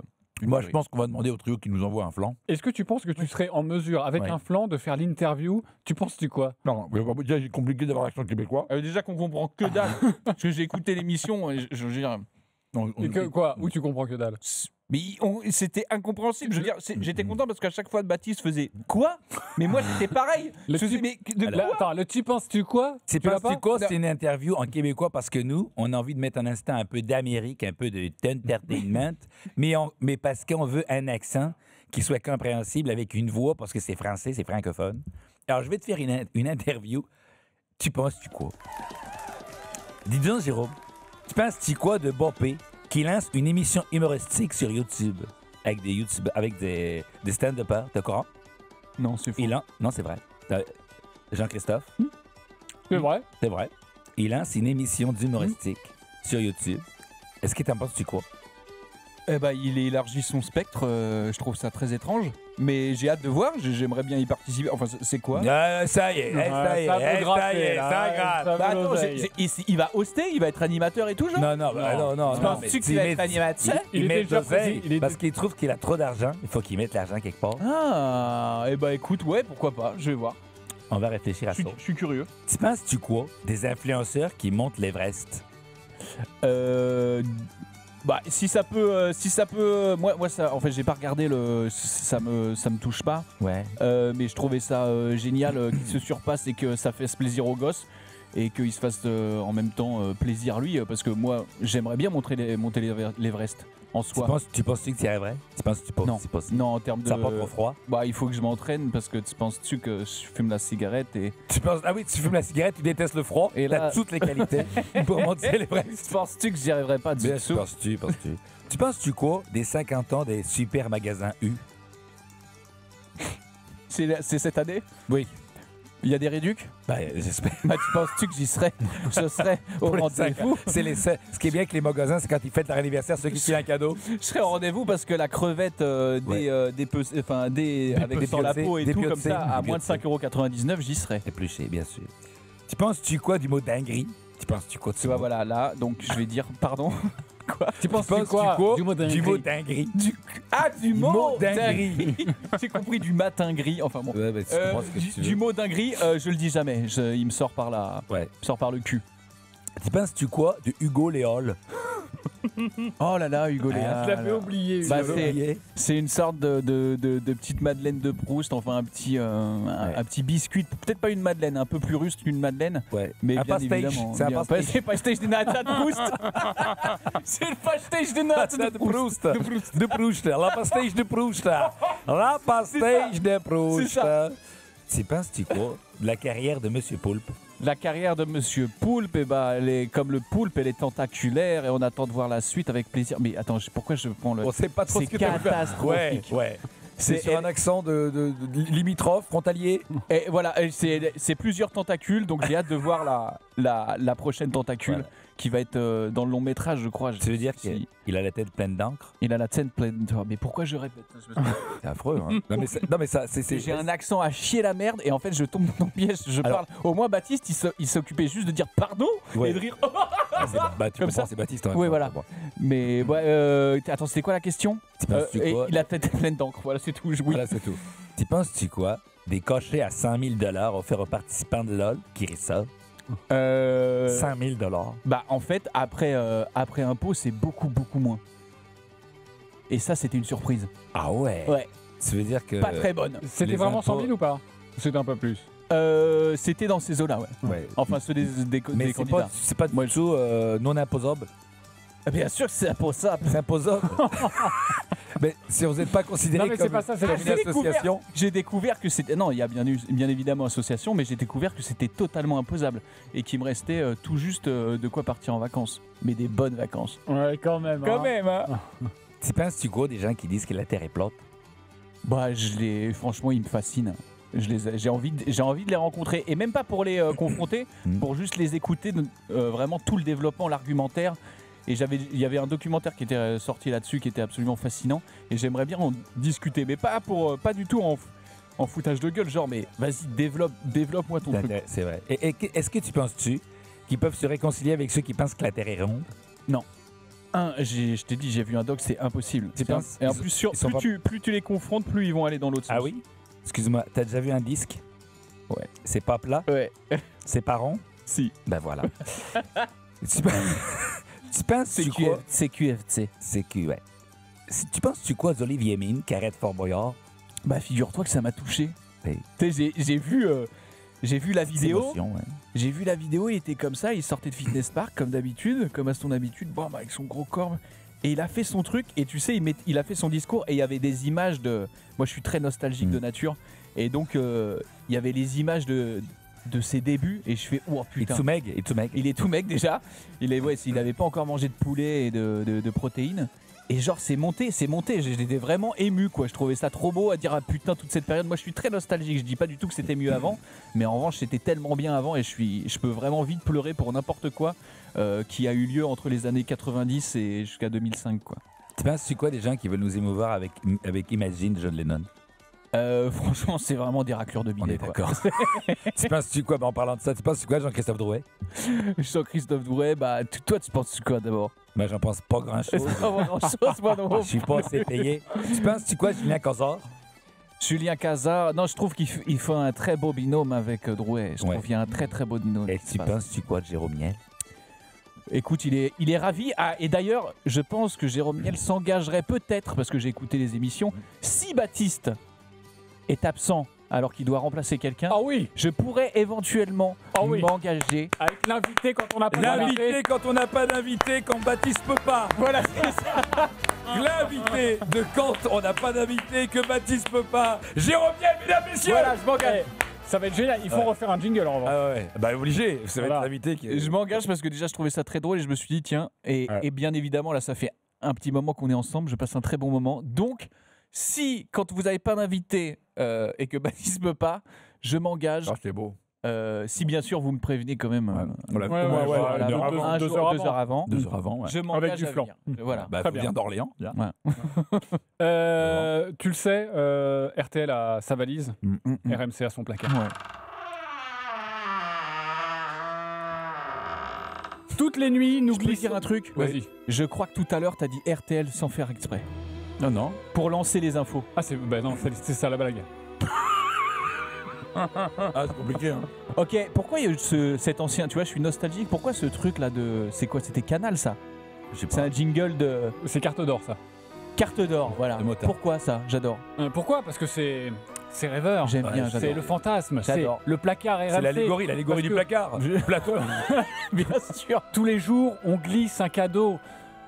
Moi, je pense qu'on va demander au trio qui nous envoie un flan.
Est-ce que tu penses que tu serais en mesure, avec
Ouais.
un flan, de faire l'interview? Tu penses-tu quoi?
Non, mais déjà, c'est compliqué d'avoir l'accent québécois.
Déjà qu'on comprend que dalle. Parce que j'ai écouté l'émission et je veux dire.
Et que, quoi? Où tu comprends que dalle?
Mais c'était incompréhensible. Je veux dire, j'étais content parce qu'à chaque fois, Baptiste faisait quoi? Mais moi, c'était pareil.
Le
Je faisais, mais de quoi?
Attends, le tu penses-tu quoi?
C'est
Tu l'as
pas quoi? C'est une interview en québécois parce que nous, on a envie de mettre un instant un peu d'Amérique, un peu de entertainment, mais parce qu'on veut un accent qui soit compréhensible avec une voix parce que c'est français, c'est francophone. Alors, je vais te faire une interview. Tu penses-tu quoi? Dis donc, Jérôme, tu penses-tu quoi de Bopé qui lance une émission humoristique sur YouTube avec des stand-uppers? T'es au courant?
Non, c'est faux.
Non, c'est vrai. Jean-Christophe?
C'est vrai?
C'est vrai. Il lance une émission d'humoristique sur YouTube. Est-ce que t'en penses-tu quoi?
Eh ben, il élargit son spectre. Je trouve ça très étrange. Mais j'ai hâte de voir. J'aimerais bien y participer. Enfin, c'est quoi?
Ça y est, ça y est, ça gratte.
Bah attends, il va hoster, il va être animateur et tout, genre?
Non.
Penses-tu qu'il va être animateur?
Il met d'oseille parce qu'il trouve qu'il a trop d'argent. Il faut qu'il mette l'argent quelque part.
Ah, eh ben écoute, ouais, pourquoi pas, je vais voir.
On va réfléchir à ça.
Je suis curieux.
Tu penses-tu quoi des influenceurs qui montent l'Everest?
Bah si ça peut, moi ça, en fait j'ai pas regardé ça me touche pas.
Ouais.
Mais je trouvais ça génial qu'il se surpasse et que ça fasse plaisir aux gosses et qu'il se fasse en même temps plaisir lui parce que moi j'aimerais bien monter l'Everest en soi.
Tu penses-tu que tu y arriverais?
Non, en termes de.
Ça pas trop froid?
Bah il faut que je m'entraîne parce que tu penses-tu que je fume la cigarette et.
Ah oui, tu fumes la cigarette, tu détestes le froid, et là, t'as toutes les qualités pour monter l'Everest.
Penses-tu que j'y arriverais pas du tout?
Penses-tu? Tu penses-tu quoi des 50 ans des super magasins U?
C'est cette année?
Oui.
Il y a des réducs?
Bah, j'espère.
Bah, tu penses-tu que j'y serais? Je serais au rendez-vous.
Ce qui est bien avec les magasins, c'est quand ils fêtent leur anniversaire, ceux qui filent un cadeau.
Je serais au rendez-vous parce que la crevette avec des sans la peau et tout comme ça, à moins de 5,99 €, j'y serais.
Épluché, bien sûr. Tu penses-tu quoi du mot dinguerie? Tu penses-tu quoi de ça?
Voilà, là, donc je vais dire pardon. Quoi?
Tu penses quoi
du mot dinguerie?
Du mot dinguerie. J'ai compris du matin gris. Enfin bon.
Ouais,
du mot dinguerie, je le dis jamais. Il me sort par là.
Ouais.
Il me sort par le cul.
Tu penses-tu quoi de Hugo Léol?
Oh là là, Hugo Léol.
Je l'avais oublié.
Bah, c'est une sorte de petite Madeleine de Proust, enfin un petit biscuit, peut-être pas une Madeleine, un peu plus russe qu'une Madeleine, mais
un
bien
pastage.
évidemment.
C'est un pastage.
C'est le pastage de Nata de Proust. C'est le pastage de Nata de Proust.
De Proust. La pastage de Proust. La pastage de Proust. Tu penses-tu quoi de la carrière de Monsieur Poulpe?
La carrière de Monsieur Poulpe, elle est comme le poulpe, elle est tentaculaire et on attend de voir la suite avec plaisir. Mais attends, pourquoi je prends le...
On sait pas trop ce que tu veux faire.
Catastrophique.
Ouais. C'est sur un accent de limitrophe, frontalier.
Et voilà, c'est plusieurs tentacules, donc j'ai hâte de voir la prochaine tentacule qui va être dans le long métrage, je crois.
Tu veux dire qu'il a la tête pleine d'encre?
Il a la tête pleine d'encre. Mais pourquoi je répète?
C'est affreux, hein. Non mais ça, c'est...
J'ai un accent à chier la merde et en fait je tombe dans le piège. Parle. Au moins Baptiste, il s'occupait juste de dire pardon et de rire.
Tu comprends, c'est Baptiste.
Oui, voilà. Mais attends, c'était quoi la question? Il a la tête pleine d'encre. Voilà, c'est tout.
Voilà, c'est tout. Tu penses-tu quoi des cachets à 100 000 $ offerts aux participants de LOL qui risent 100 000 $.
Bah en fait après impôt c'est beaucoup moins. Et ça, c'était une surprise.
Ah ouais.
Ouais.
Ça veut dire que...
Pas très bonne.
C'était vraiment 100 000 ou pas? C'était un peu plus.
C'était dans ces eaux-là, ouais. Enfin, ceux des candidats.
C'est pas du tout non imposable.
Bien sûr que c'est imposable.
C'est imposable. Mais si vous n'êtes pas considéré comme une association...
J'ai découvert que c'était... Non, il y a bien évidemment association, mais j'ai découvert que c'était totalement imposable. Et qu'il me restait tout juste de quoi partir en vacances. Mais des bonnes vacances.
Ouais, quand même.
Quand même, hein.
Tu penses-tu quoi des gens qui disent que la Terre est plate?
Bah, franchement, ils me fascinent. J'ai envie de les rencontrer. Et même pas pour les confronter, pour juste les écouter, vraiment tout le développement, l'argumentaire. Et il y avait un documentaire qui était sorti là-dessus qui était absolument fascinant. Et j'aimerais bien en discuter. Mais pas du tout en foutage de gueule. Genre, mais vas-y, développe-moi ton truc.
C'est vrai. Et est-ce que tu penses-tu qu'ils peuvent se réconcilier avec ceux qui pensent que la Terre est ronde?
Non. Je t'ai dit, j'ai vu un doc, c'est impossible. Et en plus, plus tu les confrontes, plus ils vont aller dans l'autre sens.
Ah oui? Excuse-moi, t'as déjà vu un disque?
Ouais.
C'est pas plat?
Ouais.
C'est pas rond?
Si.
Ben voilà. Tu penses tu quoi?
C'est QFC.
C'est Q, ouais. Tu penses-tu quoi d'Olivier Mine qui arrête Fort Boyard?
Bah, figure-toi que ça m'a touché. Hey. J'ai vu la vidéo.
Émotion, ouais.
J'ai vu la vidéo, il était comme ça, il sortait de Fitness Park comme d'habitude, comme à son habitude, bon, avec son gros corps. Et il a fait son truc, et tu sais, il a fait son discours, et il y avait des images de... Moi, je suis très nostalgique de nature, et donc, il y avait les images de ses débuts, et je fais, oh putain. Il est tout mec déjà. Il n'avait pas encore mangé de poulet et de protéines. Et genre, c'est monté. J'étais vraiment ému, quoi. Je trouvais ça trop beau à dire, ah putain, toute cette période. Moi, je suis très nostalgique. Je dis pas du tout que c'était mieux avant, mais en revanche, c'était tellement bien avant, et je peux vraiment vite pleurer pour n'importe quoi qui a eu lieu entre les années 90 et jusqu'à 2005, quoi.
Tu penses quoi des gens qui veulent nous émouvoir avec Imagine de John Lennon?
Franchement, c'est vraiment des raclures de bidet.
On est d'accord. Tu penses-tu quoi, en parlant de ça, tu penses quoi, Jean-Christophe Drouet?
Jean-Christophe Drouet, bah toi, tu penses quoi d'abord?
Bah, j'en pense pas grand-chose.
Pas grand-chose, moi non.
Je suis pas assez payé. Tu penses-tu quoi, Julien Cazard?
Julien Cazard, non, je trouve qu'il fait un très beau binôme avec Drouet. Je trouve qu'il y a un très très beau binôme.
Et tu penses-tu quoi de Jérôme Niel?
Écoute, il est ravi. Ah, et d'ailleurs, je pense que Jérôme Niel s'engagerait peut-être, parce que j'ai écouté les émissions, si Baptiste est absent alors qu'il doit remplacer quelqu'un, je pourrais éventuellement m'engager.
Avec l'invité quand on n'a pas
d'invité. L'invité quand on n'a pas d'invité, quand Baptiste peut pas.
Voilà, c'est ça.
L'invité de quand on n'a pas d'invité, que Baptiste peut pas. Jérôme Niel, mesdames, messieurs.
Voilà, je m'engage. Ça va être génial, il faut refaire un jingle en revanche.
Ah ouais, bah obligé, ça va être l'invité qui...
Je m'engage parce que déjà je trouvais ça très drôle et je me suis dit tiens, et bien évidemment là ça fait un petit moment qu'on est ensemble, je passe un très bon moment. Donc si quand vous n'avez pas d'invité et que Baptiste ne peut pas, je m'engage.
Ah, c'est beau.
Si bien sûr vous me prévenez quand même.
Deux heures avant.
Je m'engage
avec du flan.
Voilà.
Bah, vient d'Orléans.
Tu le sais, RTL a sa valise, RMC a son placard.
Ouais.
Toutes les nuits, nous
glissons. Dire un truc.
Vas-y.
Je crois que tout à l'heure, t'as dit RTL sans faire exprès.
Non.
Pour lancer les infos.
Ah, c'est ça la blague.
Ah, c'est compliqué, hein.
Ok, pourquoi il y a eu cet ancien, tu vois, je suis nostalgique, pourquoi ce truc là de... C'est quoi, c'était Canal ça? C'est un jingle de...
C'est Carte d'or ça.
Carte d'or, voilà. Pourquoi ça? J'adore.
Pourquoi? Parce que c'est rêveur.
J'aime bien, j'adore.
C'est le fantasme, c'est le placard RMC.
C'est l'allégorie du placard. Platon.
Bien sûr.
Tous les jours, on glisse un cadeau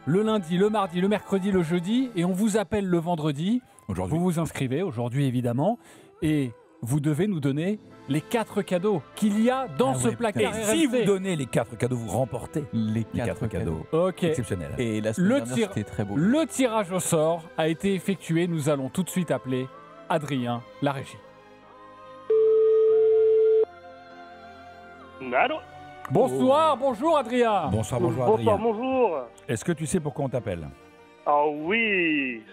le lundi, le mardi, le mercredi, le jeudi, et on vous appelle le vendredi. Vous vous inscrivez, aujourd'hui évidemment, et vous devez nous donner les 4 cadeaux qu'il y a dans ce placard RMC.
Et si vous donnez les 4 cadeaux, vous remportez
les 4 cadeaux.
Ok.
Exceptionnel.
Et la semaine dernière, c'était très beau.
Le tirage au sort a été effectué. Nous allons tout de suite appeler Adrien, la régie.
Allô?
Bonsoir, bonjour Adrien.
Bonsoir, Adrien.
Bonjour.
Est-ce que tu sais pourquoi on t'appelle?
Ah oui.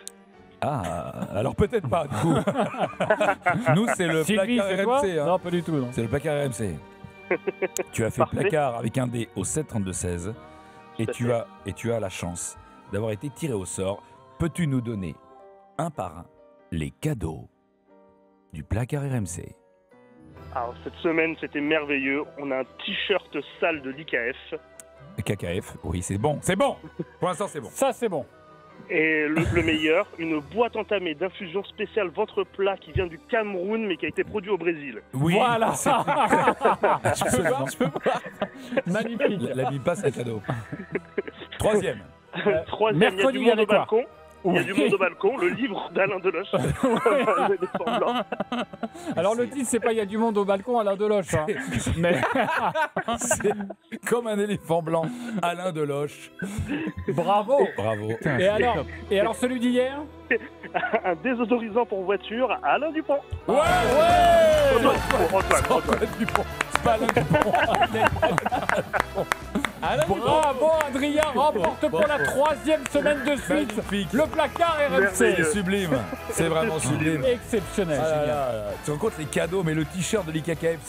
Ah, alors peut-être pas, du coup. Nous, c'est le placard RMC.
Non, pas du tout. Non.
C'est le placard RMC. Tu as fait placard avec un dé au 7-32-16 et tu as la chance d'avoir été tiré au sort. Peux-tu nous donner, un par un, les cadeaux du placard RMC?
Alors, cette semaine, c'était merveilleux. On a un t-shirt sale de l'IKF.
KKF, oui, c'est bon. C'est bon. Pour l'instant, c'est bon.
Ça, c'est bon.
Et le meilleur, une boîte entamée d'infusion spéciale ventre plat qui vient du Cameroun mais qui a été produit au Brésil.
Oui,
voilà.
Je peux pas.
Magnifique.
La vie passe, c'est cadeau. Troisième.
Troisième, il y a du monde au balcon. Il y a du monde au balcon, le livre d'Alain Deloche.
Alors le titre, c'est pas il y a du monde au balcon, Alain Deloche. Hein. Mais
c'est comme un éléphant blanc, Alain Deloche.
Bravo.
Bravo.
Et alors celui d'hier?
Un désodorisant pour voiture, Alain Dupont.
Ouais.
Antoine.
Dupont. C'est pas Alain Dupont.
Bravo Adrien, remporte pour la 3e semaine de suite le placard RMC.
C'est sublime, c'est vraiment sublime.
Exceptionnel.
Tu te rends compte les cadeaux, mais le t-shirt de l'IKKF,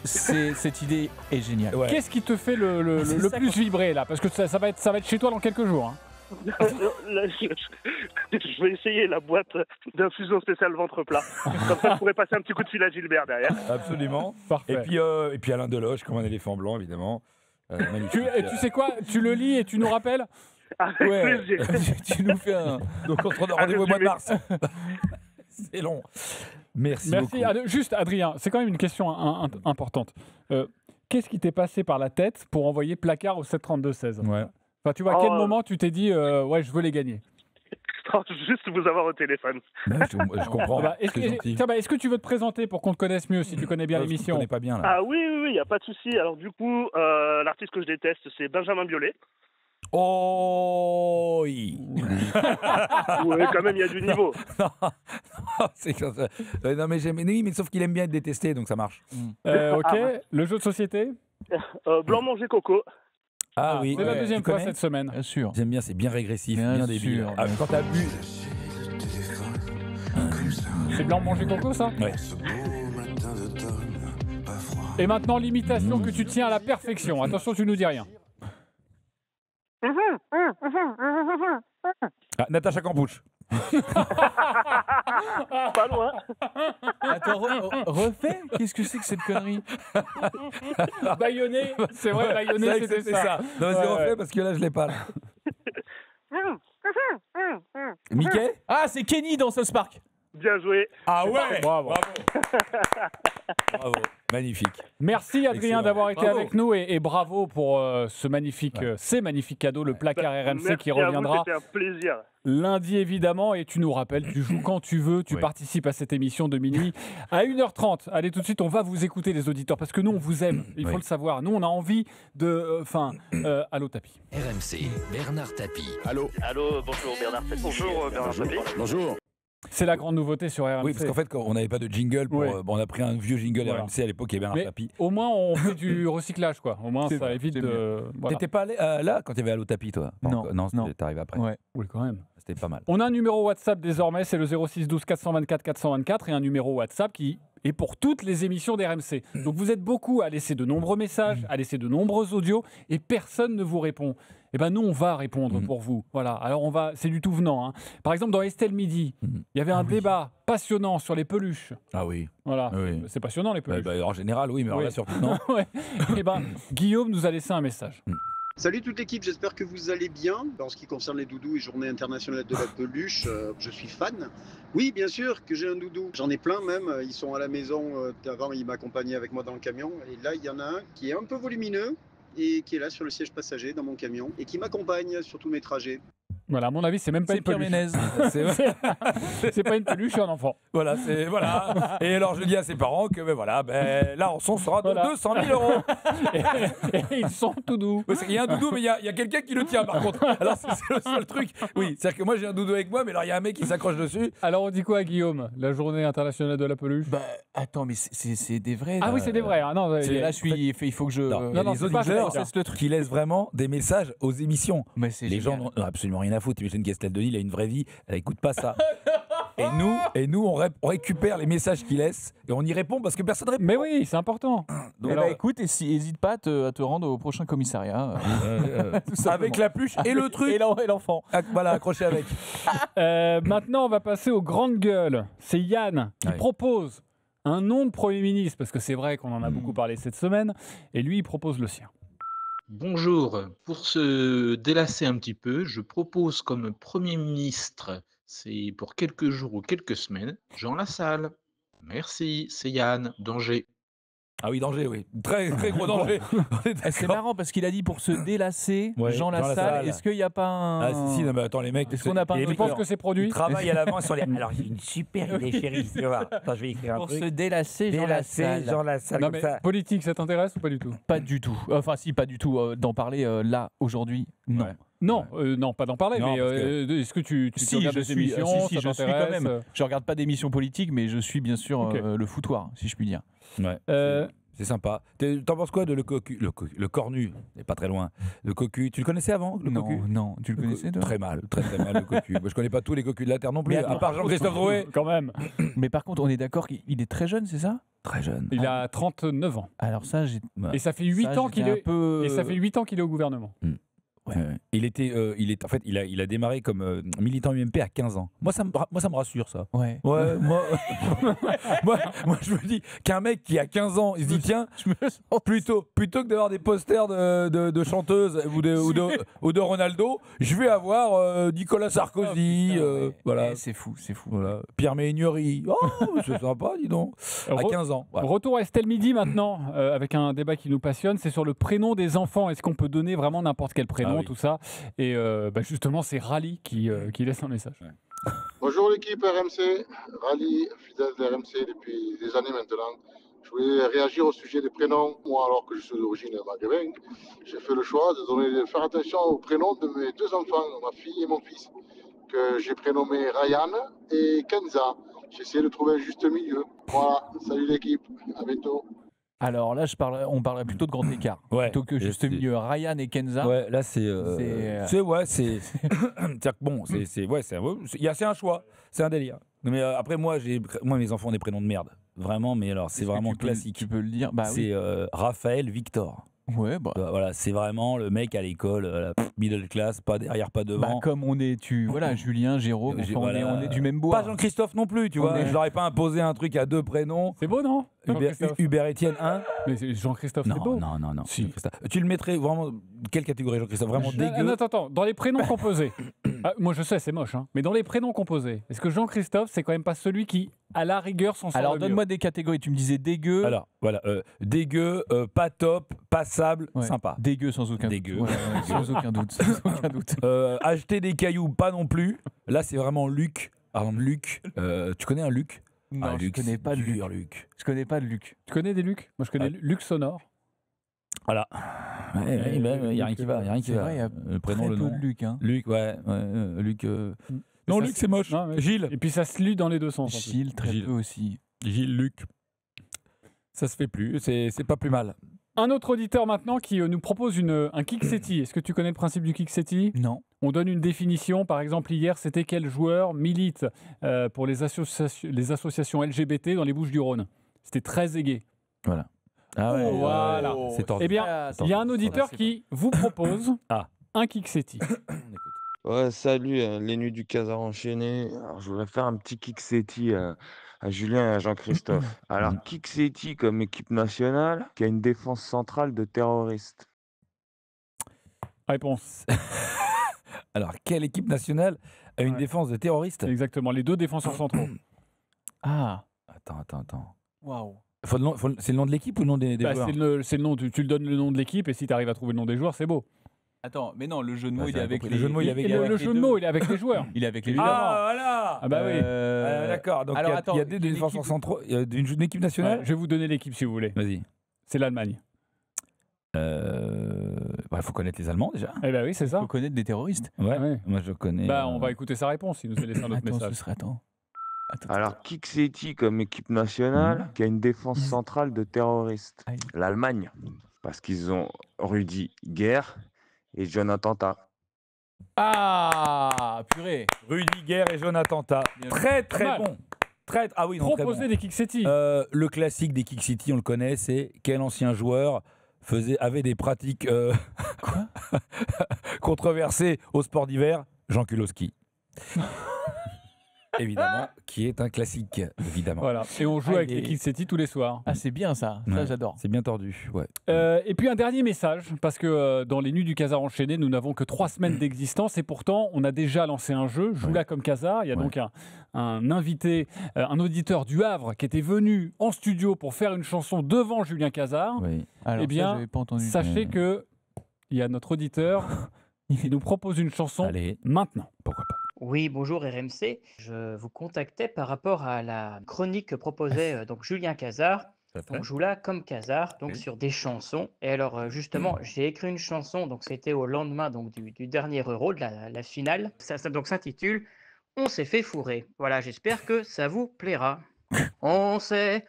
cette idée est géniale.
Ouais.
Qu'est-ce qui te fait le plus vibrer là? Parce que ça va être chez toi dans quelques jours. Hein.
Là, je vais essayer la boîte d'infusion spéciale ventre plat. Comme ça, je pourrais passer un petit coup de fil à Gilbert derrière.
Absolument.
Parfait.
Et puis Alain Deloche, comme un éléphant blanc, évidemment.
Tu sais quoi? Tu le lis et tu nous rappelles?
Avec plaisir.
Tu nous fais un. Donc on se donne rendez-vous au mois de mars. C'est long. Merci beaucoup.
Juste Adrien, c'est quand même une question importante. Qu'est-ce qui t'est passé par la tête pour envoyer placard au 732-16?
Ouais.
Enfin, tu vois, à quel moment tu t'es dit ouais, je veux les gagner?
Juste vous avoir au téléphone.
Je comprends.
Est-ce que tu veux te présenter pour qu'on te connaisse mieux, si tu connais bien l'émission?
Je connais pas bien là.
Ah oui, il n'y a pas de souci. Alors du coup, l'artiste que je déteste, c'est Benjamin Biolay.
Oh oui.
Ouais, quand même, il y a du niveau.
Non, mais j'aime. Oui, mais sauf qu'il aime bien être détesté, donc ça marche.
Ok. Le jeu de société?
Blanc manger coco.
Ah oui.
C'est la deuxième fois cette semaine.
Bien sûr.
J'aime bien, c'est bien régressif, bien débile. Quand t'as bu.
C'est blanc manger coco, ça?
Ouais.
Et maintenant, l'imitation que tu tiens à la perfection. Attention, tu nous dis rien.
Natacha Campouche.
Pas loin.
Attends, refais. Qu'est-ce que c'est que cette connerie?
Baïonné, c'est vrai, Baïonné, c'était ça.
Non, vas-y, refais parce que là, je l'ai pas. Là. Mickey?
Ah, c'est Kenny dans South Park.
Bien joué.
Ah ouais.
Bravo.
Bravo. Magnifique.
Merci Adrien d'avoir été avec nous et bravo pour ces magnifiques cadeaux, le placard RMC qui reviendra.
C'était un plaisir.
Lundi évidemment, et tu nous rappelles, tu joues quand tu veux, tu participes à cette émission de minuit à 1h30. Allez, tout de suite, on va vous écouter les auditeurs parce que nous on vous aime, il faut le savoir. Nous on a envie de... allô Tapie.
RMC, Bernard Tapie.
Allô, bonjour Bernard Tapie. Bonjour Bernard Tapie.
Bonjour.
C'est la grande nouveauté sur RMC.
Oui, parce qu'en fait, quand on n'avait pas de jingle, on a pris un vieux jingle RMC à l'époque, il y avait Bernard Tapie.
Au moins, on fait du recyclage, quoi. Au moins, ça évite de...
Voilà. T'étais pas là quand il y avait Allô Tapie, toi?
Non,
t'es arrivé après.
Ouais. Oui, quand même.
C'était pas mal.
On a un numéro WhatsApp désormais, c'est le 06 12 424 424 et un numéro WhatsApp qui est pour toutes les émissions d'RMC. Donc vous êtes beaucoup à laisser de nombreux messages, à laisser de nombreux audios et personne ne vous répond. Eh ben nous, on va répondre pour vous. Voilà. Alors c'est du tout venant. Hein. Par exemple, dans Estelle Midi, il y avait un débat passionnant sur les peluches.
Ah oui.
Voilà.
Oui.
C'est passionnant les peluches.
En général, oui, mais alors là surtout non.
Ouais. Eh ben Guillaume nous a laissé un message.
Salut toute l'équipe, j'espère que vous allez bien. En ce qui concerne les doudous et Journée internationale de la peluche, je suis fan. Oui, bien sûr que j'ai un doudou. J'en ai plein même. Ils sont à la maison. Avant, ils m'accompagnaient avec moi dans le camion. Et là, il y en a un qui est un peu volumineux et qui est là sur le siège passager dans mon camion et qui m'accompagne sur tous mes trajets.
Voilà, à mon avis, c'est même pas une peluche. C'est pas une peluche, c'est un enfant.
Voilà, voilà. Et alors, je dis à ses parents que la rançon sera de 200 000 €.
Et ils sont tout doux.
Il y a un doudou, mais il y a quelqu'un qui le tient, par contre. Alors, c'est le seul truc. Oui, c'est-à-dire que moi, j'ai un doudou avec moi, mais alors, il y a un mec qui s'accroche dessus.
Alors, on dit quoi à Guillaume? La Journée internationale de la peluche?
Attends, mais c'est des vrais.
Ah oui, c'est des vrais. Hein. Non,
là, il faut que je...
les auditeurs qui laissent vraiment des messages aux émissions.
Mais
les gens n'ont absolument rien à foutre. T'imagines qu'Estelle Denis, il a une vraie vie, elle écoute pas ça. Et nous, on récupère les messages qu'il laisse et on y répond parce que personne répond.
Mais oui, c'est important.
Donc, écoute, et n'hésite pas à te rendre au prochain commissariat.
Avec la peluche et le truc.
Et l'enfant.
Voilà, accroché avec.
Maintenant, on va passer aux grandes gueules. C'est Yann qui propose un nom de Premier ministre, parce que c'est vrai qu'on en a beaucoup parlé cette semaine, et lui, il propose le sien.
Bonjour. Pour se délasser un petit peu, je propose comme Premier ministre, c'est pour quelques jours ou quelques semaines, Jean Lassalle. Merci, c'est Yann, d'Angers.
Ah oui, danger, oui. Très, très gros danger.
C'est marrant parce qu'il a dit pour se délasser, Jean Lassalle. Est-ce qu'il n'y a pas un.
Ah si, non, mais attends, les mecs.
Est-ce qu'on n'a pas un.
Je pense que c'est produit.
Ils travaillent à l'avance sur les. Alors, j'ai une super idée, chérie. Tu vas voir. Attends, je vais écrire un
pour
truc.
se délasser, Jean Lassalle.
Jean Lassalle.
Non,
comme
mais
ça.
politique, ça t'intéresse ou pas du tout?
Pas du tout. Enfin, si, pas du tout. D'en parler là, aujourd'hui, non.
Ouais.
Non, non, pas d'en parler,
Non,
mais est-ce que tu
si,
regardes
je
des
suis,
émissions,
si,
ça
je suis
t'intéresse
quand même. Je regarde pas d'émissions politiques, mais je suis bien sûr le foutoir, si je puis dire.
Ouais. C'est sympa. T'en penses quoi de le cornu? C'est pas très loin. Le cocu, tu le connaissais avant, le cocu?
Non, tu le connaissais toi?
Très mal, très mal le cocu. Moi, je connais pas tous les cocus de la Terre non plus, à part Jean-Christophe Drouet.
Quand même.
Mais par contre, on est d'accord qu'il est très jeune, c'est ça?
Très jeune.
Il a 39 ans.
Alors ça,
et ça fait 8 ans qu'il est et ça fait 8 ans qu'il est au gouvernement.
Ouais. En fait, il a démarré comme militant UMP à 15 ans. Moi, ça me rassure, ça.
Ouais.
Moi, je me dis qu'un mec qui a 15 ans, il se dit tiens, plutôt que d'avoir des posters de chanteuses ou de Ronaldo, je vais avoir Nicolas Sarkozy, voilà.
C'est fou.
Voilà. Pierre Méhaignerie. Oh, c'est sympa, dis donc. À 15 ans. Voilà.
Retour à Estelle Midi maintenant, avec un débat qui nous passionne. C'est sur le prénom des enfants. Est-ce qu'on peut donner vraiment n'importe quel prénom? Tout ça. Et justement, c'est Rally qui laisse un message.
Bonjour l'équipe RMC, Rally, fidèle de RMC depuis des années maintenant. Je voulais réagir au sujet des prénoms. Moi, alors que je suis d'origine maghrébine, j'ai fait le choix de faire attention aux prénoms de mes deux enfants, ma fille et mon fils, que j'ai prénommé Ryan et Kenza. J'ai essayé de trouver un juste milieu. Voilà, salut l'équipe, à bientôt.
Alors là, on parlerait plutôt de grand écart. Plutôt que juste milieu Ryan et Kenza.
Ouais, là c'est c'est un choix, c'est un délire. Mais après moi mes enfants ont des prénoms de merde. Vraiment, mais alors c'est vraiment classique.
Tu peux le dire.
C'est Raphaël Victor.
Ouais,
voilà, c'est vraiment le mec à l'école, middle class, pas derrière, pas devant.
Comme on est, Julien, Jérôme, on est du même bois.
Pas Jean-Christophe non plus, tu vois. Je leur ai pas imposé un truc à deux prénoms.
C'est beau, non?
Hubert Etienne 1.
Mais Jean-Christophe, c'est beau.
Non. Si. Tu le mettrais vraiment. Quelle catégorie, Jean-Christophe? Vraiment dégueu?
Attends. Dans les prénoms composés. Moi, je sais, c'est moche, hein. Mais dans les prénoms composés, est-ce que Jean-Christophe, c'est quand même pas celui qui, à la rigueur, s'en sort le mieux?
Alors, donne-moi des catégories. Tu me disais dégueu.
Alors, voilà. Dégueu, pas top, passable, sympa.
Dégueu, sans aucun doute. Sans aucun doute.
Acheter des cailloux, pas non plus. Là, c'est vraiment Luc. Par exemple, Luc. Tu connais un Luc?
Non, je connais pas de Luc. Je connais pas de Luc.
Tu connais des Luc? Moi, je connais Luc Sonore.
Voilà. Il n'y a rien qui va.
Vrai, il y a
le prénom, le nom.
de Luc. Hein.
Luc, Luc. Non, Luc, c'est moche.
Non,
Gilles.
Et puis ça se lit dans les deux sens.
Gilles, très peu aussi.
Gilles, Luc. Ça se fait plus. C'est pas plus mal.
Un autre auditeur maintenant qui nous propose un Kiksetti. Est-ce que tu connais le principe du Kiksetti?
Non.
On donne une définition. Par exemple, hier, c'était quel joueur milite pour les associations LGBT dans les Bouches-du-Rhône? C'était très aigué.
Voilà.
Ah ouais, voilà.
C'est tordu.
Eh bien, il y a un auditeur qui vous propose un Kiksetti.
Ouais, salut, les nuits du Casar enchaîné. Alors, je voudrais faire un petit Kiksetti à Julien et à Jean-Christophe. Alors, Kiksetti comme équipe nationale qui a une défense centrale de terroristes.
Réponse.
Alors, quelle équipe nationale a une défense de terroristes?
Exactement, les deux défenseurs centraux.
Ah. Attends.
Waouh.
C'est le nom de l'équipe ou le nom des joueurs?
C'est le nom. Tu le donnes le nom de l'équipe et si tu arrives à trouver le nom des joueurs, c'est beau.
Attends, mais non, le jeu de mots, il est avec les...
Le jeu de mots, il est avec les joueurs.
Il est avec les joueurs.
Ah, voilà.
Ah bah oui.
D'accord, donc il y a des défenseurs centraux. Il y a d'une équipe nationale.
Je vais vous donner l'équipe si vous voulez.
Vas-y.
C'est l'Allemagne.
Faut connaître les Allemands déjà.
Eh ben oui, c'est ça.
Il faut connaître des terroristes.
Ouais. Moi je connais.
On va écouter sa réponse. Il nous a laissé un autre message.
Alors, Kiksetti comme équipe nationale qui a une défense centrale de terroristes. L'Allemagne, parce qu'ils ont Rudi Guerre et Jonathan Tah.
Ah, purée.
Rudi Guerre et Jonathan Tah. Très bon. Ah oui, non,
proposer
très bon.
des Kiksetti.
Le classique des Kiksetti, on le connaît, c'est quel ancien joueur avait des pratiques controversées au sport d'hiver? Jean Kulowski. évidemment, qui est un classique, évidemment.
Voilà. Et on joue avec les Kick City tous les soirs.
Ah, c'est bien ça. Ça, j'adore.
C'est bien tordu. Ouais.
Et puis un dernier message, parce que dans les Nuits du Casar enchaîné, nous n'avons que 3 semaines d'existence et pourtant on a déjà lancé un jeu, Joue-la comme Casar. Il y a donc un invité, un auditeur du Havre qui était venu en studio pour faire une chanson devant Julien Casar.
Oui.
Alors,
eh bien,
ça, j'avais pas entendu.
Sachez que il y a notre auditeur, il nous propose une chanson maintenant.
Pourquoi pas.
Oui, bonjour RMC. Je vous contactais par rapport à la chronique que proposait donc Julien Casar. On joue là comme Casar, donc sur des chansons. Et alors justement, j'ai écrit une chanson, donc c'était au lendemain donc du dernier Euro, de la finale. Ça donc s'intitule « On s'est fait fourrer ». Voilà, j'espère que ça vous plaira. On s'est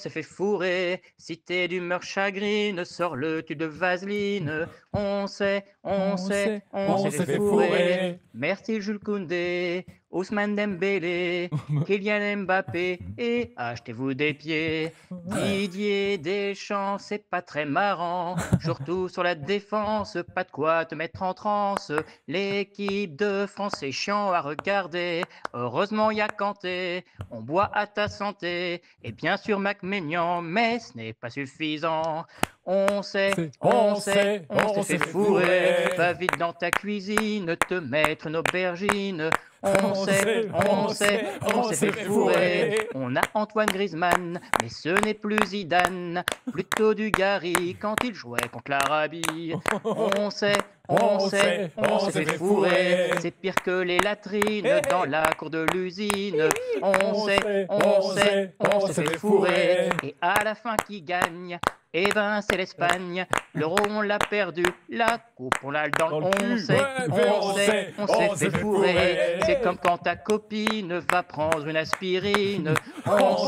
fait fourrer. Si t'es d'humeur chagrine, sors le tube de vaseline. On s'est fait fourrer. Merci Jules Koundé, Ousmane Dembélé, Kylian Mbappé et achetez-vous des pieds. Didier Deschamps, c'est pas très marrant. Surtout sur la défense, pas de quoi te mettre en transe. L'équipe de France c'est chiant à regarder. Heureusement y a Kanté, on boit à ta santé. Et bien sûr Mac Maignan, mais ce n'est pas suffisant. On s'est fait fourrer. Va vite dans ta cuisine, te mettre une aubergine. On s'est fait fourrer. On a Antoine Griezmann, mais ce n'est plus Zidane, plutôt Dugarry quand il jouait contre l'Arabie. On s'est fait fourrer. C'est pire que les latrines dans la cour de l'usine. On s'est fait fourrer. Et à la fin qui gagne, eh ben c'est l'Espagne. L'euro on l'a perdu, la coupe on l'a dans le on s'est fait fourrer. C'est comme quand ta copine va prendre une aspirine. On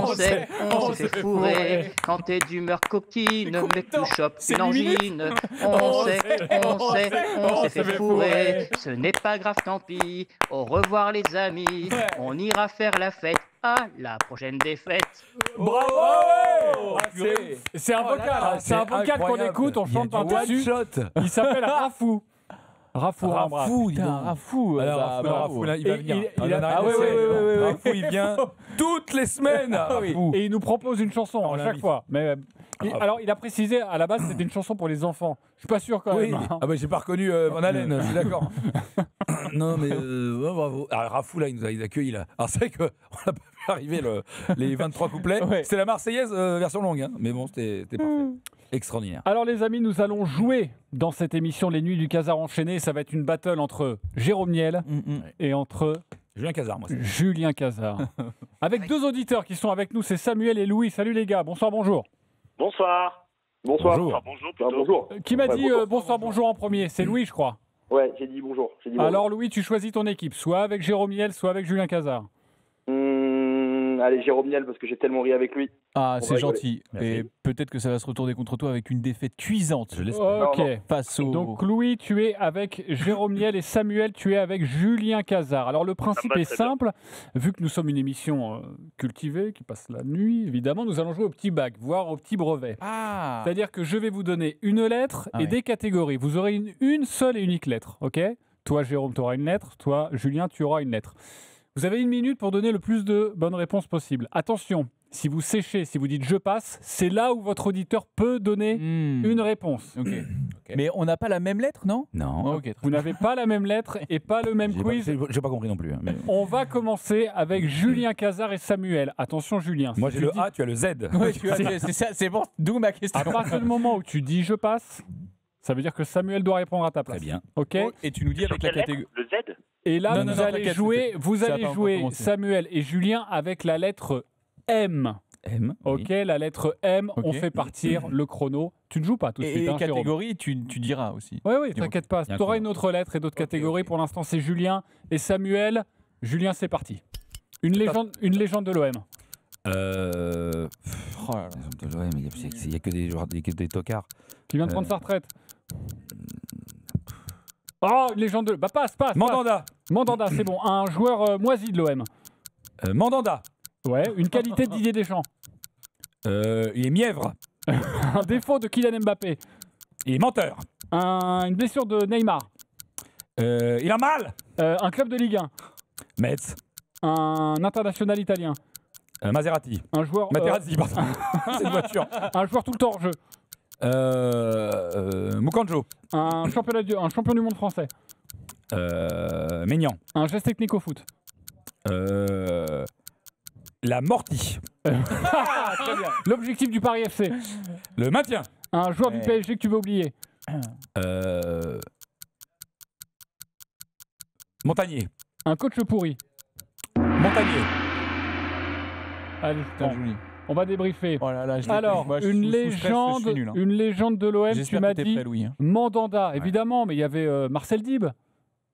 s'est fait fourrer. Quand t'es d'humeur coquine, mais que tu chopes une angine. On s'est fait fourrer. Ce n'est pas grave, tant pis. Au revoir les amis. On ira faire la fête à la prochaine défaite.
Bravo! C'est un vocal, c'est un vocal qu'on écoute, on chante par-dessus. Il s'appelle Rafou. Rafou,
Rafou. Alors, Rafou, là, il va venir. Rafou, il vient toutes les semaines.
Et il nous propose une chanson à chaque fois. Mais alors, il a précisé à la base, c'était une chanson pour les enfants. Je suis pas sûr quand même.
Ah bah j'ai pas reconnu Van Halen, je suis d'accord. Non mais bravo. Alors Rafou là, il nous a accueillis là. Alors c'est vrai qu'on n'a pas vu arriver les 23 couplets. C'était la Marseillaise version longue, hein. Mais bon, c'était parfait. Extraordinaire.
Alors les amis, nous allons jouer dans cette émission Les Nuits du Casar enchaîné. Ça va être une battle entre Jérôme Niel et entre
Julien Casar.
Julien Casar. Avec 2 auditeurs qui sont avec nous, c'est Samuel et Louis. Salut les gars, bonsoir, bonjour.
Bonsoir.
Bonjour.
Bonjour.
Qui m'a dit bonsoir, bonjour en premier? C'est Louis, je crois.
Ouais, j'ai dit bonjour.
Alors Louis, tu choisis ton équipe, soit avec Jérôme Niel, soit avec Julien Casar.
Allez, Jérôme Niel, parce que j'ai tellement ri avec lui.
Ah, c'est gentil. Et peut-être que ça va se retourner contre toi avec une défaite cuisante, je l'espère.
Ok. Donc Louis, tu es avec Jérôme Niel et Samuel, tu es avec Julien Casar. Alors le principe est simple. Vu que nous sommes une émission cultivée, qui passe la nuit, évidemment, nous allons jouer au petit bac, voire au petit brevet.
Ah.
C'est-à-dire que je vais vous donner une lettre et des catégories. Vous aurez une seule et unique lettre, ok? Toi, Jérôme, tu auras une lettre. Toi, Julien, tu auras une lettre. Vous avez 1 minute pour donner le plus de bonnes réponses possibles. Attention, si vous séchez, si vous dites « je passe », c'est là où votre auditeur peut donner une réponse.
Okay. Mais on n'a pas la même lettre, non?
Non.
Vous n'avez pas la même lettre et pas le même quiz.
J'ai pas compris non plus. Hein, mais...
On va commencer avec Julien Casar et Samuel. Attention Julien.
Moi j'ai le A, tu as le Z.
Oui, c'est bon, d'où ma question.
À partir du moment où tu dis « je passe », ça veut dire que Samuel doit répondre à ta place.
Très bien.
Ok.
Et tu nous dis avec la catégorie.
Le Z?
Et là, vous allez jouer Samuel et Julien avec la lettre M.
M.
Ok,
oui.
La lettre M, on fait partir le chrono. Tu ne joues pas tout de suite.
Et catégorie, tu diras aussi.
Oui, t'inquiète pas. Tu auras une autre lettre et d'autres catégories. Pour l'instant, c'est Julien et Samuel. Julien, c'est parti. Une légende de l'OM.
Il n'y a que des joueurs, des tocards.
Qui vient de prendre sa retraite. Oh, une légende de... Bah passe.
Mandanda,
c'est bon. Un joueur moisi de l'OM.
Mandanda.
Ouais, une qualité de Didier Deschamps.
Il est mièvre.
Un défaut de Kylian Mbappé.
Il est menteur.
Une blessure de Neymar.
Il a mal.
Un club de Ligue
Metz.
Un international italien.
Maserati.
Un joueur.
Materazzi, pardon. C'est une voiture.
Un joueur tout le temps hors jeu.
Mukanjo.
Un champion du monde français.
Maignan.
Un geste technique au foot.
La Mortie.
Très bien. L'objectif du Paris FC.
Le maintien.
Un joueur du PSG que tu veux oublier.
Montagnier.
Un coach pourri.
Montagnier.
Allez, on va débriefer.
Oh là là,
alors, une légende de l'OM, tu m'as dit Mandanda, évidemment, mais il y avait Marcel Dib.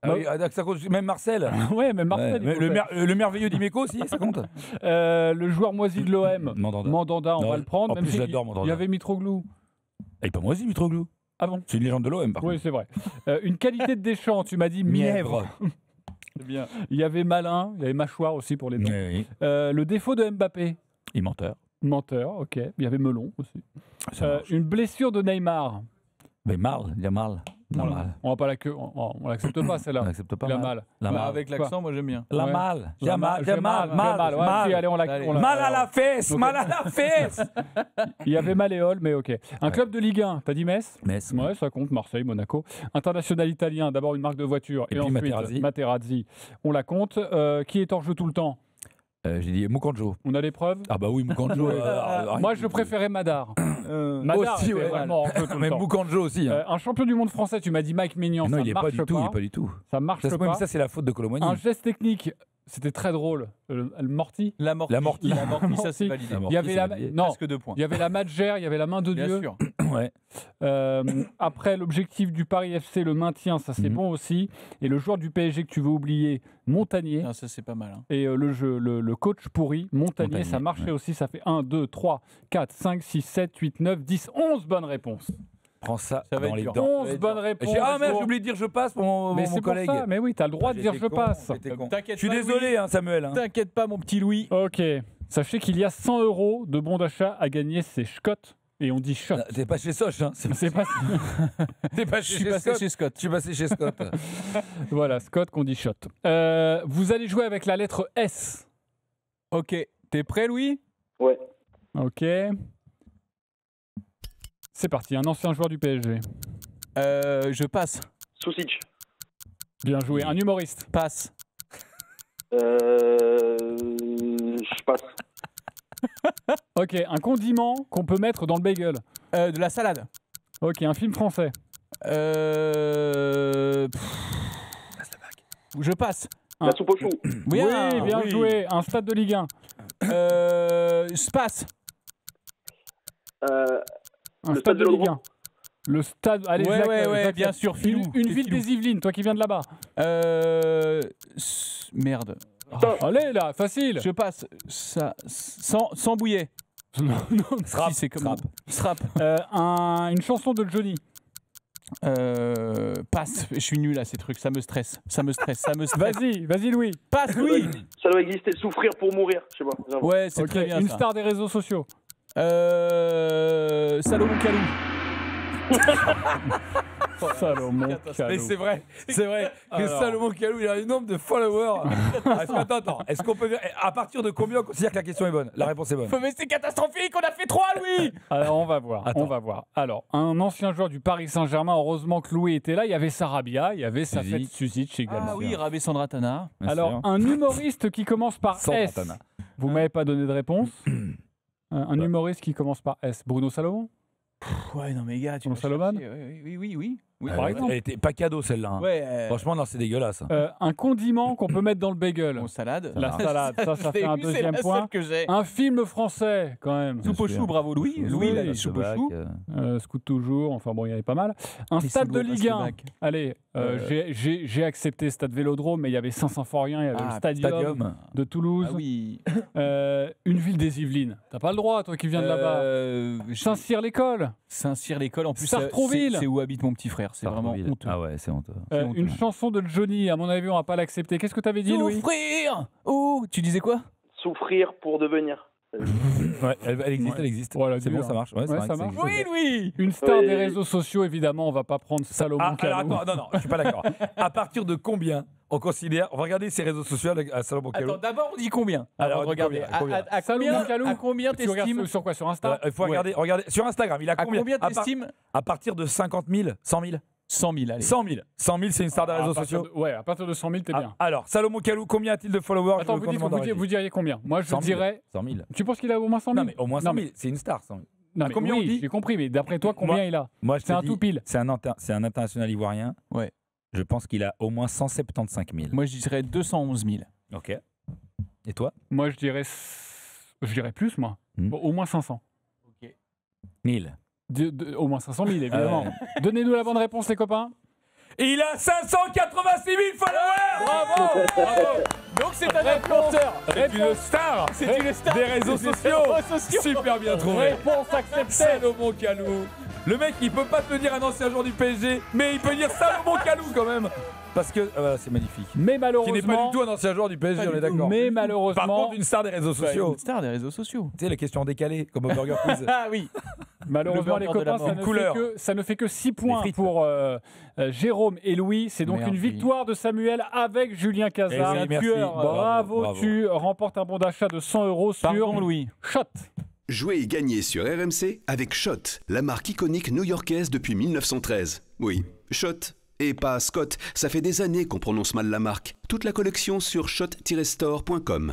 Oui, ça compte, même Marcel.
Ouais, même Marcel.
Le merveilleux d'Imeco aussi, ça compte.
Le joueur moisi de l'OM, Mandanda, on va le prendre.
En plus, j'adore Mandanda.
Il y avait Mitroglou.
Il n'est pas moisi, Mitroglou.
Ah bon?
C'est une légende de l'OM, par contre.
Oui, c'est vrai. Une qualité de Deschamps, tu m'as dit Mièvre. C'est bien. Il y avait Malin, il y avait Mâchoire aussi pour les dents.
Oui.
Le défaut de Mbappé.
Il est menteur.
Menteur, ok. Il y avait Melon aussi. Une blessure de Neymar.
Mais Marle, il y a Marle.
On va pas on l'accepte pas celle-là.
On l'accepte pas.
La Mal.
Avec l'accent, moi j'aime bien.
La Mal. J'ai mal.
Allez, on
mal à la fesse. Okay. Mal à la fesse.
Il y avait Maléol, mais ok. Un club de Ligue 1, t'as dit Metz?
Metz.
Ouais, ça compte. Marseille, Monaco. International italien, d'abord une marque de voiture. Et ensuite Materazzi. On la compte. Qui est hors jeu tout le temps?
J'ai dit Mukanjo.
On a les preuves?
Ah bah oui, Mukanjo.
Moi, je préférais Madar. Madar
aussi, ouais.
Vraiment
mais Mukanjo aussi. Hein.
Un champion du monde français, tu m'as dit Mike Maignan.
Non,
ça
il est pas du tout. Il est pas du tout.
Ça marche pas.
Ça, c'est la faute de Colomboigny.
Un geste technique. C'était très drôle. Le Morty.
La Morty, ça c'est validé.
Il y avait
presque 2 points.
Il y avait la Madgère, il y avait la main de Dieu.
Bien sûr.
Ouais.
Après, l'objectif du Paris FC, le maintien, ça c'est bon aussi. Et le joueur du PSG que tu veux oublier, Montagnier.
Ah, ça c'est pas mal. Hein.
Et le coach pourri, Montagnier, ça marchait aussi. Ça fait 1, 2, 3, 4, 5, 6, 7, 8, 9, 10, 11 bonnes réponses.
Prends ça
va
dans les
dur.
dents.
11 bonnes réponses.
Ah merde, j'ai oublié de dire je passe pour mon collègue.
Pour ça. Mais oui, t'as le droit de dire je passe.
Je suis désolé, hein, Samuel.
T'inquiète pas, mon petit Louis.
Ok. Sachez qu'il y a 100 € de bons d'achat à gagner, c'est Scott. Et on dit shot.
T'es pas chez Soch, hein.
C'est pas.
T'es pas chez Scott. Je suis passé chez Scott.
Voilà, Scott qu'on dit shot. Vous allez jouer avec la lettre S.
Ok. T'es prêt, Louis?
Ouais.
Ok. C'est parti, un ancien joueur du PSG.
Je passe.
Sousic.
Bien joué. Un humoriste.
Passe.
Je passe.
Ok, un condiment qu'on peut mettre dans le bagel.
De la salade.
Ok, un film français.
Je passe.
La soupe aux choux.
Oui, bien joué. Un stade de Ligue 1.
Passe.
Un stade de Ligue 1. Le stade. Allez, Jacques,
bien sûr.
Une ville des Yvelines, toi qui viens de là-bas.
Merde.
Allez là, facile.
Je passe. Sans bouillet.
Non.
Srap. Si, c'est comme Srap.
Une chanson de Johnny.
Passe. Je suis nul à ces trucs. Ça me stresse.
Vas-y, Louis.
Passe, Louis.
Ça doit exister. Souffrir pour mourir. Je sais pas.
Ouais, c'est très bien.
Une
ça.
star des réseaux sociaux.
Salomon Kalou.
Salomon Kalou.
Mais c'est vrai que Salomon Kalou, il a un nombre de followers. Attends, est-ce qu'on peut à partir de combien on considère que la question est bonne? La réponse est bonne.
Mais c'est catastrophique, on a fait 3, Louis.
Alors on va voir. Alors, un ancien joueur du Paris Saint-Germain, heureusement que Louis était là, il y avait Sarabia, il y avait Safet Suzic également.
Ah oui, Rabé Sandratana.
Alors, un humoriste qui commence par S. Vous m'avez pas donné de réponse. Un humoriste qui commence par S. Bruno Salomon?
Ouais, non mais gars, tu
Bruno Salomon?
Oui.
Par exemple.
Elle était pas cadeau celle-là. Hein.
Ouais.
Franchement, non, c'est dégueulasse.
Un condiment qu'on peut mettre dans le bagel.
Salade.
La salade, ça fait un deuxième point. Un film français, quand même.
Soupe aux choux, bravo Louis. Louis, il a dit soupe aux choux.
Scout toujours, enfin bon, il y avait pas mal. Un stade de Ligue 1. Allez, j'ai accepté Stade Vélodrome, mais il y avait Saint-Symphorien, il y avait le Stadium de Toulouse.
Ah oui.
Une ville des Yvelines. T'as pas le droit, toi qui viens de là-bas. Saint-Cyr-l'École.
Saint-Cyr-l'École, en plus,
Sartrouville.
C'est où habite mon petit frère. C'est vraiment honteux.
Ah ouais, c'est honteux.
Une chanson de Johnny, à mon avis, on va pas l'accepter. Qu'est-ce que t'avais dit, Louis?
Souffrir. Oh, tu disais quoi?
Souffrir pour devenir.
Ouais, elle existe.
Voilà,
c'est bon, ça marche. Ouais,
ça marche.
Oui, Louis.
Une star des réseaux sociaux, évidemment, on va pas prendre Salomon Kalou.
Alors attends, non, je suis pas d'accord. À partir de combien on considère, on va regarder ses réseaux sociaux à Salomon Kalou.
Attends, d'abord on dit combien?
Alors
regardez. À combien t'estimes?
Sur quoi? Sur Insta?
Il faut regarder sur Instagram. Il a combien?
À combien t'estimes?
À partir de 50 000, 100 000.
100 000, allez.
100 000, c'est une star des réseaux sociaux.
Ouais, à partir de 100 000, t'es bien.
Alors, Salomon Kalou, combien a-t-il de followers?
Attends, vous diriez combien? Moi, je dirais
100 000.
Tu penses qu'il a au moins 100 000?
Non, mais au moins 100 000, c'est une star. 100 000.
Non, mais combien on dit? J'ai compris, mais d'après toi, combien il a?
Moi,
c'est un tout pile.
C'est un international ivoirien.
Ouais.
Je pense qu'il a au moins 175 000.
Moi, je dirais 211 000.
Ok. Et toi?
Moi, je dirais plus, moi. Au moins 500.
Ok.
1000.
Au moins 500 000, évidemment. Donnez-nous la bonne réponse, les copains.
Il a 586 000 followers.
Bravo. Donc c'est un influenceur.
C'est une star.
C'est une star
des réseaux sociaux. Super bien trouvé.
Réponse acceptée.
Salomon Kalou. Le mec, il peut pas te dire un ancien joueur du PSG, mais il peut dire Salomon Kalou quand même. Parce que c'est magnifique.
Mais malheureusement,
qui n'est pas du tout un ancien joueur du PSG, on est d'accord.
Mais malheureusement,
par contre, une star des réseaux sociaux.
Une star des réseaux sociaux.
Tu sais, les questions décalées, comme au Burger Quiz.
Ah oui.
Malheureusement, les copains, ça ne fait que 6 points pour Jérôme et Louis. C'est donc une victoire de Samuel avec Julien Cazard. Bravo, tu remportes un bon d'achat de 100 € sur
Louis.
Shot.
Jouez et gagnez sur RMC avec Shot, la marque iconique new-yorkaise depuis 1913. Oui, Shot. Et pas Scott, ça fait des années qu'on prononce mal la marque. Toute la collection sur shot-store.com.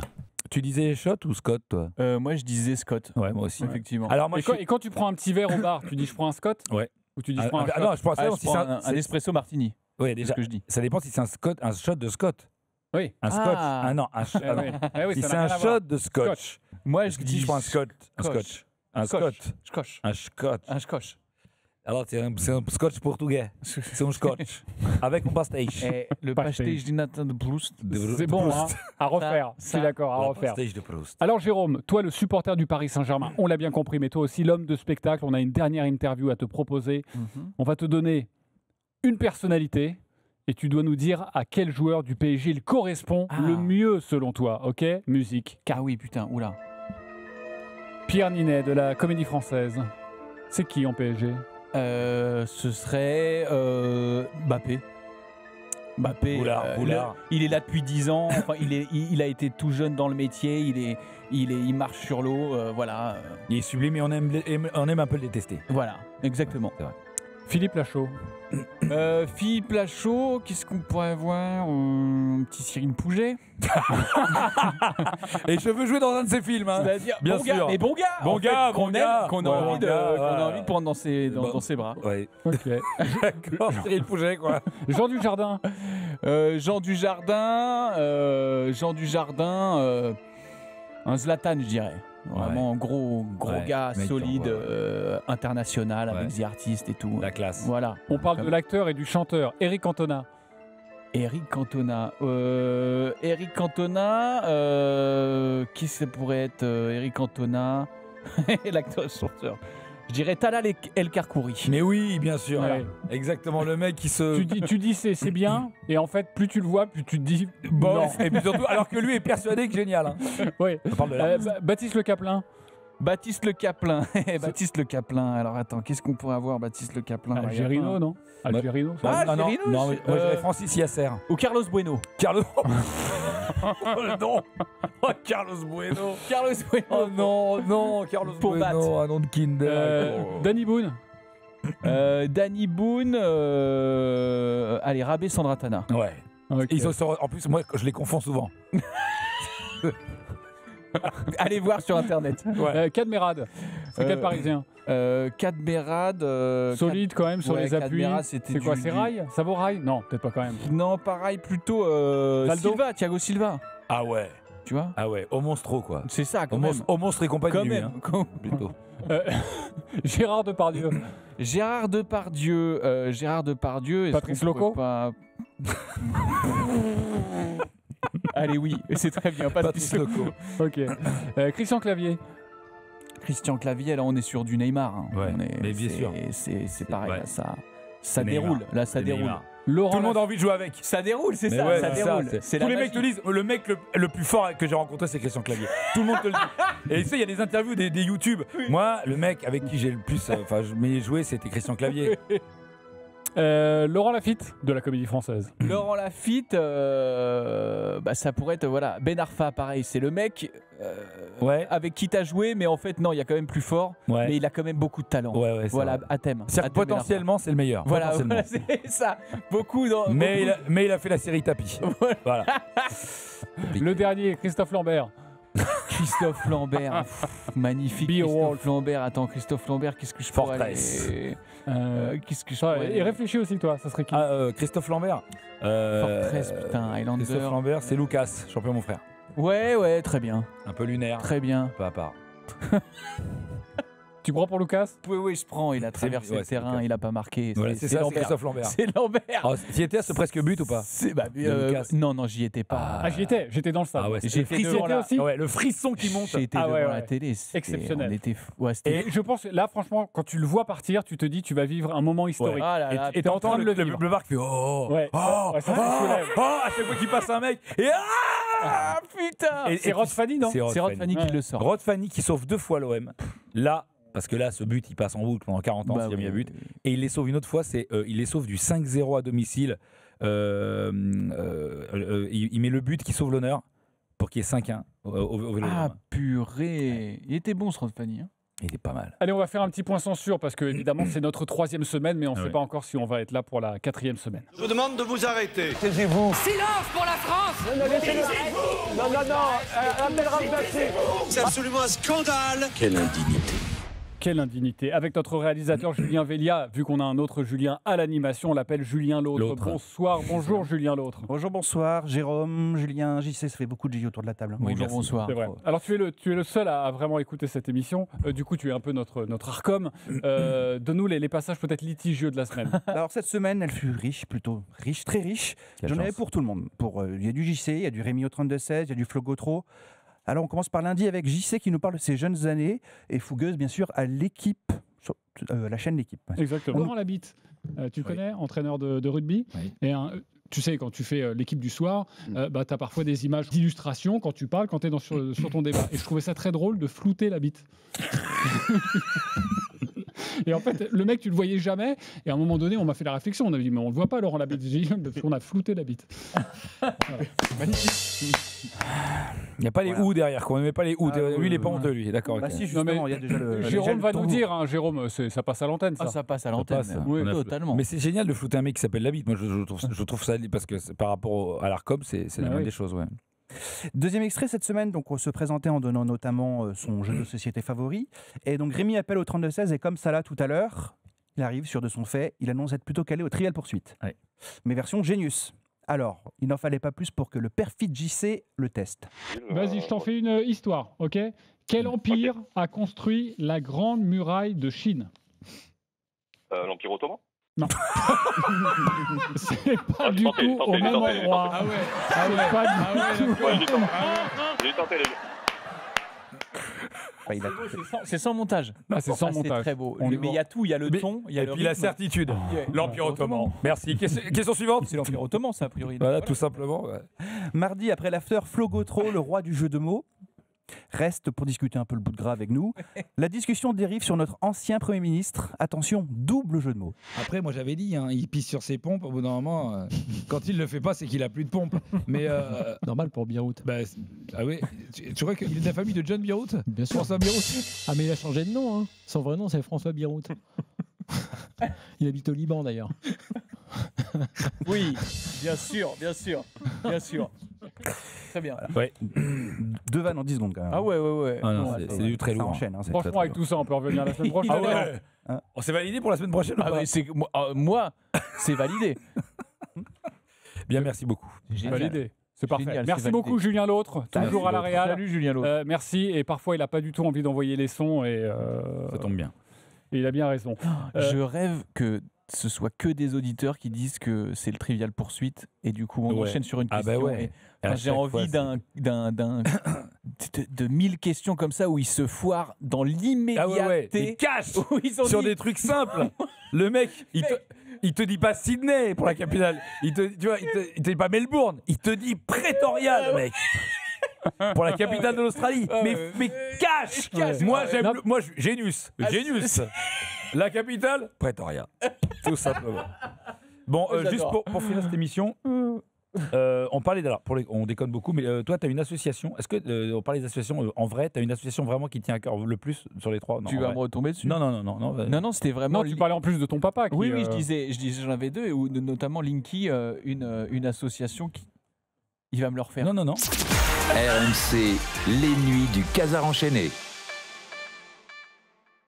Tu disais Shot ou Scott, toi?
Moi, je disais Scott.
Ouais, moi aussi.
Effectivement.
Alors, et quand tu prends un petit verre au bar, tu dis je prends un Scott?
Ouais.
Ou tu dis je prends un shot?
Non, je prends
un espresso martini.
Oui, déjà.
C'est ce que je dis.
Ça dépend si c'est un shot de Scott.
Oui.
Un scotch. Ah non, un shot. Si c'est un shot de scotch.
Moi, je dis
je prends un scotch. Un scotch. Un scotch. Un scotch.
Un scotch.
Alors, c'est un scotch portugais. C'est un scotch. Avec un pastage.
Le pastage du Nathan de Proust.
C'est bon, hein, à refaire. Je suis d'accord, à refaire.
Pastage de Proust.
Alors, Jérôme, toi, le supporter du Paris Saint-Germain, on l'a bien compris, mais toi aussi, l'homme de spectacle, on a une dernière interview à te proposer. On va te donner une personnalité et tu dois nous dire à quel joueur du PSG il correspond le mieux, selon toi. Ok? Musique.
Ah oui, putain, oula.
Pierre Ninet, de la Comédie Française. C'est qui en PSG?
Ce serait Mbappé.
Boulard.
Il est là depuis 10 ans. Enfin, il a été tout jeune dans le métier. Il marche sur l'eau. Voilà.
Il est sublime et on aime un peu le détester.
Voilà, exactement.
C'est vrai.
Philippe Lachaud.
Philippe Lachaud, qu'est-ce qu'on pourrait voir? Un petit Cyril Pouget.
Et je veux jouer dans un de ses films. Hein.
C'est-à-dire,
bien
bon
sûr.
Gars, mais bon gars,
bon gars,
qu'on a envie de prendre dans ses bras.
Ouais.
Ok.
D'accord. Cyril Pouget, quoi.
Jean Dujardin.
Jean Dujardin, un Zlatan, je dirais. Vraiment gros gars, solide, international, avec des artistes et tout.
La classe.
Voilà.
On parle de l'acteur et du chanteur. Eric Cantona.
Qui ça pourrait être Eric Cantona? L'acteur et chanteur. Je dirais Talal El Karkouri.
Mais oui, bien sûr. Ouais. Exactement, le mec qui se...
Tu dis c'est bien, et en fait, plus tu le vois, plus tu te dis...
Bon, et puis surtout, alors que lui est persuadé que génial. Hein.
Oui. Baptiste Le Caplin.
Baptiste Le Caplin. Alors attends, qu'est-ce qu'on pourrait avoir, Baptiste Le Caplin?
Algerino, non? Algerino.
Non, moi je dirais Francis Yasser.
Ou Carlos Bueno.
Non. Carlos Bueno. Oh non, Carlos
Pour
Bueno, un nom de Kinder.
Danny Boone.
Allez, Rabé Sandratana.
Ouais. Okay. En plus, moi, je les confonds souvent.
Allez voir sur internet.
Cadmerade. C'est quel parisien?
Cadmerade.
Solide quand même sur les appuis. C'est quoi? C'est Rail? Ça vaut Rail? Non, peut-être pas quand même.
Non, pareil, plutôt Thiago Silva.
Ah ouais.
Tu vois?
Ah ouais, au monstro quoi.
C'est ça, quand même.
Au monstre et compagnie.
Quand même.
Hein. Plutôt.
Gérard Depardieu.
Gérard Depardieu.
Patrice Loco.
Allez, oui, c'est très bien.
Patrice Loco.
Ok. Christian Clavier.
Là, on est sur du Neymar. Hein.
Ouais, mais bien sûr.
C'est pareil. Là, ça déroule. Là, ça déroule.
Tout le monde a envie de jouer avec.
Ça déroule, c'est ça.
Ouais,
ça déroule.
Tous les mecs te disent le mec le plus fort que j'ai rencontré, c'est Christian Clavier. Tout le monde te le dit. Et tu sais, il y a des interviews, des YouTube. Oui. Moi, le mec avec qui j'ai le plus joué, c'était Christian Clavier.
Laurent Lafitte de la Comédie Française.
Laurent Lafitte, ça pourrait être Ben Arfa, pareil. C'est le mec avec qui t'as joué, mais en fait non, il y a quand même plus fort. Ouais. Mais il a quand même beaucoup de talent.
Ouais,
voilà, à thème.
Potentiellement, c'est le meilleur.
Voilà, c'est ça. Beaucoup.
Mais il a fait la série Tapis. Voilà.
Le dernier, Christophe Lambert.
Christophe Lambert, magnifique. Christophe Lambert. Attends, Christophe Lambert, qu'est-ce que je pourrais qu'est-ce que je pourrais...
Et réfléchis aussi, toi, ça serait qui?
Christophe Lambert.
Fortress, putain, Highlander.
Christophe Lambert, c'est Lucas, champion mon frère.
Ouais, très bien.
Un peu lunaire.
Très bien.
Un peu à part.
Tu prends pour Lucas?
Oui, je prends. Il a traversé le terrain, il a pas marqué.
Voilà, c'est ça, c'est Christophe Lambert.
C'est Lambert.
T'y étais à ce presque but ou pas?
Non, j'y étais pas.
J'étais dans le stade.
J'ai
frisson aussi.
Le frisson qui monte.
J'étais devant la télé.
Exceptionnel. Et je pense, là, franchement, quand tu le vois partir, tu te dis, tu vas vivre un moment historique.
Et t'entends le Marc qui fait à chaque fois qu'il passe un mec. Et
putain.
C'est Rod Fanny, non?
C'est Rod Fanny qui le sort.
Rod Fanny qui sauve 2 fois l'OM. Là. Parce que là, ce but, il passe en boucle pendant 40 ans, s'il y a mis un but. Et il les sauve une autre fois, il les sauve du 5-0 à domicile. Il met le but qui sauve l'honneur pour qu'il y ait 5-1 au Vélodrome.
Ah, purée. Il était bon, ce Rod Fanny.
Il était pas mal.
Allez, on va faire un petit point censure parce que, évidemment, c'est notre 3e semaine, mais on ne sait pas encore si on va être là pour la 4e semaine.
Je vous demande de vous arrêter.
Taisez-vous. Silence pour la France.
C'est absolument un scandale.
Quelle indignité.
Quelle indignité. Avec notre réalisateur Julien Vélia, vu qu'on a un autre Julien à l'animation, on l'appelle Julien L'Autre. Bonsoir, bonjour Julien L'Autre.
Bonjour, bonsoir, Jérôme, Julien, JC, ça fait beaucoup de J autour de la table.
Oui, bonsoir.
C'est vrai. Alors tu es le seul à vraiment écouter cette émission, du coup tu es un peu notre Arcom. Donne-nous les passages peut-être litigieux de la semaine.
Alors cette semaine, elle fut riche, plutôt riche, très riche. J'en avais pour tout le monde. Il y a du JC, il y a du Rémi au 32-16, il y a du Flo Gautreau. Alors on commence par lundi avec JC qui nous parle de ses jeunes années et Fougueuse bien sûr à l'équipe, la chaîne L'équipe.
Exactement. Laurent Labitte, tu connais, entraîneur de rugby. Oui. Et tu sais, quand tu fais l'équipe du soir, tu as parfois des images d'illustration quand tu parles, quand tu es sur ton débat. Et je trouvais ça très drôle de flouter la bite. Et en fait, le mec, tu le voyais jamais. Et à un moment donné, on m'a fait la réflexion. On a dit, mais on le voit pas, Laurent Labitte. Parce qu'on a flouté la bite. Voilà.
Magnifique. Il n'y a pas les ou derrière, quoi. On ne met pas les ou. Lui, il n'est pas honteux, lui. D'accord.
Bah si, justement, il y a déjà le.
Jérôme va nous dire, Jérôme, ça passe à l'antenne, ça.
Ça passe à l'antenne.
Oui,
totalement.
Mais c'est génial de flouter un mec qui s'appelle Labitte. Moi, je trouve ça, parce que par rapport à l'Arcom, c'est la moindre des choses, ouais.
Deuxième extrait cette semaine, donc on se présentait en donnant notamment son jeu de société favori. Et donc Rémi appelle au 32-16 et comme ça là tout à l'heure, il arrive sûr de son fait, il annonce être plutôt calé au Trivial Poursuite. Ouais. Mais version Genius. Alors, il n'en fallait pas plus pour que le perfide JC le teste.
Vas-y, je t'en fais une histoire, ok? Quel empire a construit la grande muraille de Chine?
L'Empire ottoman?
Non. C'est pas du tout au même endroit. Ah ouais. Pas du tout.
J'ai tenté les
C'est sans montage.
C'est sans montage.
C'est très beau. Mais il y a tout, il y a le ton, il y a le rythme.
La certitude. L'Empire ottoman. Merci. Question suivante.
C'est l'Empire ottoman, ça, a priori.
Voilà, tout simplement. Ouais.
Mardi, après l'after, Flo Gautreau, le roi du jeu de mots, reste pour discuter un peu le bout de gras avec nous. La discussion dérive sur notre ancien Premier ministre. Attention, double jeu de mots.
Après, moi j'avais dit, il pisse sur ses pompes. Au bout d'un moment, quand il le fait pas, c'est qu'il a plus de pompe. Mais
normal pour Bierhout.
Ah oui. Tu crois qu'il est de la famille de John Bierhout?
Bien sûr.
François Bierhout.
Ah mais il a changé de nom. Hein. Son vrai nom, c'est François Bierhout. Il habite au Liban d'ailleurs.
Oui, bien sûr. Très bien.
Ouais.
2 vannes en 10 secondes quand même.
Ah ouais.
Ah non, c'est du très lourd.
Ça enchaîne. Hein,
franchement, avec tout ça, on peut revenir la semaine prochaine.
Ah ouais. On s'est validé pour la semaine prochaine ou pas?
Moi, c'est validé.
Bien, merci beaucoup.
Validé. C'est parfait. Génial, merci beaucoup, Julien L'Autre, toujours à la Réal.
Salut, Julien L'Autre.
Merci. Et parfois, il n'a pas du tout envie d'envoyer les sons. Et
ça tombe bien.
Et il a bien raison.
Je rêve que ce soit que des auditeurs qui disent que c'est le Trivial Poursuite et du coup on enchaîne sur une question. J'ai envie de 1000 questions comme ça où ils se foirent dans l'immédiateté.
Ils cachent sur des trucs simples. Le mec, Il te dit pas Sydney pour la capitale. Il te dit pas Melbourne. Il te dit Pretoria, mec. Pour la capitale de l'Australie. Mais cash. Moi, j'aime. Moi, Génus. La capitale, Pretoria. Tout simplement. Bon, juste pour finir cette émission. On parlait on déconne beaucoup, mais toi, tu as une association. Est-ce que on parlait d'associations en vrai? Tu as une association vraiment qui tient à cœur le plus sur les trois? Non,
tu vas me retomber dessus?
Non,
c'était vraiment.
Non, tu parlais en plus de ton papa.
Oui, je disais, j'en avais deux, ou notamment Linky, une association qui. Il va me le refaire.
Non.
RMC, les nuits du Casar enchaîné.